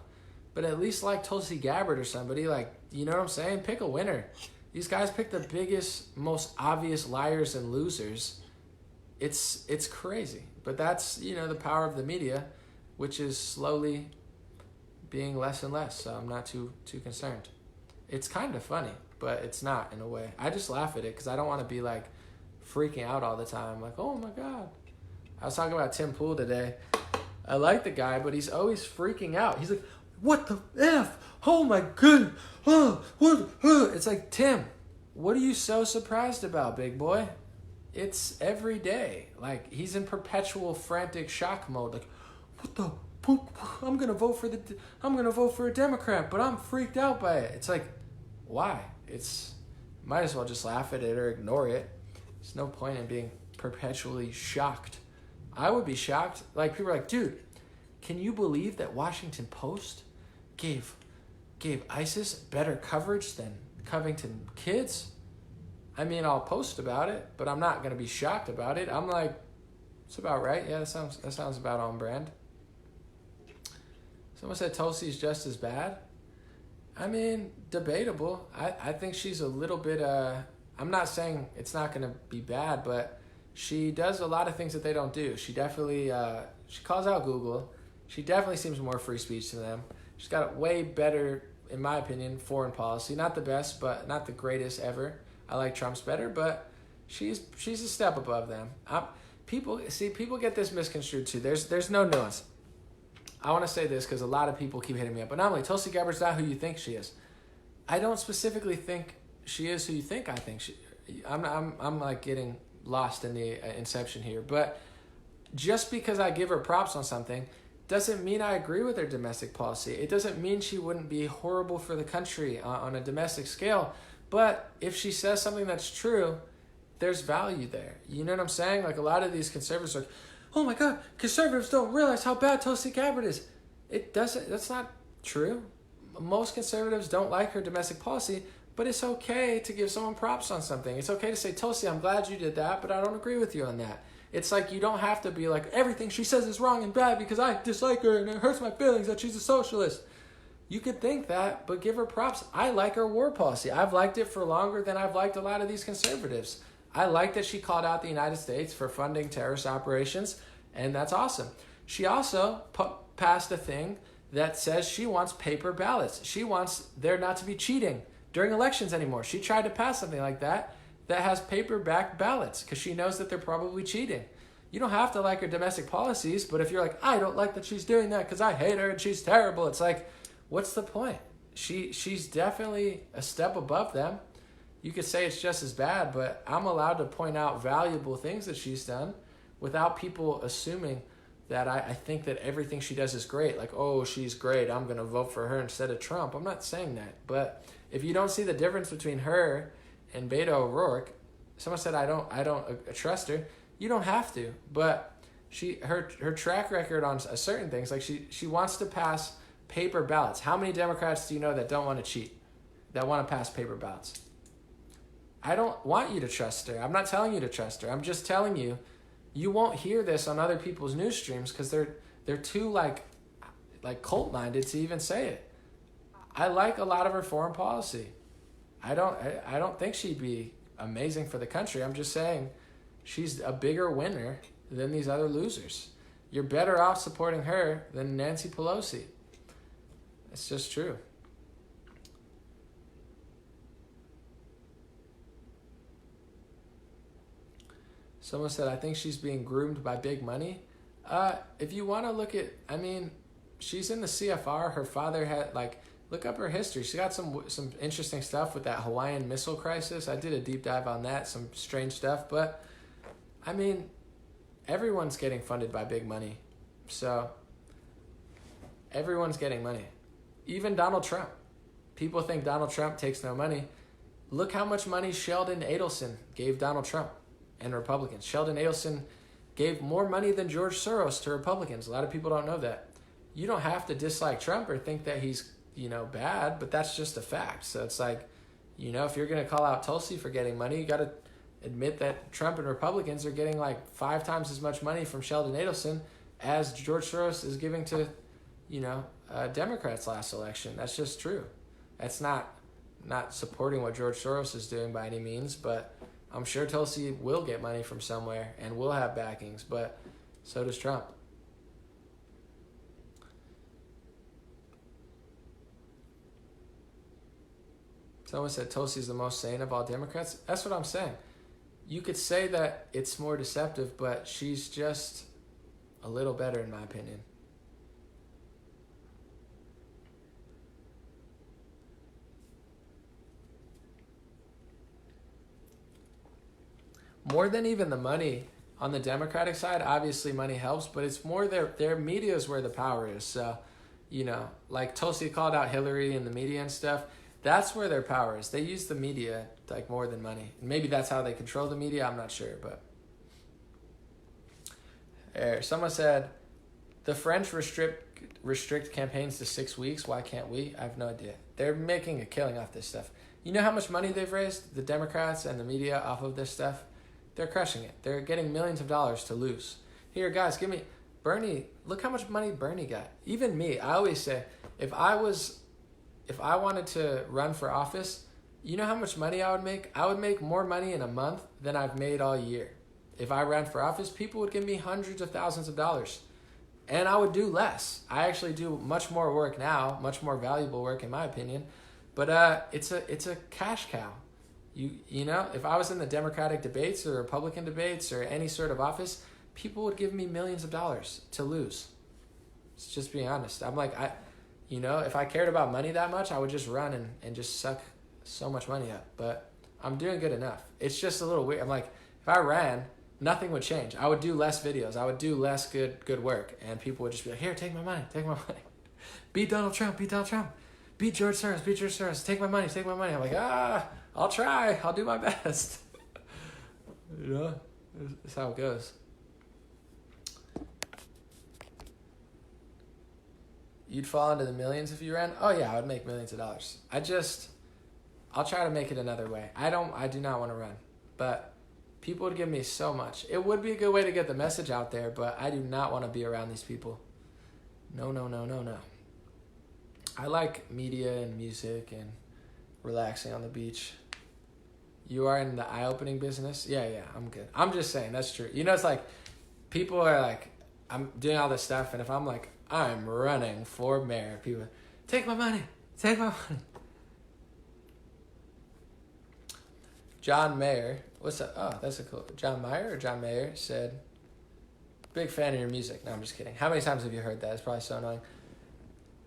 but at least like Tulsi Gabbard or somebody. Like, you know what I'm saying? Pick a winner. These guys pick the biggest, most obvious liars and losers. It's crazy. But that's, the power of the media, which is slowly being less and less. So I'm not too concerned. It's kind of funny, but it's not in a way. I just laugh at it because I don't want to be like freaking out all the time. Like, oh my God. I was talking about Tim Pool today. I like the guy, but he's always freaking out. He's like, what the F? Oh my goodness. What? It's like, Tim, what are you so surprised about, big boy? It's every day. Like, he's in perpetual frantic shock mode. Like, what the? I'm gonna vote for a Democrat, but I'm freaked out by it. It's like, why? Might as well just laugh at it or ignore it. There's no point in being perpetually shocked. I would be shocked. Like, people are like, dude, can you believe that Washington Post gave ISIS better coverage than Covington Kids? I mean, I'll post about it, but I'm not gonna be shocked about it. I'm like, it's about right. Yeah, that sounds about on brand. Someone said Tulsi's just as bad. I mean, debatable. I think she's a little bit, I'm not saying it's not going to be bad, but she does a lot of things that they don't do. She definitely, she calls out Google. She definitely seems more free speech to them. She's got a way better, in my opinion, foreign policy. Not the best, but not the greatest ever. I like Trump's better, but she's a step above them. People get this misconstrued too. There's no nuance. I want to say this because a lot of people keep hitting me up. But not only Tulsi Gabbard's not who you think she is. I don't specifically think she is who you think I think she. I'm like getting lost in the inception here. But just because I give her props on something doesn't mean I agree with her domestic policy. It doesn't mean she wouldn't be horrible for the country on a domestic scale. But if she says something that's true, there's value there. You know what I'm saying? Like a lot of these conservatives are like, oh my God, conservatives don't realize how bad Tulsi Gabbard is. That's not true. Most conservatives don't like her domestic policy, but it's okay to give someone props on something. It's okay to say, Tulsi, I'm glad you did that, but I don't agree with you on that. It's like you don't have to be like, everything she says is wrong and bad because I dislike her and it hurts my feelings that she's a socialist. You could think that, but give her props. I like her war policy. I've liked it for longer than I've liked a lot of these conservatives. I like that she called out the United States for funding terrorist operations, and that's awesome. She also passed a thing that says she wants paper ballots. She wants there not to be cheating during elections anymore. She tried to pass something like that has paper-backed ballots because she knows that they're probably cheating. You don't have to like her domestic policies, but if you're like, I don't like that she's doing that because I hate her and she's terrible, it's like, what's the point? She's definitely a step above them. You could say it's just as bad, but I'm allowed to point out valuable things that she's done without people assuming that I think that everything she does is great. Like, oh, she's great, I'm going to vote for her instead of Trump. I'm not saying that. But if you don't see the difference between her and Beto O'Rourke, someone said I don't trust her. You don't have to. But her track record on certain things, like she wants to pass paper ballots. How many Democrats do you know that don't want to cheat, that want to pass paper ballots? I don't want you to trust her. I'm not telling you to trust her. I'm just telling you, you won't hear this on other people's news streams because they're too like cult-minded to even say it. I like a lot of her foreign policy. I don't think she'd be amazing for the country. I'm just saying she's a bigger winner than these other losers. You're better off supporting her than Nancy Pelosi. It's just true. Someone said, I think she's being groomed by big money. If you want to look at, I mean, she's in the CFR. Her father had, look up her history. She got some interesting stuff with that Hawaiian missile crisis. I did a deep dive on that, some strange stuff. But, I mean, everyone's getting funded by big money. So, everyone's getting money. Even Donald Trump. People think Donald Trump takes no money. Look how much money Sheldon Adelson gave Donald Trump and Republicans. Sheldon Adelson gave more money than George Soros to Republicans. A lot of people don't know that. You don't have to dislike Trump or think that he's, bad, but that's just a fact. So it's like, if you're going to call out Tulsi for getting money, you got to admit that Trump and Republicans are getting 5 times as much money from Sheldon Adelson as George Soros is giving to, Democrats last election. That's just true. That's not supporting what George Soros is doing by any means, but I'm sure Tulsi will get money from somewhere and will have backings, but so does Trump. Someone said Tulsi's the most sane of all Democrats. That's what I'm saying. You could say that it's more deceptive, but she's just a little better in my opinion. More than even the money on the Democratic side, obviously money helps, but it's more their media is where the power is. So, like Tulsi called out Hillary in the media and stuff. That's where their power is. They use the media more than money. Maybe that's how they control the media. I'm not sure, but someone said the French restrict campaigns to 6 weeks. Why can't we? I have no idea. They're making a killing off this stuff. You know how much money they've raised, the Democrats and the media, off of this stuff? They're crushing it. They're getting millions of dollars to lose. Here, guys, give me Bernie. Look how much money Bernie got. Even me, I always say, if I was if I wanted to run for office, you know how much money I would make? I would make more money in a month than I've made all year. If I ran for office, people would give me hundreds of thousands of dollars. And I would do less. I actually do much more work now, much more valuable work in my opinion. But it's a cash cow. You know, if I was in the Democratic debates or Republican debates or any sort of office, people would give me millions of dollars to lose. It's just being honest. I'm like, if I cared about money that much, I would just run and just suck so much money up. But I'm doing good enough. It's just a little weird. I'm like, if I ran, nothing would change. I would do less videos. I would do less good work. And people would just be like, here, take my money. Beat Donald Trump. Beat George Soros. Take my money. I'm like, I'll try. I'll do my best. You know, that's how it goes. You'd fall into the millions if you ran? Oh yeah, I would make millions of dollars. I'll try to make it another way. I do not want to run, but people would give me so much. It would be a good way to get the message out there, but I do not want to be around these people. No. I like media and music and relaxing on the beach. You are in the eye-opening business? Yeah, I'm good. I'm just saying, that's true. You know, it's like, people are like, I'm doing all this stuff, and if I'm like, I'm running for mayor, people, take my money. John Mayer, what's up? Oh, that's a cool, John Mayer or John Mayer said, big fan of your music. No, I'm just kidding. How many times have you heard that? It's probably so annoying.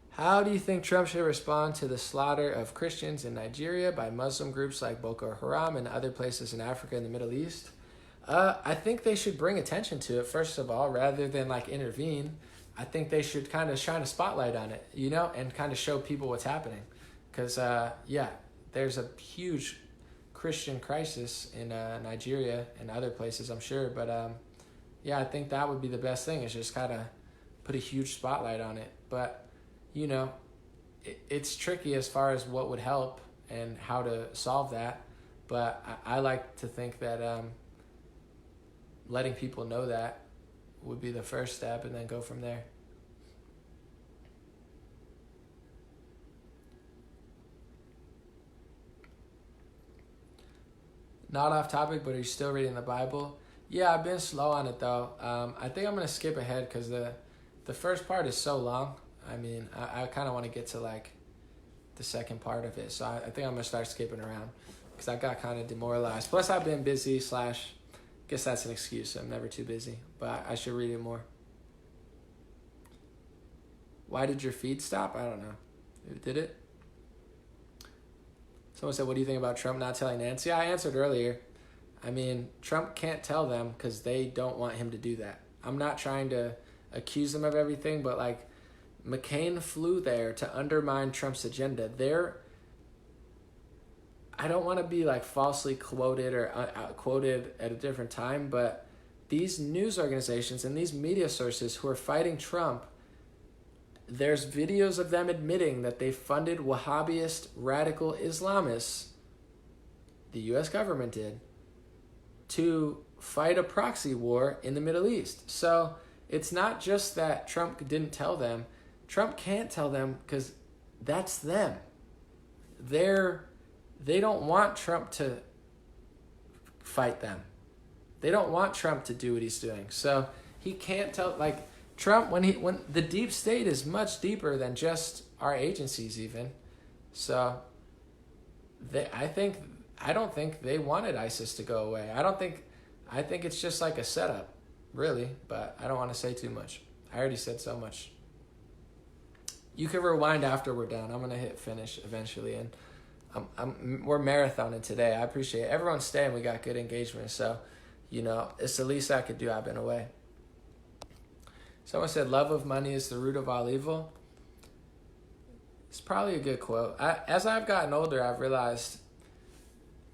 How do you think Trump should respond to the slaughter of Christians in Nigeria by Muslim groups like Boko Haram and other places in Africa and the Middle East? I think they should bring attention to it, first of all, rather than like intervene. I think they should kind of shine a spotlight on it, you know, and kind of show people what's happening. Because, there's a huge Christian crisis in Nigeria and other places, I'm sure. But, I think that would be the best thing, is just kind of put a huge spotlight on it. But, you know, it's tricky as far as what would help and how to solve that. But I like to think that letting people know that would be the first step, and then go from there. Not off topic, but are you still reading the Bible? Yeah, I've been slow on it though. I think I'm going to skip ahead because the first part is so long. I mean, I kind of want to get to like the second part of it. So I think I'm going to start skipping around because I got kind of demoralized. Plus I've been busy / guess that's an excuse. I'm never too busy, but I should read it more. Why did your feed stop? I don't know. Did it? Someone said, what do you think about Trump not telling Nancy? I answered earlier. I mean, Trump can't tell them because they don't want him to do that. I'm not trying to accuse them of everything, but like, McCain flew there to undermine Trump's agenda. I don't want to be like falsely quoted or quoted at a different time, but these news organizations and these media sources who are fighting Trump, there's videos of them admitting that they funded Wahhabist radical Islamists, the U.S. government did, to fight a proxy war in the Middle East. So it's not just that Trump didn't tell them. Trump can't tell them because that's them. They don't want Trump to fight them. They don't want Trump to do what he's doing. So he can't tell, like, Trump, when the deep state is much deeper than just our agencies even. So I don't think they wanted ISIS to go away. I think it's just like a setup, really, but I don't want to say too much. I already said so much. You can rewind after we're done. I'm going to hit finish eventually, and we're marathoning today. I appreciate it. Everyone's staying. We got good engagement, so, you know, it's the least I could do. I've been away. Someone said, love of money is the root of all evil. It's probably a good quote. As I've gotten older, I've realized,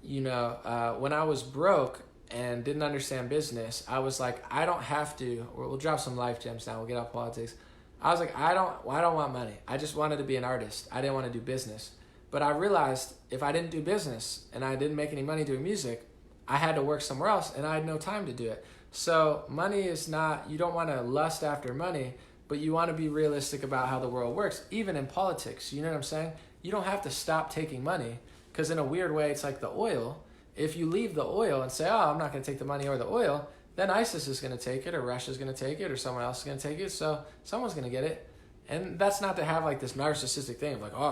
you know, when I was broke and didn't understand business, I was like, I don't have to, we'll drop some life gems now, we'll get off politics. I was like, I don't want money. I just wanted to be an artist. I didn't want to do business. But I realized if I didn't do business and I didn't make any money doing music, I had to work somewhere else and I had no time to do it. So money is not, you don't want to lust after money, but you want to be realistic about how the world works, even in politics. You know what I'm saying? you don't have to stop taking money, because in a weird way, it's like the oil. If you leave the oil and say, oh, I'm not going to take the money or the oil, then ISIS is going to take it, or Russia's going to take it, or someone else is going to take it. So someone's going to get it. And that's not to have like this narcissistic thing of like, oh,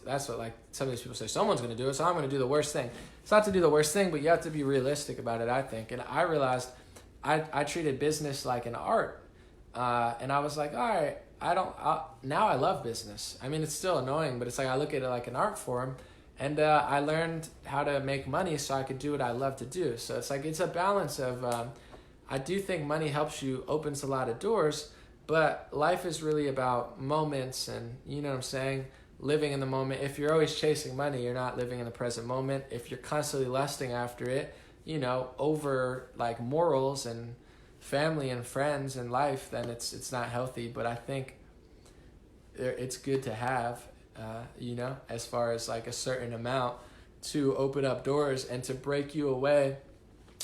that's what like some of these people say, someone's going to do it, so I'm going to do the worst thing. It's not to do the worst thing, but you have to be realistic about it, I think. And I realized I treated business like an art. And I was like, all right, now I love business. I mean, it's still annoying, but it's like I look at it like an art form. And I learned how to make money so I could do what I love to do. So it's like it's a balance of, I do think money helps you, opens a lot of doors, but life is really about moments and, you know what I'm saying, living in the moment. If you're always chasing money, you're not living in the present moment. If you're constantly lusting after it, you know, over like morals and family and friends and life, then it's not healthy. But I think it's good to have. You know, as far as like a certain amount to open up doors and to break you away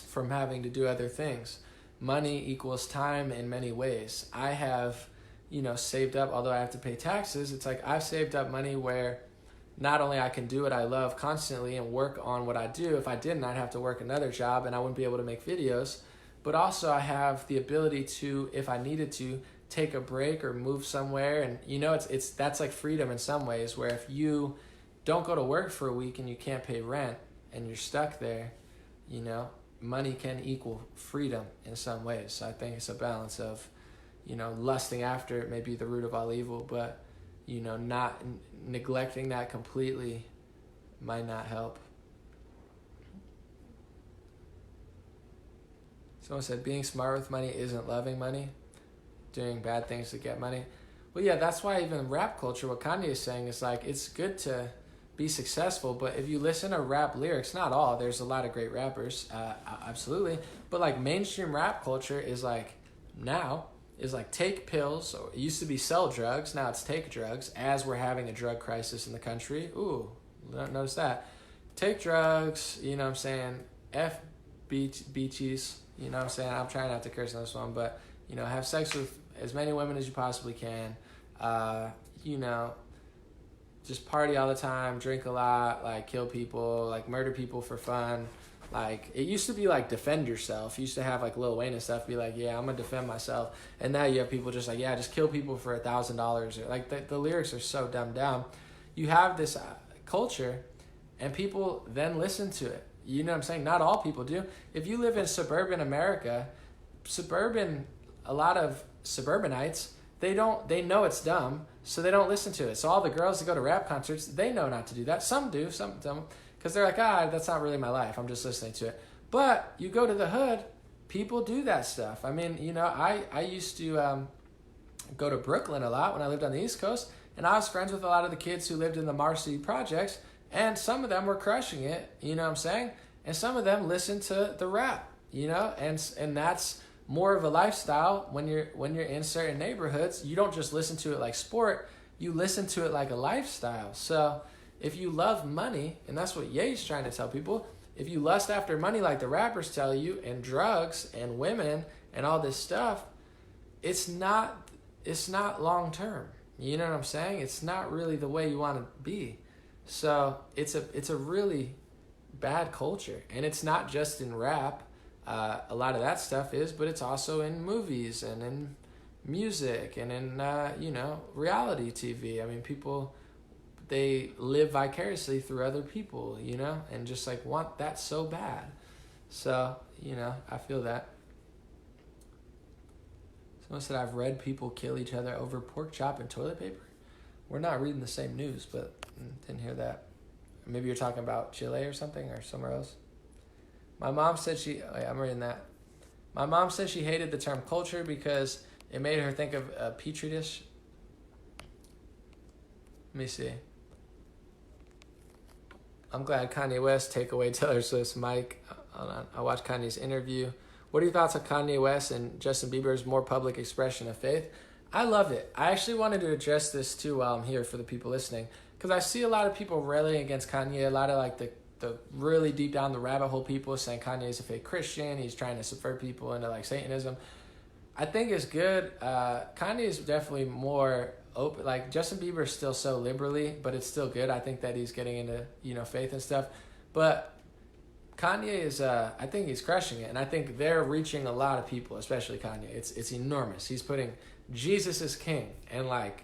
from having to do other things. Money equals time in many ways. I have, you know, saved up, although I have to pay taxes, it's like I've saved up money where not only I can do what I love constantly and work on what I do. If I didn't, I'd have to work another job and I wouldn't be able to make videos. But also I have the ability to, if I needed to, take a break or move somewhere. And you know, that's like freedom in some ways, where if you don't go to work for a week and you can't pay rent and you're stuck there, you know, money can equal freedom in some ways. So I think it's a balance of, you know, lusting after it may be the root of all evil, but, you know, not neglecting that completely might not help. Someone said being smart with money isn't loving money, doing bad things to get money. Well, yeah, that's why even rap culture, what Kanye is saying is like, it's good to be successful, but if you listen to rap lyrics, not all, there's a lot of great rappers, absolutely, but like mainstream rap culture is like, now, is like take pills, or it used to be sell drugs, now it's take drugs, as we're having a drug crisis in the country. Ooh, notice that. Take drugs, you know what I'm saying, beaches, you know what I'm saying, I'm trying not to curse on this one, but, you know, have sex with as many women as you possibly can, you know, just party all the time, drink a lot, like kill people, like murder people for fun. Like it used to be like defend yourself. You used to have like Lil Wayne and stuff be like, yeah, I'm gonna defend myself. And now you have people just like, yeah, just kill people for $1,000. Like the lyrics are so dumbed down. You have this culture and people then listen to it. You know what I'm saying? Not all people do. If you live in suburban America, a lot of suburbanites, they know it's dumb, so they don't listen to it. So all the girls that go to rap concerts, they know not to do that. Some do, some don't, because they're like, that's not really my life. I'm just listening to it. But you go to the hood, people do that stuff. I mean, you know, I used to go to Brooklyn a lot when I lived on the East Coast, and I was friends with a lot of the kids who lived in the Marcy projects, and some of them were crushing it, you know what I'm saying? And some of them listened to the rap, you know, and that's more of a lifestyle when you're in certain neighborhoods. You don't just listen to it like sport, you listen to it like a lifestyle. So if you love money, and that's what Ye's trying to tell people, if you lust after money like the rappers tell you, and drugs and women and all this stuff, it's not long term. You know what I'm saying? It's not really the way you want to be. So it's a really bad culture, and it's not just in rap. A lot of that stuff is, but it's also in movies and in music and in, you know, reality TV. I mean, people, they live vicariously through other people, you know, and just like want that so bad. So, you know, I feel that. Someone said, I've read people kill each other over pork chop and toilet paper. We're not reading the same news, but didn't hear that. Maybe you're talking about Chile or something, or somewhere else. My mom said I'm reading that. My mom said she hated the term culture because it made her think of a petri dish. Let me see. I'm glad Kanye West take away Taylor Swift's mic. Hold on. I watched Kanye's interview. What are your thoughts on Kanye West and Justin Bieber's more public expression of faith? I love it. I actually wanted to address this too while I'm here for the people listening, because I see a lot of people railing against Kanye, a lot of like the really deep down the rabbit hole people saying Kanye is a fake Christian, he's trying to subvert people into like Satanism. I think it's good. Kanye is definitely more open. Like Justin Bieber is still so liberally, but it's still good. I think that he's getting into, faith and stuff. But Kanye is, I think he's crushing it. And I think they're reaching a lot of people, especially Kanye. It's enormous. He's putting Jesus as king. And like,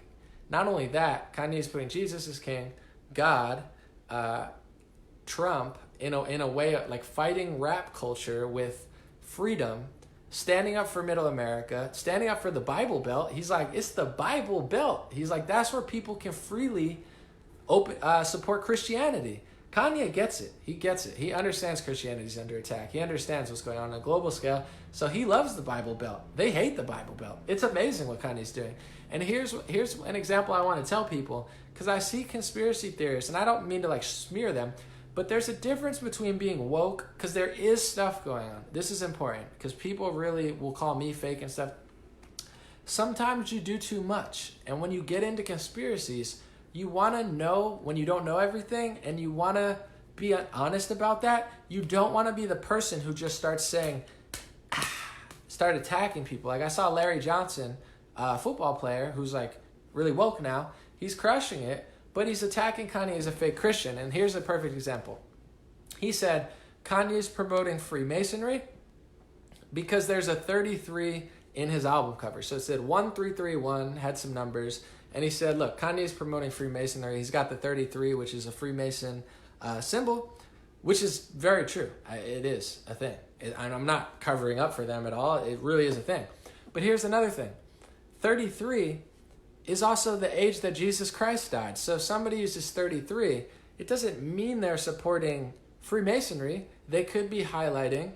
not only that, Kanye is putting Jesus as king, God, Trump, in a way of like fighting rap culture with freedom, standing up for middle America, standing up for the Bible Belt. He's like, it's the Bible Belt. He's like, that's where people can freely support Christianity. Kanye gets it. He gets it. He understands Christianity's under attack. He understands what's going on a global scale. So he loves the Bible Belt. They hate the Bible Belt. It's amazing what Kanye's doing. And here's an example I want to tell people, because I see conspiracy theorists, and I don't mean to like smear them, but there's a difference between being woke, because there is stuff going on. This is important, because people really will call me fake and stuff. Sometimes you do too much. And when you get into conspiracies, you want to know when you don't know everything, and you want to be honest about that. You don't want to be the person who just starts saying, start attacking people. Like I saw Larry Johnson, a football player who's like really woke now. He's crushing it, but he's attacking Kanye as a fake Christian. And here's a perfect example. He said Kanye's promoting Freemasonry because there's a 33 in his album cover. So it said 1331, had some numbers. And he said, look, Kanye's promoting Freemasonry. He's got the 33, which is a Freemason symbol, which is very true. It is a thing. And I'm not covering up for them at all. It really is a thing. But here's another thing. 33 is also the age that Jesus Christ died. So if somebody uses 33, it doesn't mean they're supporting Freemasonry. They could be highlighting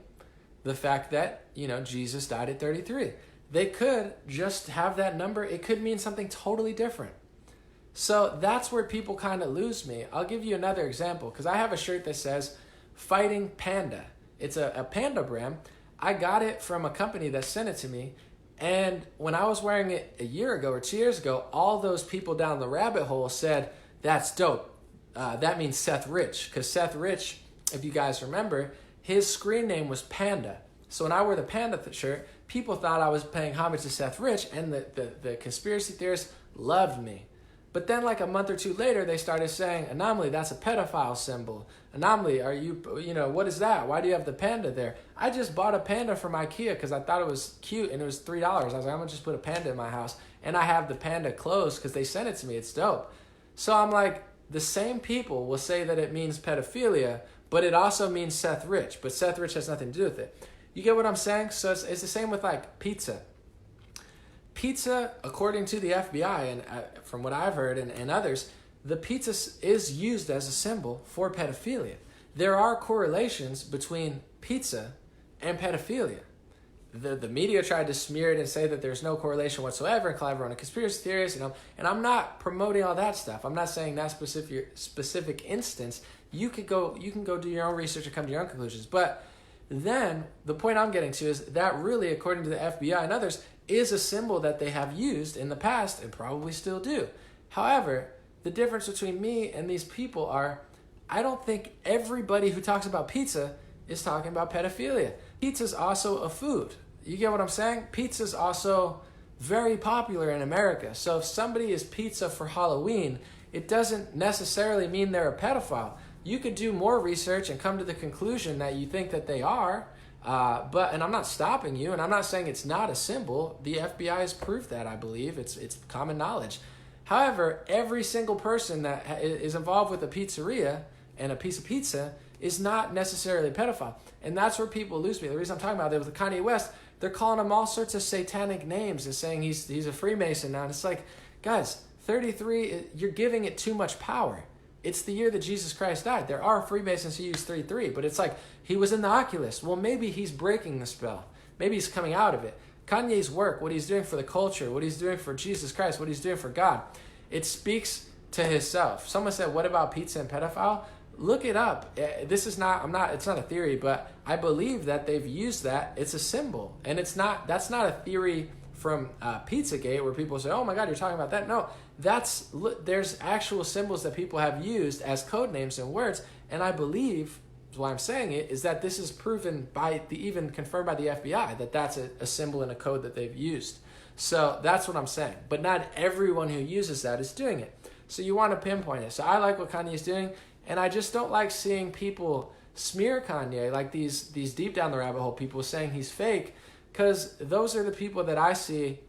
the fact that, Jesus died at 33. They could just have that number. It could mean something totally different. So that's where people kind of lose me. I'll give you another example, because I have a shirt that says Fighting Panda. It's a panda brand. I got it from a company that sent it to me. And when I was wearing it a year ago or 2 years ago, all those people down the rabbit hole said, that's dope. That means Seth Rich. Because Seth Rich, if you guys remember, his screen name was Panda. So when I wore the Panda shirt, people thought I was paying homage to Seth Rich, and the conspiracy theorists loved me. But then like a month or two later, they started saying, Anomaly, that's a pedophile symbol. Anomaly, are you, what is that? Why do you have the panda there? I just bought a panda from IKEA because I thought it was cute, and it was $3. I was like, I'm going to just put a panda in my house. And I have the panda clothes because they sent it to me. It's dope. So I'm like, the same people will say that it means pedophilia, but it also means Seth Rich. But Seth Rich has nothing to do with it. You get what I'm saying? So it's the same with like pizza. Pizza, according to the FBI, and from what I've heard and others, the pizza is used as a symbol for pedophilia. There are correlations between pizza and pedophilia. The media tried to smear it and say that there's no correlation whatsoever and call everyone a conspiracy theorist, and I'm not promoting all that stuff. I'm not saying that specific instance. You can go do your own research and come to your own conclusions. But then the point I'm getting to is that really, according to the FBI and others, is a symbol that they have used in the past and probably still do. However, the difference between me and these people are, I don't think everybody who talks about pizza is talking about pedophilia. Pizza's also a food. You get what I'm saying? Pizza's also very popular in America. So if somebody is pizza for Halloween, it doesn't necessarily mean they're a pedophile. You could do more research and come to the conclusion that you think that they are, and I'm not stopping you, and I'm not saying it's not a symbol. The FBI has proved that, I believe. It's common knowledge. However, every single person that is involved with a pizzeria and a piece of pizza is not necessarily a pedophile. And that's where people lose me. The reason I'm talking about it with Kanye West, they're calling him all sorts of satanic names and saying he's a Freemason now. And it's like, guys, 33, you're giving it too much power. It's the year that Jesus Christ died. There are Freemasons who use 33, but it's like, he was in the Oculus. Well, maybe he's breaking the spell. Maybe he's coming out of it. Kanye's work, what he's doing for the culture, what he's doing for Jesus Christ, what he's doing for God, it speaks to himself. Someone said, what about pizza and pedophile? Look it up. It's not a theory, but I believe that they've used that. It's a symbol. And that's not a theory from Pizzagate where people say, oh my God, you're talking about that. No, there's actual symbols that people have used as code names and words. And I believe, why I'm saying it, is that this is proven even confirmed by the FBI, that that's a symbol and a code that they've used. So that's what I'm saying. But not everyone who uses that is doing it. So you want to pinpoint it. So I like what Kanye is doing, and I just don't like seeing people smear Kanye, like these deep down the rabbit hole people saying he's fake, because those are the people that I see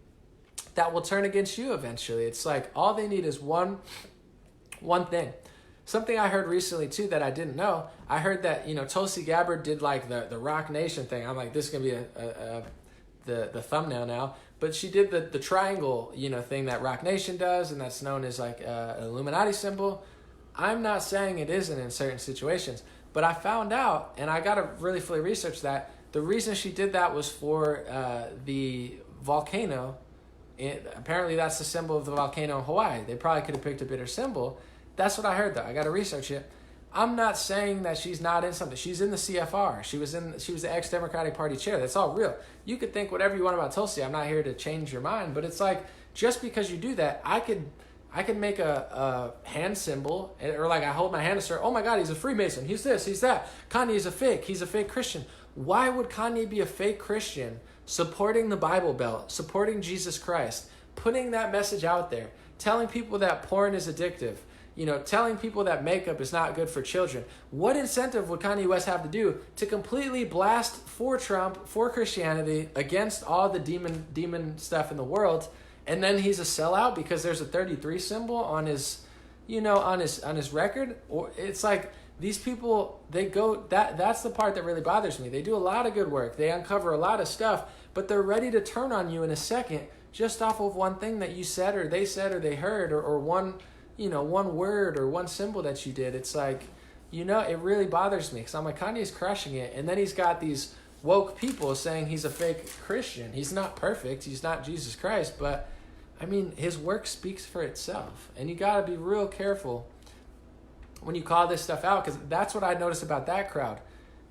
that will turn against you eventually. It's like all they need is one thing. Something I heard recently too that I didn't know. I heard that, Tulsi Gabbard did like the Rock Nation thing. I'm like, this is gonna be the thumbnail now. But she did the triangle, thing that Rock Nation does, and that's known as like an Illuminati symbol. I'm not saying it isn't in certain situations, but I found out, and I gotta really fully research that, the reason she did that was for the volcano. Apparently that's the symbol of the volcano in Hawaii. They probably could have picked a better symbol. That's what I heard though. I gotta research it. I'm not saying that she's not in something. She's in the CFR. She was the ex-Democratic Party chair. That's all real. You could think whatever you want about Tulsi. I'm not here to change your mind, but it's like, just because you do that, I could make a hand symbol, or like I hold my hand and start, oh my God, he's a Freemason. He's this, he's that. Kanye's a fake. He's a fake Christian. Why would Kanye be a fake Christian supporting the Bible Belt, supporting Jesus Christ, putting that message out there, telling people that porn is addictive, telling people that makeup is not good for children? What incentive would Kanye West have to do to completely blast for Trump, for Christianity, against all the demon stuff in the world, and then he's a sellout because there's a 33 symbol on his, on his record? Or it's like these people, that's the part that really bothers me. They do a lot of good work. They uncover a lot of stuff, but they're ready to turn on you in a second just off of one thing that you said or they heard or one word or one symbol that you did. It's like, it really bothers me because I'm like, Kanye's crushing it. And then he's got these woke people saying he's a fake Christian. He's not perfect. He's not Jesus Christ. But, I mean, his work speaks for itself. And you got to be real careful when you call this stuff out, because that's what I noticed about that crowd.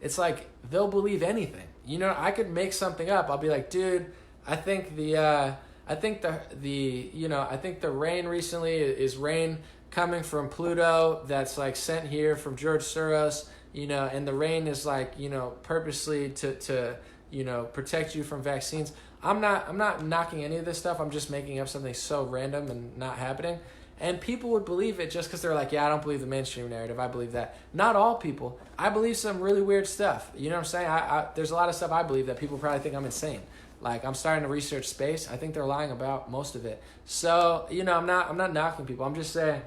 It's like they'll believe anything. I could make something up. I'll be like, dude, I think the rain recently is rain coming from Pluto that's like sent here from George Soros, and the rain is like, purposely to protect you from vaccines. I'm not knocking any of this stuff. I'm just making up something so random and not happening. And people would believe it just because they're like, yeah, I don't believe the mainstream narrative. I believe that. Not all people. I believe some really weird stuff. You know what I'm saying? I there's a lot of stuff I believe that people probably think I'm insane. Like, I'm starting to research space. I think they're lying about most of it. So, I'm not knocking people. I'm just saying,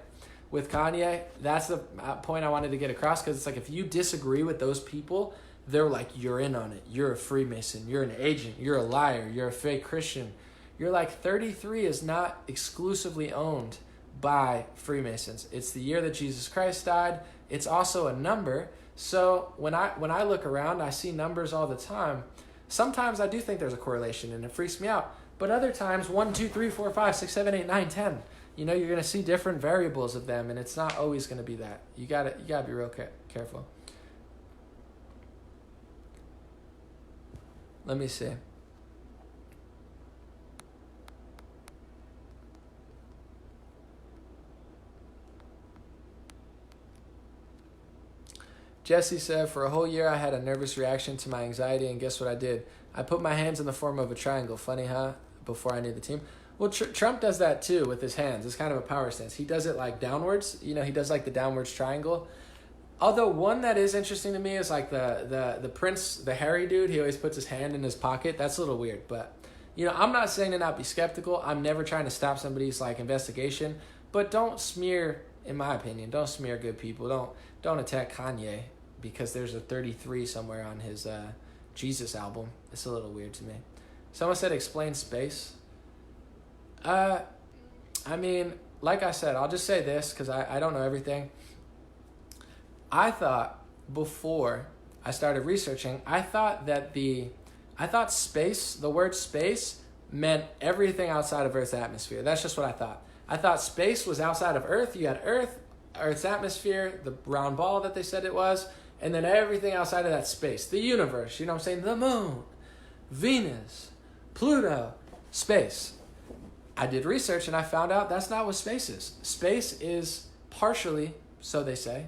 with Kanye, that's the point I wanted to get across, because it's like, if you disagree with those people, they're like, you're in on it. You're a Freemason. You're an agent. You're a liar. You're a fake Christian. You're like, 33 is not exclusively owned by Freemasons. It's the year that Jesus Christ died. It's also a number. So when I look around, I see numbers all the time. Sometimes I do think there's a correlation, and it freaks me out. But other times, 1, 2, 3, 4, 5, 6, 7, 8, 9, 10. You're going to see different variables of them, and it's not always going to be that. You gotta be real careful. Let me see. Jesse said, for a whole year I had a nervous reaction to my anxiety, and guess what I did? I put my hands in the form of a triangle. Funny, huh? Before I knew the team. Well, Trump does that too with his hands. It's kind of a power stance. He does it like downwards. He does like the downwards triangle. Although one that is interesting to me is like the Prince, the Harry dude. He always puts his hand in his pocket. That's a little weird. But, I'm not saying to not be skeptical. I'm never trying to stop somebody's like investigation. But don't smear, in my opinion, don't smear good people. Don't attack Kanye because there's a 33 somewhere on his Jesus album. It's a little weird to me. Someone said explain space. I mean, like I said, I'll just say this because I don't know everything. I thought before I started researching, I thought space, the word space, meant everything outside of Earth's atmosphere. That's just what I thought. I thought space was outside of Earth. You had Earth's atmosphere, the round ball that they said it was, and then everything outside of that space, the universe, what I'm saying? The moon, Venus, Pluto, space. I did research and I found out that's not what space is. Space is partially, so they say,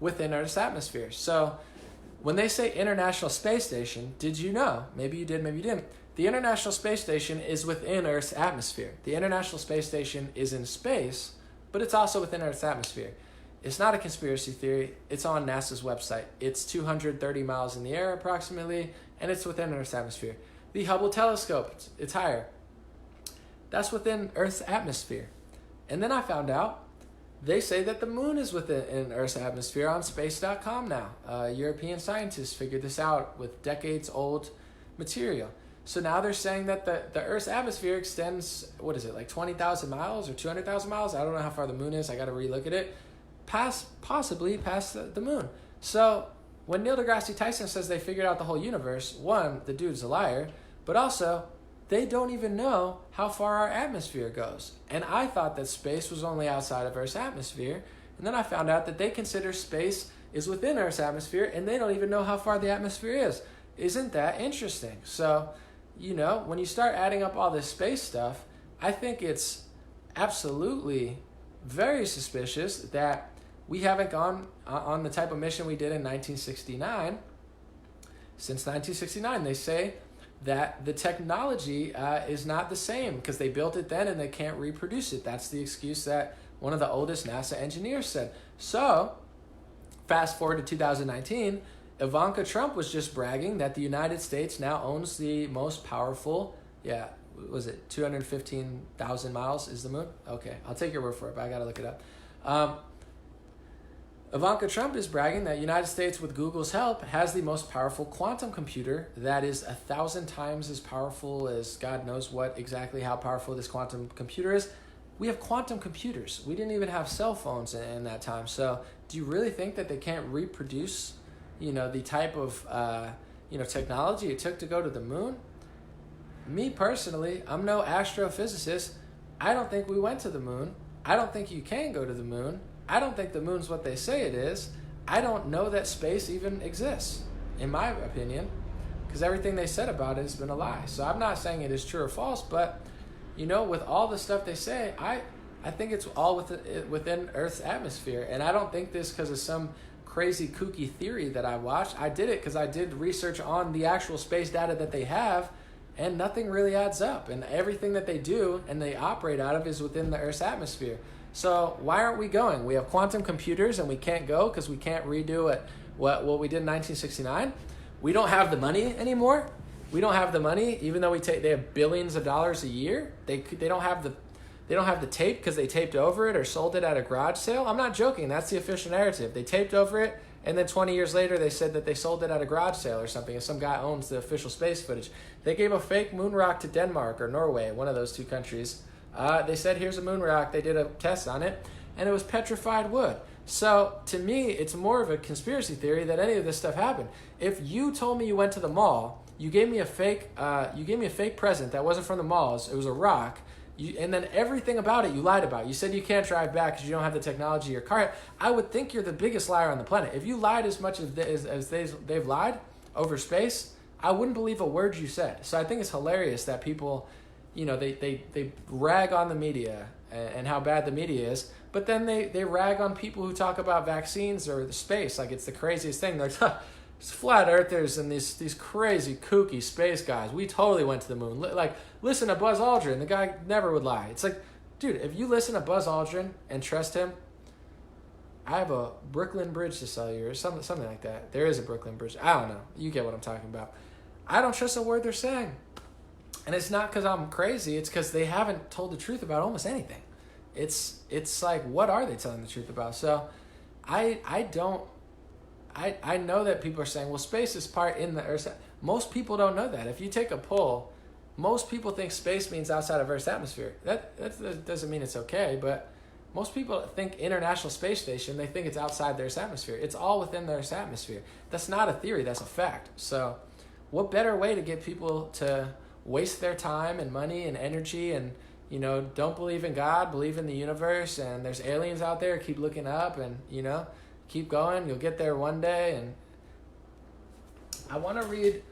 within Earth's atmosphere. So when they say International Space Station, did you know, maybe you did, maybe you didn't, The International Space Station is within Earth's atmosphere. The International Space Station is in space, but it's also within Earth's atmosphere. It's not a conspiracy theory. It's on NASA's website. It's 230 miles in the air approximately, and it's within Earth's atmosphere. The Hubble telescope, it's higher. That's within Earth's atmosphere. And then I found out they say that the moon is within Earth's atmosphere on space.com now. European scientists figured this out with decades-old material. So now they're saying that the Earth's atmosphere extends, what is it, like 20,000 miles or 200,000 miles? I don't know how far the moon is. I got to relook at it. Possibly past the moon. So when Neil deGrasse Tyson says they figured out the whole universe, one, the dude's a liar, but also they don't even know how far our atmosphere goes. And I thought that space was only outside of Earth's atmosphere. And then I found out that they consider space is within Earth's atmosphere, and they don't even know how far the atmosphere is. Isn't that interesting? So, when you start adding up all this space stuff, I think it's absolutely very suspicious that we haven't gone on the type of mission we did in 1969. Since 1969, they say that the technology is not the same because they built it then and they can't reproduce it. That's the excuse that one of the oldest NASA engineers said. So, fast forward to 2019, Ivanka Trump was just bragging that the United States now owns the most powerful, was it 215,000 miles is the moon? Okay, I'll take your word for it, but I gotta look it up. Ivanka Trump is bragging that United States, with Google's help, has the most powerful quantum computer that is 1,000 times as powerful as God knows what exactly how powerful this quantum computer is. We have quantum computers. We didn't even have cell phones in that time. So do you really think that they can't reproduce, the type of, technology it took to go to the moon? Me personally, I'm no astrophysicist. I don't think we went to the moon. I don't think you can go to the moon. I don't think the moon's what they say it is. I don't know that space even exists, in my opinion, because everything they said about it has been a lie. So I'm not saying it is true or false, but, with all the stuff they say, I think it's all within Earth's atmosphere. And I don't think this because of some crazy kooky theory that I watched. I did it because I did research on the actual space data that they have, and nothing really adds up. And everything that they do and they operate out of is within the Earth's atmosphere. So why aren't we going? We have quantum computers and we can't go because we can't redo it. What we did in 1969. We don't have the money anymore. We don't have the money, even though they have billions of dollars a year. They don't have the tape because they taped over it or sold it at a garage sale. I'm not joking. That's the official narrative. They taped over it, and then 20 years later they said that they sold it at a garage sale or something, and some guy owns the official space footage. They gave a fake moon rock to Denmark or Norway, one of those two countries. They said, here's a moon rock. They did a test on it, and it was petrified wood. So to me, it's more of a conspiracy theory that any of this stuff happened. If you told me you went to the mall, you gave me a fake present that wasn't from the malls. It was a rock. And then everything about it you lied about. You said you can't drive back because you don't have the technology your car. I would think you're the biggest liar on the planet. If you lied as much as they've lied over space, I wouldn't believe a word you said. So I think it's hilarious that people, they rag on the media and how bad the media is, but then they rag on people who talk about vaccines or the space like it's the craziest thing. They're like, it's flat earthers and these crazy kooky space guys. We totally went to the moon. Like, listen to Buzz Aldrin. The guy never would lie. It's like, dude, if you listen to Buzz Aldrin and trust him, I have a Brooklyn Bridge to sell you or something like that. There is a Brooklyn Bridge. I don't know. You get what I'm talking about. I don't trust a word they're saying. And it's not because I'm crazy. It's because they haven't told the truth about almost anything. It's like, what are they telling the truth about? So I know that people are saying, well, space is part in the Earth's. Most people don't know that. If you take a poll, most people think space means outside of Earth's atmosphere. That doesn't mean it's okay, but most people think International Space Station, they think it's outside their atmosphere. It's all within their atmosphere. That's not a theory, that's a fact. So what better way to get people to waste their time and money and energy and, don't believe in God, believe in the universe, and there's aliens out there, keep looking up and, keep going. You'll get there one day. And I want to read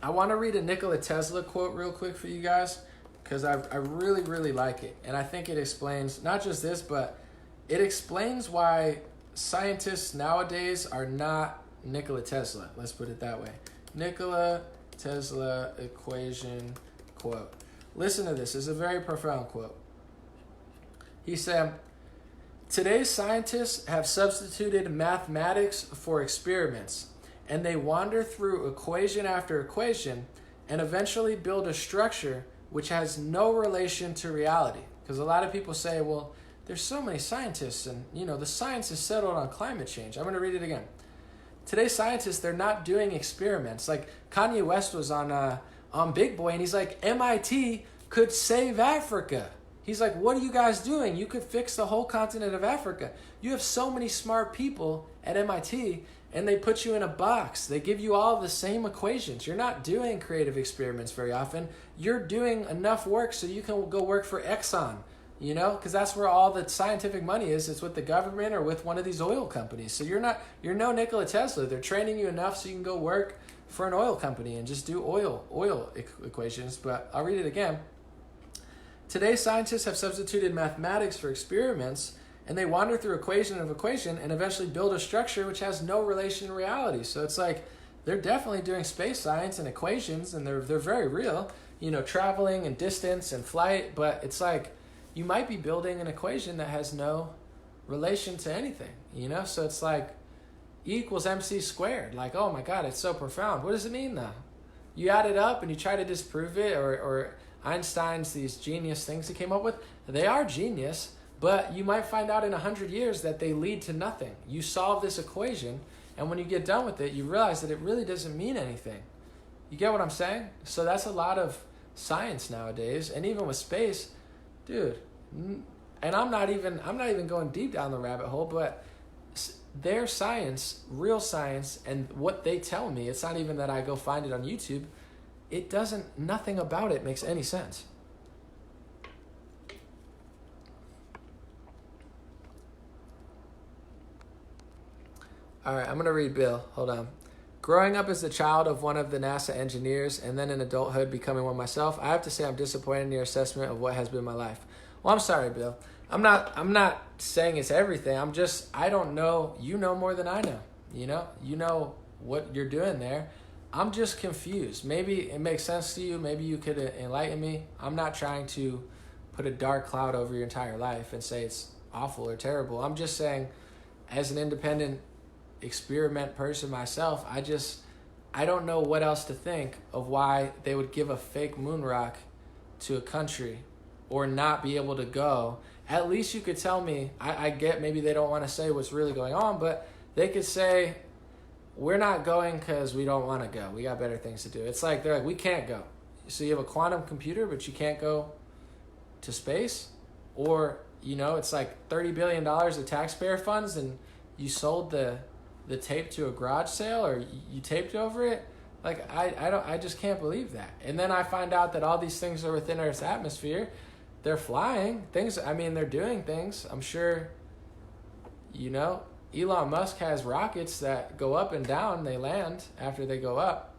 a Nikola Tesla quote real quick for you guys because I really, really like it. And I think it explains not just this, but it explains why scientists nowadays are not Nikola Tesla. Let's put it that way. Nikola Tesla equation quote. Listen to this. This is a very profound quote. He said, today's scientists have substituted mathematics for experiments, and they wander through equation after equation and eventually build a structure which has no relation to reality. Because a lot of people say, well, there's so many scientists and, the science is settled on climate change. I'm going to read it again. Today's scientists, they're not doing experiments. Like Kanye West was on Big Boy, and he's like, MIT could save Africa. He's like, what are you guys doing? You could fix the whole continent of Africa. You have so many smart people at MIT, and they put you in a box. They give you all the same equations. You're not doing creative experiments very often. You're doing enough work so you can go work for Exxon, because that's where all the scientific money is. It's with the government or with one of these oil companies. So you're no Nikola Tesla. They're training you enough so you can go work for an oil company and just do oil equations. But I'll read it again. Today, scientists have substituted mathematics for experiments, and they wander through equation of equation and eventually build a structure which has no relation to reality. So it's like they're definitely doing space science and equations, and they're very real, traveling and distance and flight, but it's like you might be building an equation that has no relation to anything, So it's like E equals MC squared. Like, oh my God, it's so profound. What does it mean though? You add it up and you try to disprove it, or Einstein's these genius things he came up with, they are genius, but you might find out in 100 years that they lead to nothing. You solve this equation, and when you get done with it, you realize that it really doesn't mean anything. You get what I'm saying? So that's a lot of science nowadays, and even with space, dude. And I'm not even going deep down the rabbit hole, but their science, real science, and what they tell me, it's not even that I go find it on YouTube. Nothing about it makes any sense. All right, I'm going to read Bill. Hold on. Growing up as the child of one of the NASA engineers and then in adulthood becoming one myself, I have to say I'm disappointed in your assessment of what has been my life. Well, I'm sorry, Bill. I'm not saying it's everything. I don't know. You know more than I know. You know what you're doing there. I'm just confused. Maybe it makes sense to you. Maybe you could enlighten me. I'm not trying to put a dark cloud over your entire life and say it's awful or terrible. I'm just saying, as an independent experiment person myself, I don't know what else to think of why they would give a fake moon rock to a country or not be able to go. At least you could tell me, I get maybe they don't want to say what's really going on, but they could say, we're not going because we don't want to go. We got better things to do. It's like, they're like, we can't go. So you have a quantum computer, but you can't go to space? Or, it's like $30 billion of taxpayer funds and you sold the tape to a garage sale, or you taped over it. Like, I just can't believe that. And then I find out that all these things are within Earth's atmosphere. They're flying things. They're doing things. I'm sure, Elon Musk has rockets that go up and down. They land after they go up.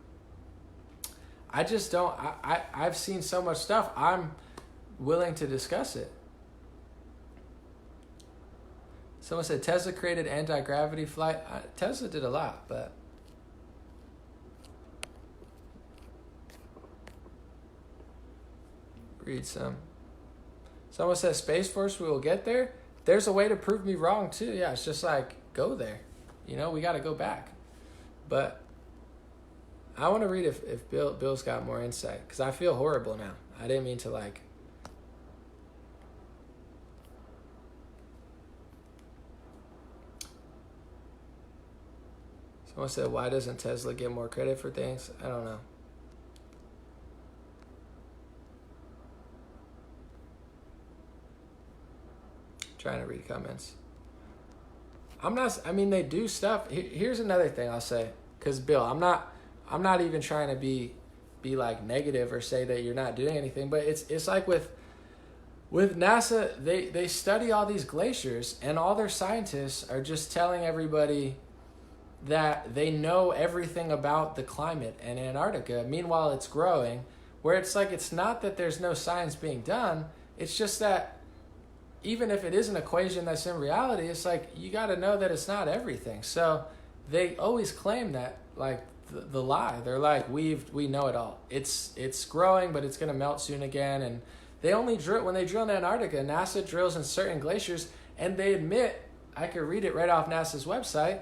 I just don't. I've seen so much stuff. I'm willing to discuss it. Someone said Tesla created anti-gravity flight. Tesla did a lot, but read some. Someone says Space Force, we will get there. There's a way to prove me wrong too. Yeah, it's just like, go there. We got to go back. But I want to read if Bill's got more insight, because I feel horrible now. I didn't mean to like. Someone said, why doesn't Tesla get more credit for things? I don't know. Trying to read comments. They do stuff. Here's another thing I'll say, because Bill, I'm not even trying to be like negative or say that you're not doing anything, but it's like with NASA, they study all these glaciers, and all their scientists are just telling everybody that they know everything about the climate in Antarctica. Meanwhile, it's growing, where it's like, it's not that there's no science being done. It's just that even if it is an equation that's in reality, it's like, you got to know that it's not everything. So they always claim that, like, the lie. They're like, we know it all. It's growing, but it's going to melt soon again. And they only drill when they drill in Antarctica. NASA drills in certain glaciers, and they admit, I could read it right off NASA's website,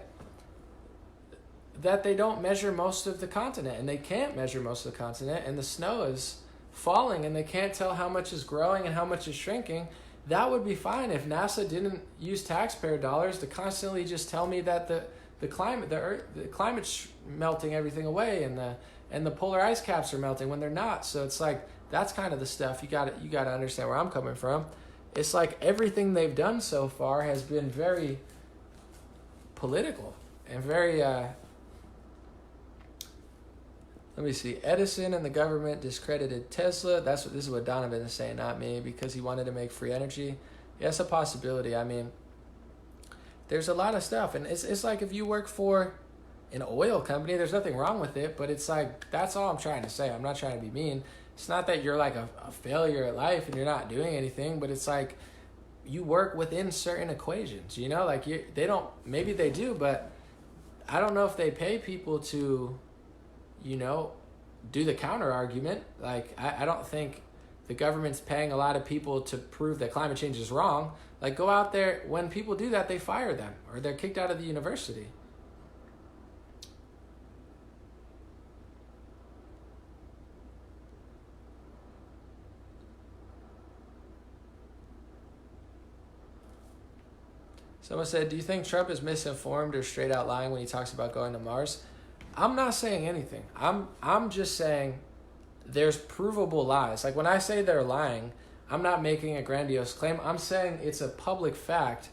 that they don't measure most of the continent, and they can't measure most of the continent, and the snow is falling, and they can't tell how much is growing and how much is shrinking. That would be fine if NASA didn't use taxpayer dollars to constantly just tell me that the climate's melting everything away, and the polar ice caps are melting when they're not. So it's like, that's kind of the stuff you got to understand where I'm coming from. It's like everything they've done so far has been very political and very let me see. Edison and the government discredited Tesla. This is what Donovan is saying, not me, because he wanted to make free energy. Yeah, it's a possibility. I mean, there's a lot of stuff, and it's like if you work for an oil company, there's nothing wrong with it, but it's like, that's all I'm trying to say. I'm not trying to be mean. It's not that you're like a failure at life and you're not doing anything, but it's like you work within certain equations, you know, like they don't, maybe they do, but I don't know if they pay people to, you know, do the counter argument. Like, I don't think the government's paying a lot of people to prove that climate change is wrong. Like, go out there, when people do that, they fire them or they're kicked out of the university. Someone said, do you think Trump is misinformed or straight out lying when he talks about going to Mars? I'm not saying anything. I'm just saying there's provable lies. Like when I say they're lying, I'm not making a grandiose claim. I'm saying it's a public fact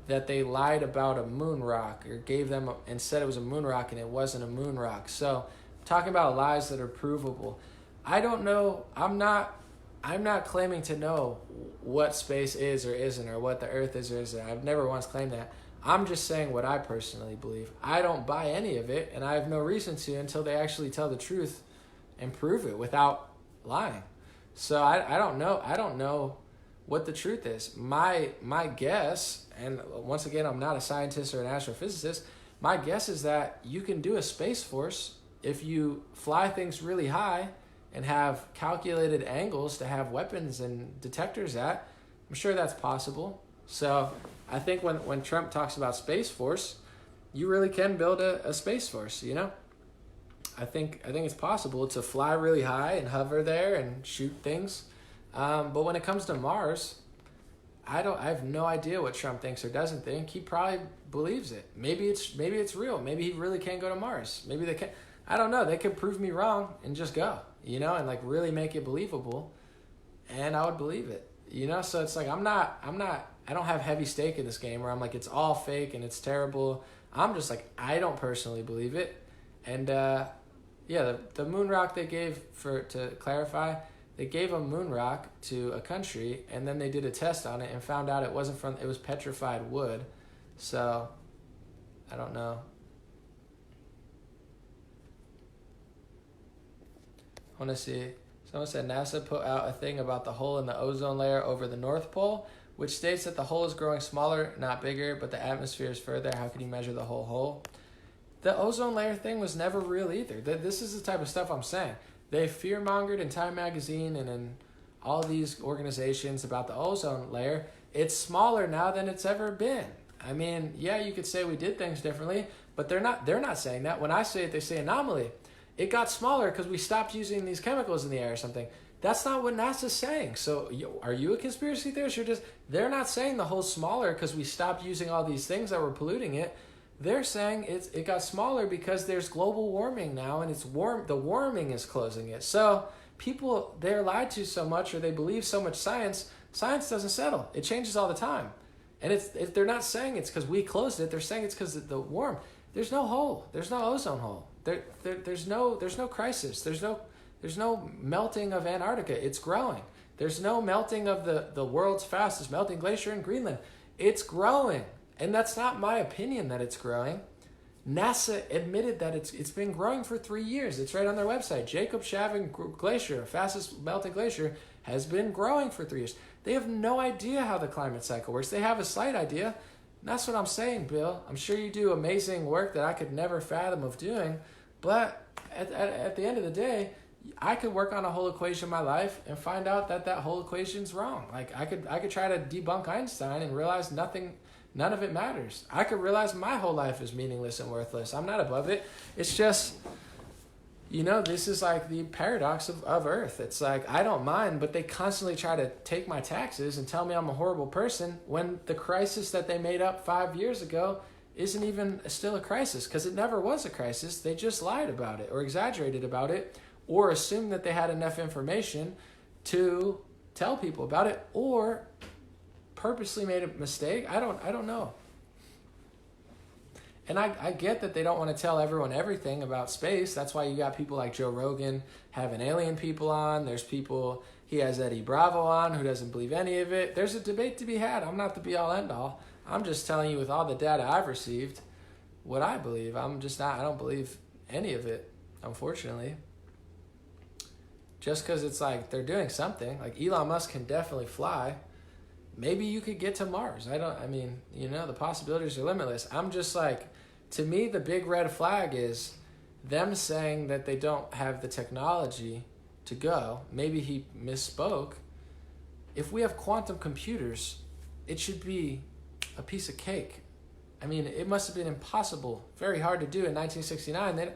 that they lied about a moon rock or gave them and said it was a moon rock and it wasn't a moon rock. So I'm talking about lies that are provable. I don't know. I'm not claiming to know what space is or isn't, or what the Earth is or isn't. I've never once claimed that. I'm just saying what I personally believe. I don't buy any of it, and I have no reason to until they actually tell the truth and prove it without lying. So I don't know. I don't know what the truth is. My guess, and once again, I'm not a scientist or an astrophysicist, my guess is that you can do a space force if you fly things really high and have calculated angles to have weapons and detectors at. I'm sure that's possible. So I think when Trump talks about Space Force, you really can build a Space Force, you know? I think it's possible to fly really high and hover there and shoot things. But when it comes to Mars, I have no idea what Trump thinks or doesn't think. He probably believes it. Maybe it's real. Maybe he really can go to Mars. Maybe they can. I don't know. They could prove me wrong and just go, you know, and like really make it believable, and I would believe it, you know? So it's like, I don't have heavy stake in this game where I'm like, it's all fake and it's terrible. I'm just like, I don't personally believe it. And yeah, the moon rock they gave, to clarify, they gave a moon rock to a country and then they did a test on it and found out it was petrified wood. So I don't know. I want to see. Someone said NASA put out a thing about the hole in the ozone layer over the North Pole, which states that the hole is growing smaller, not bigger, but the atmosphere is further. How can you measure the whole hole? The ozone layer thing was never real either. This is the type of stuff I'm saying. They fear-mongered in Time Magazine and in all these organizations about the ozone layer. It's smaller now than it's ever been. I mean, yeah, you could say we did things differently, but they're not saying that. When I say it, they say anomaly. It got smaller because we stopped using these chemicals in the air or something. That's not what NASA's saying. So are you a conspiracy theorist? They're not saying the hole's smaller because we stopped using all these things that were polluting it. They're saying it got smaller because there's global warming now and the warming is closing it. So people, they're lied to so much, or they believe so much science doesn't settle. It changes all the time. And they're not saying it's because we closed it. They're saying it's because of the warm. There's no hole. There's no ozone hole. There's no crisis. There's no melting of Antarctica. It's growing. There's no melting of the world's fastest melting glacier in Greenland. It's growing. And that's not my opinion that it's growing. NASA admitted that it's been growing for 3 years. It's right on their website. Jacob Shavin Glacier, fastest melting glacier, has been growing for 3 years. They have no idea how the climate cycle works. They have a slight idea. And that's what I'm saying, Bill. I'm sure you do amazing work that I could never fathom of doing. But at the end of the day, I could work on a whole equation in my life and find out that whole equation's wrong. Like I could try to debunk Einstein and realize none of it matters. I could realize my whole life is meaningless and worthless. I'm not above it. It's just, this is like the paradox of Earth. It's like, I don't mind, but they constantly try to take my taxes and tell me I'm a horrible person when the crisis that they made up 5 years ago isn't even still a crisis, because it never was a crisis. They just lied about it or exaggerated about it or assumed that they had enough information to tell people about it, or purposely made a mistake. I don't know. And I get that they don't want to tell everyone everything about space. That's why you got people like Joe Rogan having alien people on. There's people, he has Eddie Bravo on who doesn't believe any of it. There's a debate to be had. I'm not the be all end all. I'm just telling you with all the data I've received what I believe. I don't believe any of it, unfortunately. Just because it's like they're doing something. Like Elon Musk can definitely fly. Maybe you could get to Mars. The possibilities are limitless. I'm just like, to me, the big red flag is them saying that they don't have the technology to go. Maybe he misspoke. If we have quantum computers, it should be a piece of cake. It must have been impossible, very hard to do in 1969.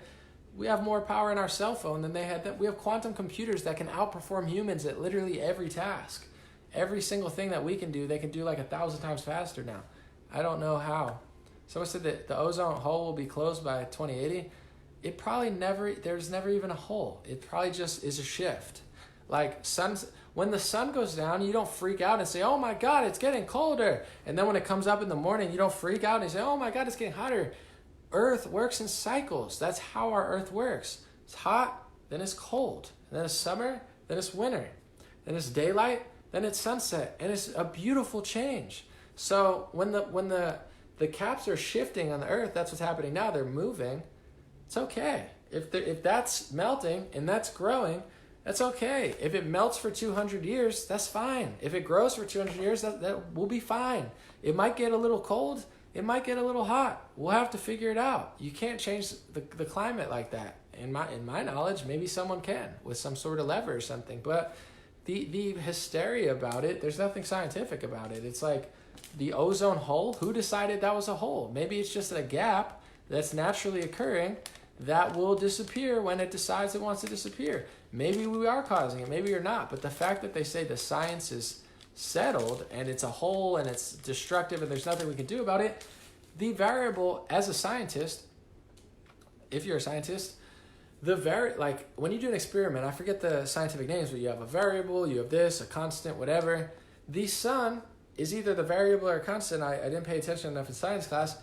We have more power in our cell phone than they had. We have quantum computers that can outperform humans at literally every task. Every single thing that we can do, they can do like 1,000 times faster now. I don't know how. Someone said that the ozone hole will be closed by 2080. It probably there's never even a hole. It probably just is a shift. Like when the sun goes down, you don't freak out and say, oh my God, it's getting colder. And then when it comes up in the morning, you don't freak out and say, oh my God, it's getting hotter. Earth works in cycles. That's how our Earth works. It's hot, then it's cold. Then it's summer, then it's winter. Then it's daylight, then it's sunset. And it's a beautiful change. So when the caps are shifting on the Earth, that's what's happening now. They're moving. It's okay. If that's melting and that's growing, that's okay. If it melts for 200 years, that's fine. If it grows for 200 years, that will be fine. It might get a little cold. It might get a little hot. We'll have to figure it out. You can't change the climate like that. In my knowledge, maybe someone can with some sort of lever or something. But the hysteria about it, there's nothing scientific about it. It's like the ozone hole. Who decided that was a hole? Maybe it's just a gap that's naturally occurring that will disappear when it decides it wants to disappear. Maybe we are causing it. Maybe you're not. But the fact that they say the science is settled and it's a hole and it's destructive and there's nothing we can do about it, the variable as a scientist, if you're a scientist, when you do an experiment, I forget the scientific names, but you have a variable, you have this, a constant, whatever. The sun is either the variable or a constant. I didn't pay attention enough in science class.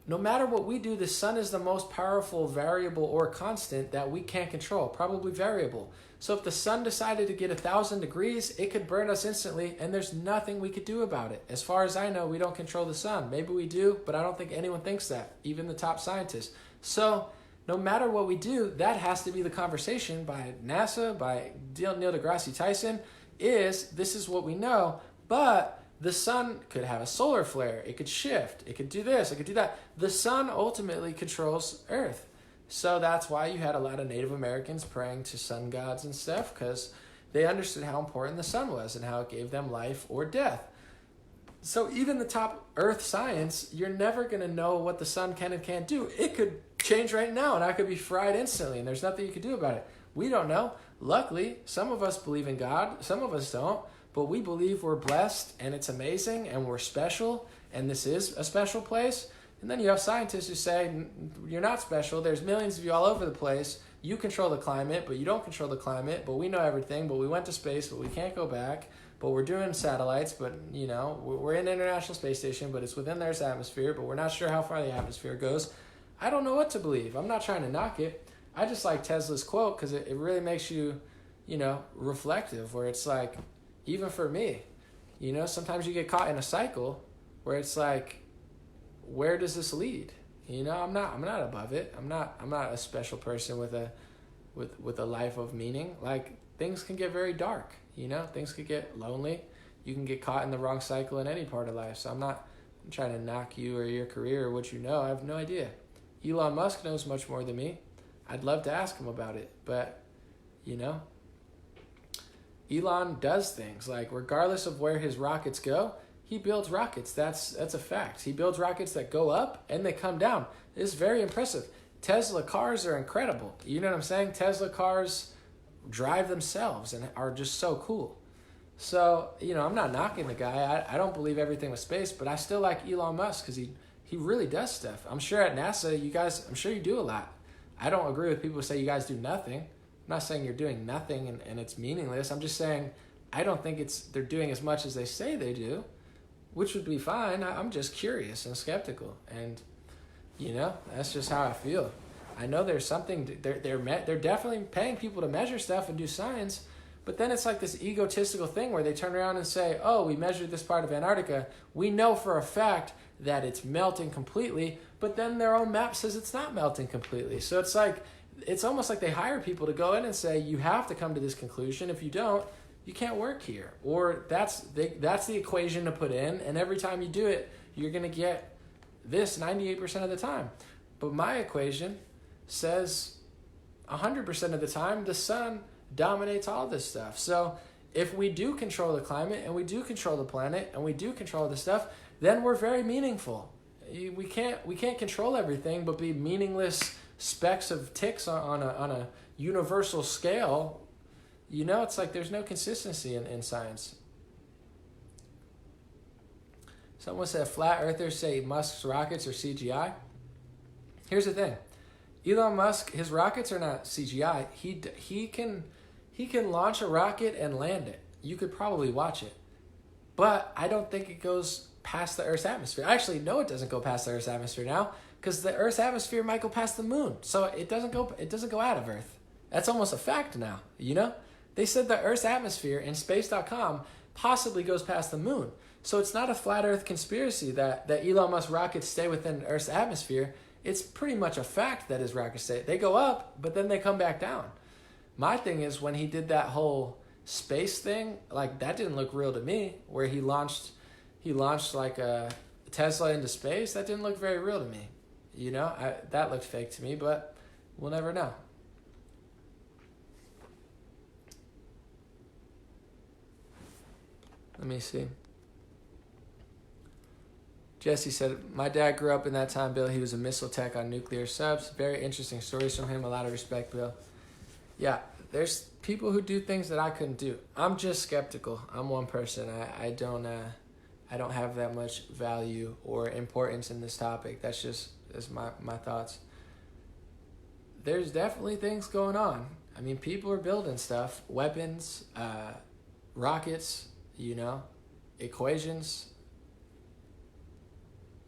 No matter what we do, the sun is the most powerful variable or constant that we can't control, probably variable. So if the sun decided to get 1,000 degrees, it could burn us instantly, and there's nothing we could do about it. As far as I know, we don't control the sun. Maybe we do, but I don't think anyone thinks that, even the top scientists. So no matter what we do, that has to be the conversation by NASA, by Neil deGrasse Tyson, this is what we know, but the sun could have a solar flare. It could shift. It could do this. It could do that. The sun ultimately controls Earth. So that's why you had a lot of Native Americans praying to sun gods and stuff, because they understood how important the sun was and how it gave them life or death. So even the top Earth science, you're never going to know what the sun can and can't do. It could change right now and I could be fried instantly and there's nothing you can do about it. We don't know. Luckily, some of us believe in God. Some of us don't. But we believe we're blessed and it's amazing and we're special and this is a special place. And then you have scientists who say, you're not special. There's millions of you all over the place. You control the climate, but you don't control the climate. But we know everything, but we went to space, but we can't go back. But we're doing satellites, but we're in the International Space Station, but it's within Earth's atmosphere, but we're not sure how far the atmosphere goes. I don't know what to believe. I'm not trying to knock it. I just like Tesla's quote because it really makes you, reflective, where it's like, even for me, sometimes you get caught in a cycle where it's like, where does this lead? I'm not above it. I'm not a special person with a life of meaning. Like, things can get very dark, things could get lonely. You can get caught in the wrong cycle in any part of life. So I'm not trying to knock you or your career or what you know. I have no idea. Elon Musk knows much more than me. I'd love to ask him about it. But, you know, Elon does things. Like, regardless of where his rockets go, he builds rockets. That's a fact. He builds rockets that go up and they come down. It's very impressive. Tesla cars are incredible. You know what I'm saying? Tesla cars drive themselves and are just so cool. So, you know, I'm not knocking the guy. I don't believe everything with space, but I still like Elon Musk because he really does stuff. I'm sure at NASA, you guys, I'm sure you do a lot. I don't agree with people who say you guys do nothing. I'm not saying you're doing nothing and it's meaningless. I'm just saying I don't think they're doing as much as they say they do, which would be fine. I'm just curious and skeptical. And, you know, that's just how I feel. I know there's something, they're definitely paying people to measure stuff and do science, but then it's like this egotistical thing where they turn around and say, oh, we measured this part of Antarctica. We know for a fact that it's melting completely, but then their own map says it's not melting completely. So it's like, it's almost like they hire people to go in and say, you have to come to this conclusion. If you don't, you can't work here. Or that's the equation to put in, and every time you do it, you're going to get this 98% of the time. But my equation says 100% of the time the sun dominates all this stuff. So if we do control the climate and we do control the planet and we do control the stuff, then we're very meaningful. We can't control everything but be meaningless specks of ticks on a universal scale. You know, it's like there's no consistency in science. Someone said flat earthers say Musk's rockets are CGI. Here's the thing. Elon Musk, his rockets are not CGI. He can launch a rocket and land it. You could probably watch it. But I don't think it goes past the Earth's atmosphere. Actually, no, it doesn't go past the Earth's atmosphere now, because the Earth's atmosphere might go past the moon. So it doesn't go out of Earth. That's almost a fact now, you know? They said the Earth's atmosphere in space.com possibly goes past the moon. So it's not a flat Earth conspiracy that Elon Musk rockets stay within Earth's atmosphere. It's pretty much a fact that his rockets they go up, but then they come back down. My thing is, when he did that whole space thing, like, that didn't look real to me, where he launched like a Tesla into space. That didn't look very real to me. You know, that looked fake to me, but we'll never know. Let me see. Jesse said, my dad grew up in that time, Bill. He was a missile tech on nuclear subs. Very interesting stories from him. A lot of respect, Bill. Yeah, there's people who do things that I couldn't do. I'm just skeptical. I'm one person. I don't have that much value or importance in this topic. That's my thoughts. There's definitely things going on. I mean, people are building stuff, weapons, rockets, you know, equations,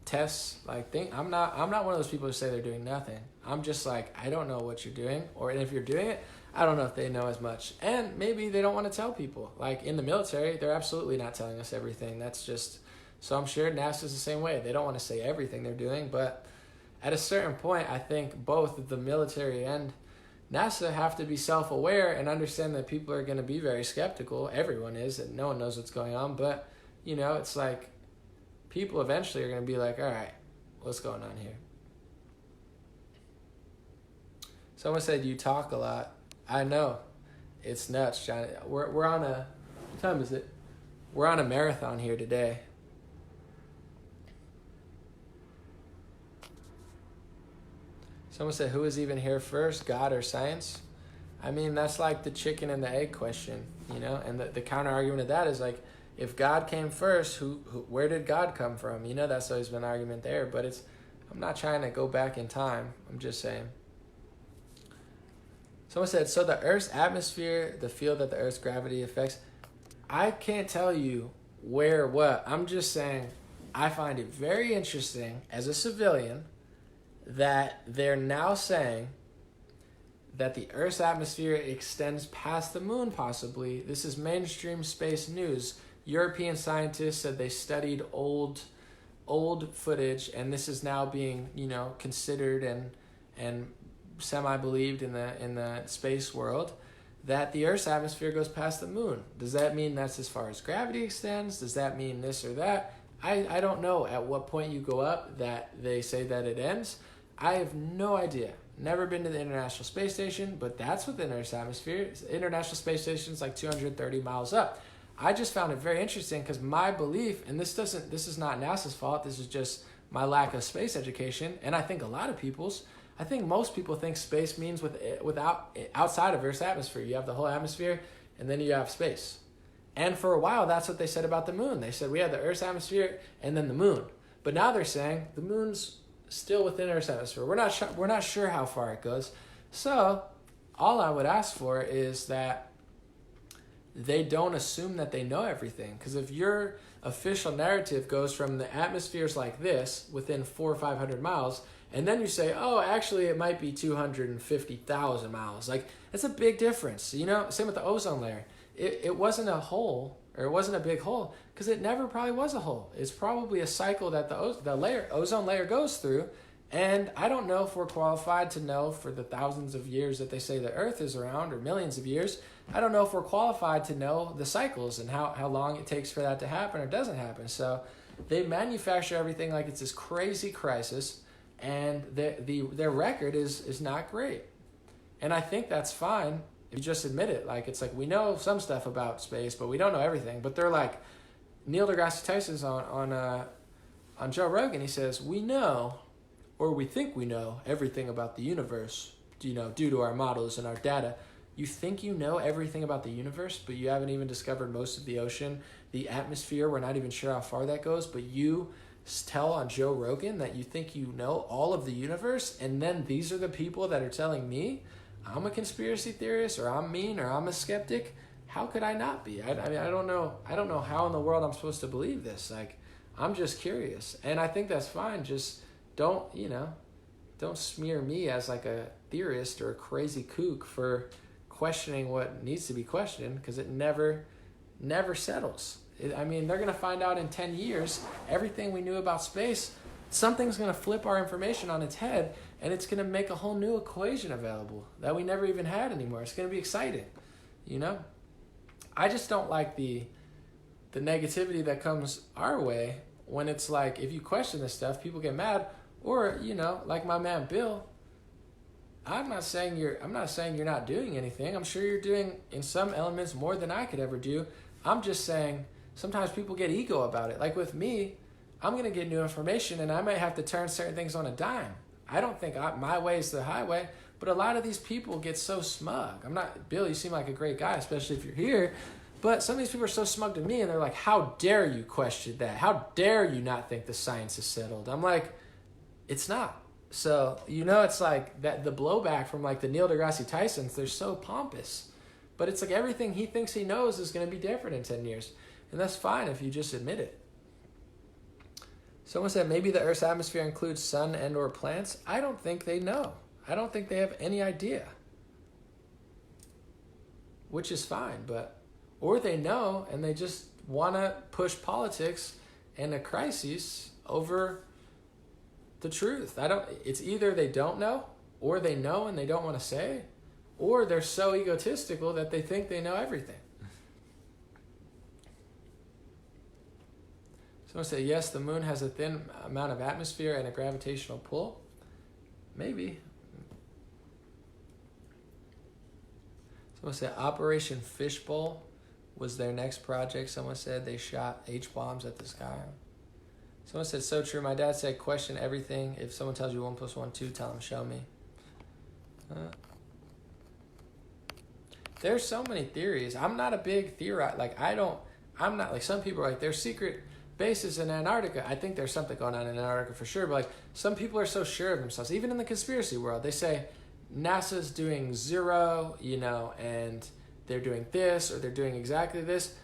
tests. Like, I'm not one of those people who say they're doing nothing. I'm just like, I don't know what you're doing, or if you're doing it, I don't know if they know as much. And maybe they don't want to tell people. Like, in the military, they're absolutely not telling us everything. That's just, so I'm sure NASA's the same way. They don't want to say everything they're doing, but at a certain point, I think both the military and NASA have to be self-aware and understand that people are going to be very skeptical. Everyone is, and no one knows what's going on. But, you know, it's like people eventually are going to be like, all right, what's going on here? Someone said you talk a lot. I know. It's nuts, Johnny. We're on a, what time is it? We're on a marathon here today. Someone said, who is even here first, God or science? I mean, that's like the chicken and the egg question, you know? And the counter argument of that is like, if God came first, where did God come from? You know, that's always been an argument there, but I'm not trying to go back in time. I'm just saying. Someone said, so the Earth's atmosphere, the field that the Earth's gravity affects, I can't tell you where, what. I'm just saying, I find it very interesting as a civilian that they're now saying that the Earth's atmosphere extends past the moon, possibly. This is mainstream space news. European scientists said they studied old footage, and this is now being, you know, considered and semi-believed in the space world, that the Earth's atmosphere goes past the moon. Does that mean that's as far as gravity extends? Does that mean this or that? I don't know at what point you go up that they say that it ends. I have no idea. Never been to the International Space Station, but that's within Earth's atmosphere. The International Space Station is like 230 miles up. I just found it very interesting because my belief, and this is not NASA's fault, this is just my lack of space education, and I think a lot of people's, I think most people think space means outside of Earth's atmosphere. You have the whole atmosphere, and then you have space. And for a while, that's what they said about the moon. They said we had the Earth's atmosphere and then the moon. But now they're saying the moon's still within Earth's atmosphere. We're not sure how far it goes. So all I would ask for is that they don't assume that they know everything. Because if your official narrative goes from the atmosphere's like this within 400 or 500 miles, and then you say, oh, actually it might be 250,000 miles. Like, it's a big difference. You know, same with the ozone layer. It wasn't a hole, or it wasn't a big hole, because it never probably was a hole. It's probably a cycle that the ozone layer goes through. And I don't know if we're qualified to know for the thousands of years that they say the Earth is around, or millions of years. I don't know if we're qualified to know the cycles and how long it takes for that to happen or doesn't happen. So they manufacture everything like it's this crazy crisis, and their record is not great. And I think that's fine if you just admit it. Like, it's like, we know some stuff about space, but we don't know everything. But they're like, Neil deGrasse Tyson's on Joe Rogan. He says, we know, or we think we know, everything about the universe, you know, due to our models and our data. You think you know everything about the universe, but you haven't even discovered most of the ocean, the atmosphere. We're not even sure how far that goes, but you tell on Joe Rogan that you think you know all of the universe, and then these are the people that are telling me I'm a conspiracy theorist, or I'm mean, or I'm a skeptic. How could I not be? I mean, I don't know how in the world I'm supposed to believe this. Like, I'm just curious, and I think that's fine. Just don't smear me as like a theorist or a crazy kook for questioning what needs to be questioned, because it never settles. I mean, they're going to find out in 10 years everything we knew about space. Something's going to flip our information on its head, and it's going to make a whole new equation available that we never even had anymore. It's going to be exciting, you know? I just don't like the negativity that comes our way when it's like, if you question this stuff, people get mad. Or, you know, like my man Bill, I'm not saying you're not doing anything. I'm sure you're doing in some elements more than I could ever do. I'm just saying sometimes people get ego about it. Like with me, I'm going to get new information, and I might have to turn certain things on a dime. I don't think my way is the highway, but a lot of these people get so smug. Bill, you seem like a great guy, especially if you're here, but some of these people are so smug to me, and they're like, how dare you question that? How dare you not think the science is settled? I'm like, it's not. So, you know, it's like that the blowback from like the Neil deGrasse Tysons, they're so pompous. But it's like everything he thinks he knows is going to be different in 10 years. And that's fine if you just admit it. Someone said maybe the Earth's atmosphere includes sun and or plants. I don't think they know. I don't think they have any idea. Which is fine, or they know and they just want to push politics and a crisis over the truth. It's either they don't know, or they know and they don't want to say, or they're so egotistical that they think they know everything. Someone say, yes, the moon has a thin amount of atmosphere and a gravitational pull. Maybe. Someone said Operation Fishbowl was their next project. Someone said they shot H-bombs at the sky. Someone said, so true. My dad said, question everything. If someone tells you 1 + 1 = 2, tell them, show me. There's so many theories. I'm not a big theorist. Like, I'm not like some people are like, there's secret bases in Antarctica. I think there's something going on in Antarctica for sure. But like, some people are so sure of themselves. Even in the conspiracy world, they say NASA's doing zero, you know, and they're doing this, or they're doing exactly this.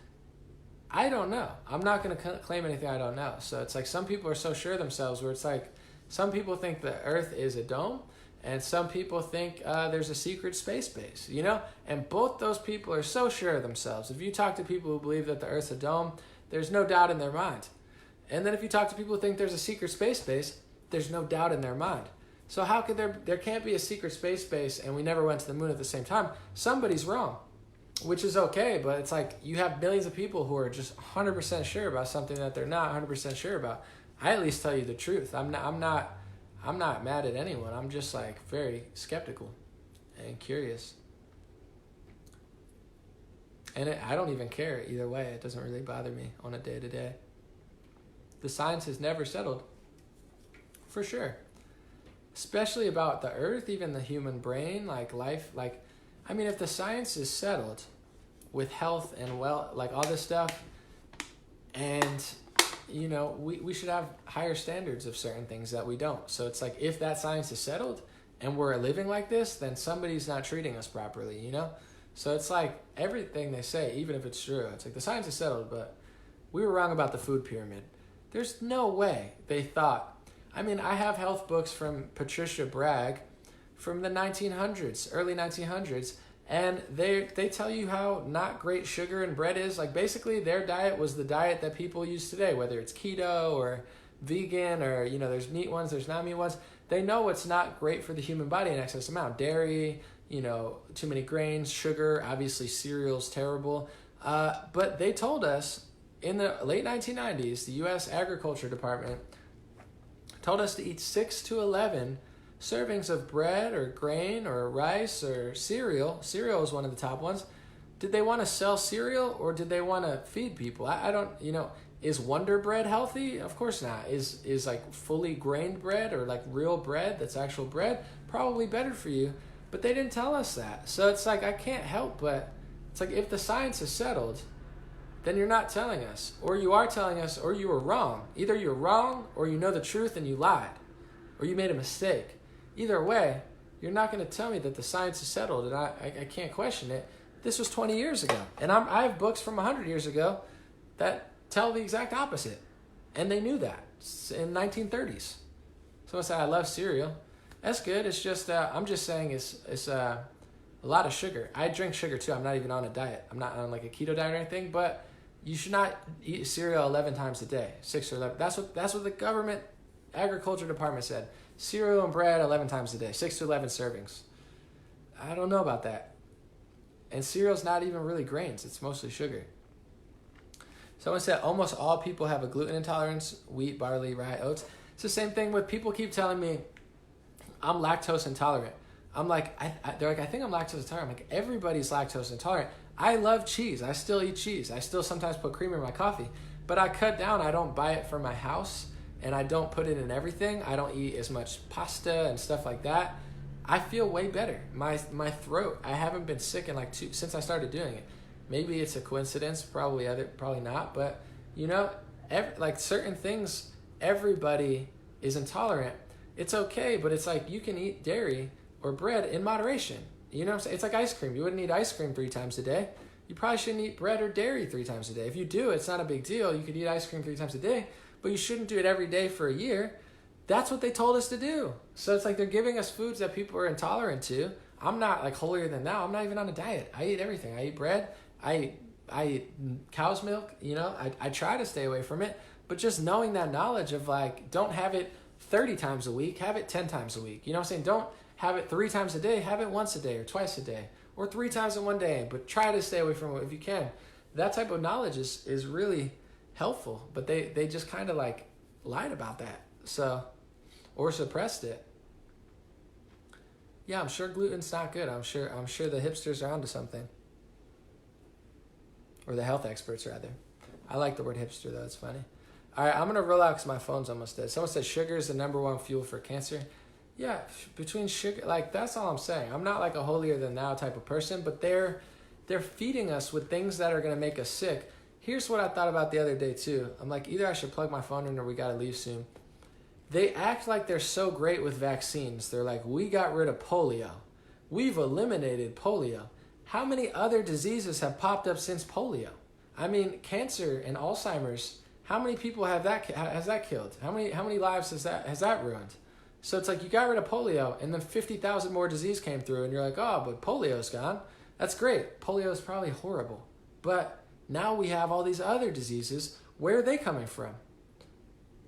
I don't know. I'm not going to claim anything I don't know. So it's like some people are so sure of themselves, where it's like some people think the Earth is a dome, and some people think there's a secret space base, you know? And both those people are so sure of themselves. If you talk to people who believe that the Earth's a dome, there's no doubt in their mind. And then if you talk to people who think there's a secret space base, there's no doubt in their mind. So how could there can't be a secret space base and we never went to the moon at the same time? Somebody's wrong. Which is okay, but it's like you have millions of people who are just 100% sure about something that they're not 100% sure about. I at least tell you the truth. I'm I'm not mad at anyone. I'm just like very skeptical and curious. And I don't even care either way. It doesn't really bother me on a day-to-day. The science has never settled, for sure. Especially about the earth, even the human brain, like life. Like, I mean, if the science is settled with health and like all this stuff, and, you know, we should have higher standards of certain things that we don't. So it's like, if that science is settled and we're living like this, then somebody's not treating us properly, you know? So it's like everything they say, even if it's true, it's like the science is settled, but we were wrong about the food pyramid. There's no way they thought. I mean, I have health books from Patricia Bragg from the 1900s, early 1900s, and they tell you how not great sugar and bread is. Like, basically, their diet was the diet that people use today, whether it's keto or vegan or, you know, there's meat ones, there's non-meat ones. They know it's not great for the human body in excess amount. Dairy, you know, too many grains, sugar, obviously cereal's terrible. But they told us in the late 1990s, the U.S. Agriculture Department told us to eat 6 to 11 servings of bread or grain or rice or cereal. Cereal is one of the top ones. Did they want to sell cereal or did they want to feed people? I don't, you know, is Wonder Bread healthy? Of course not. Is like fully grained bread or like real bread that's actual bread probably better for you? But they didn't tell us that. So it's like, I can't help but, it's like, if the science is settled, then you're not telling us. Or you are telling us, or you were wrong. Either you're wrong, or you know the truth and you lied. Or you made a mistake. Either way, you're not going to tell me that the science is settled, and I can't question it. This was 20 years ago. And I have books from 100 years ago that tell the exact opposite. And they knew that in 1930s. Someone said, I love cereal. That's good. It's just, I'm just saying it's a lot of sugar. I drink sugar too. I'm not even on a diet. I'm not on like a keto diet or anything, but you should not eat cereal 11 times a day, 6 or 11. That's what the government agriculture department said. Cereal and bread 11 times a day, 6 to 11 servings. I don't know about that. And cereal's not even really grains. It's mostly sugar. Someone said almost all people have a gluten intolerance, wheat, barley, rye, oats. It's the same thing with people keep telling me, I'm lactose intolerant. I'm like, they're like, I think I'm lactose intolerant. I'm like, everybody's lactose intolerant. I love cheese. I still eat cheese. I still sometimes put cream in my coffee. But I cut down. I don't buy it for my house. And I don't put it in everything. I don't eat as much pasta and stuff like that. I feel way better. My throat, I haven't been sick in like since I started doing it. Maybe it's a coincidence, probably not. But, you know, like certain things, everybody is intolerant. It's okay, but it's like you can eat dairy or bread in moderation. You know what I'm saying? It's like ice cream. You wouldn't eat ice cream 3 times a day. You probably shouldn't eat bread or dairy 3 times a day. If you do, it's not a big deal. You could eat ice cream 3 times a day, but you shouldn't do it every day for a year. That's what they told us to do. So it's like they're giving us foods that people are intolerant to. I'm not like holier than thou. I'm not even on a diet. I eat everything. I eat bread. I eat cow's milk. You know, I try to stay away from it. But just knowing that knowledge of like, don't have it 30 times a week, have it 10 times a week. You know what I'm saying? Don't have it 3 times a day, have it once a day or twice a day or 3 times in one day, but try to stay away from it if you can. That type of knowledge is really helpful, but they just kind of like lied about that. So, or suppressed it. Yeah, I'm sure gluten's not good. I'm sure the hipsters are onto something. Or the health experts rather. I like the word hipster though, it's funny. All right, I'm going to roll out because my phone's almost dead. Someone said sugar is the #1 fuel for cancer. Yeah, between sugar, like that's all I'm saying. I'm not like a holier than thou type of person, but they're feeding us with things that are going to make us sick. Here's what I thought about the other day too. I'm like, either I should plug my phone in or we got to leave soon. They act like they're so great with vaccines. They're like, we got rid of polio. We've eliminated polio. How many other diseases have popped up since polio? I mean, cancer and Alzheimer's. How many people has that killed? How many lives has that ruined? So it's like you got rid of polio, and then 50,000 more disease came through, and you're like, oh, but polio's gone. That's great. Polio is probably horrible, but now we have all these other diseases. Where are they coming from?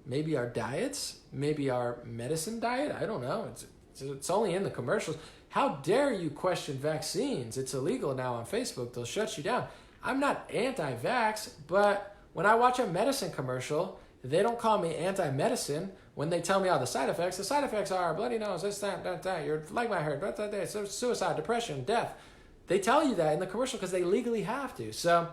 Maybe our diets, maybe our medicine diet. I don't know. It's only in the commercials. How dare you question vaccines? It's illegal now on Facebook. They'll shut you down. I'm not anti-vax, but when I watch a medicine commercial, They don't call me anti-medicine when they tell me all the side effects. The side effects are bloody nose, this, that, your leg might hurt, suicide, depression, death. They tell you that in the commercial because they legally have to. So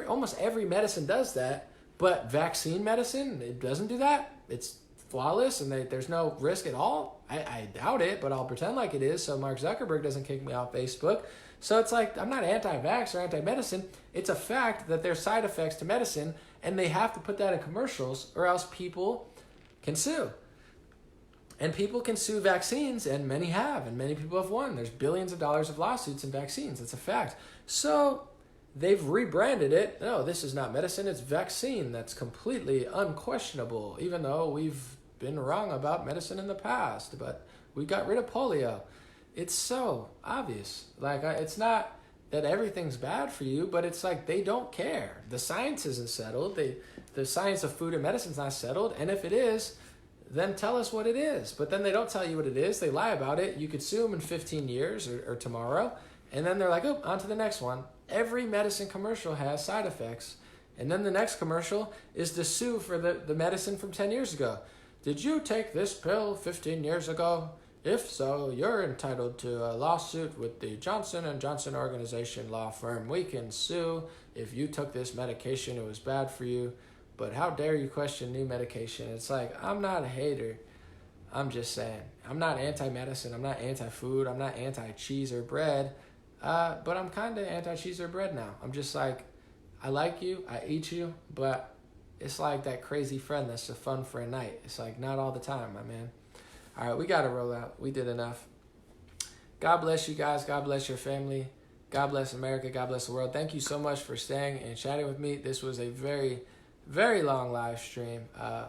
almost every medicine does that, but vaccine medicine, it doesn't do that. It's flawless and there's no risk at all. I doubt it, but I'll pretend like it is so Mark Zuckerberg doesn't kick me off Facebook. So it's like, I'm not anti-vax or anti-medicine. It's a fact that there's side effects to medicine, and they have to put that in commercials or else people can sue. And people can sue vaccines, and many have, and many people have won. There's billions of dollars of lawsuits in vaccines. It's a fact. So they've rebranded it. No, this is not medicine, it's vaccine. That's completely unquestionable, even though we've been wrong about medicine in the past, but we got rid of polio. It's so obvious. Like, it's not that everything's bad for you, but it's like they don't care. The science isn't settled. The science of food and medicine's not settled, and if it is, then tell us what it is. But then they don't tell you what it is. They lie about it. You could sue them in 15 years or tomorrow, and then they're like, oh, on to the next one. Every medicine commercial has side effects, and then the next commercial is to sue for the medicine from 10 years ago. Did you take this pill 15 years ago? If so, you're entitled to a lawsuit with the Johnson & Johnson organization law firm. We can sue if you took this medication, it was bad for you, but how dare you question new medication? It's like, I'm not a hater. I'm just saying. I'm not anti-medicine. I'm not anti-food. I'm not anti-cheese or bread. But I'm kind of anti-cheese or bread now. I'm just like, I like you, I eat you, but it's like that crazy friend that's a fun for a night. It's like, not all the time, my man. All right, we got to roll out. We did enough. God bless you guys. God bless your family. God bless America. God bless the world. Thank you so much for staying and chatting with me. This was a very, very long live stream.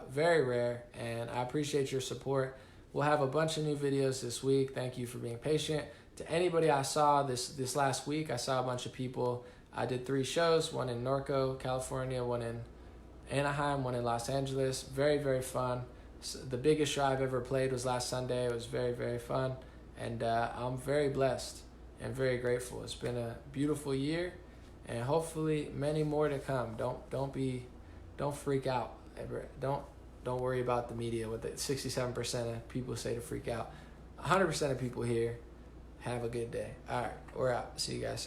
Very rare, and I appreciate your support. We'll have a bunch of new videos this week. Thank you for being patient. To anybody I saw this last week, I saw a bunch of people. I did 3 shows, one in Norco, California, one in Anaheim, one in Los Angeles. Very, very fun. The biggest show I've ever played was last Sunday. It was very, very fun. And I'm very blessed and very grateful. It's been a beautiful year, and hopefully many more to come. Don't freak out. Don't worry about the media. What the 67% of people say to freak out. 100% of people here have a good day. All right, we're out. See you guys.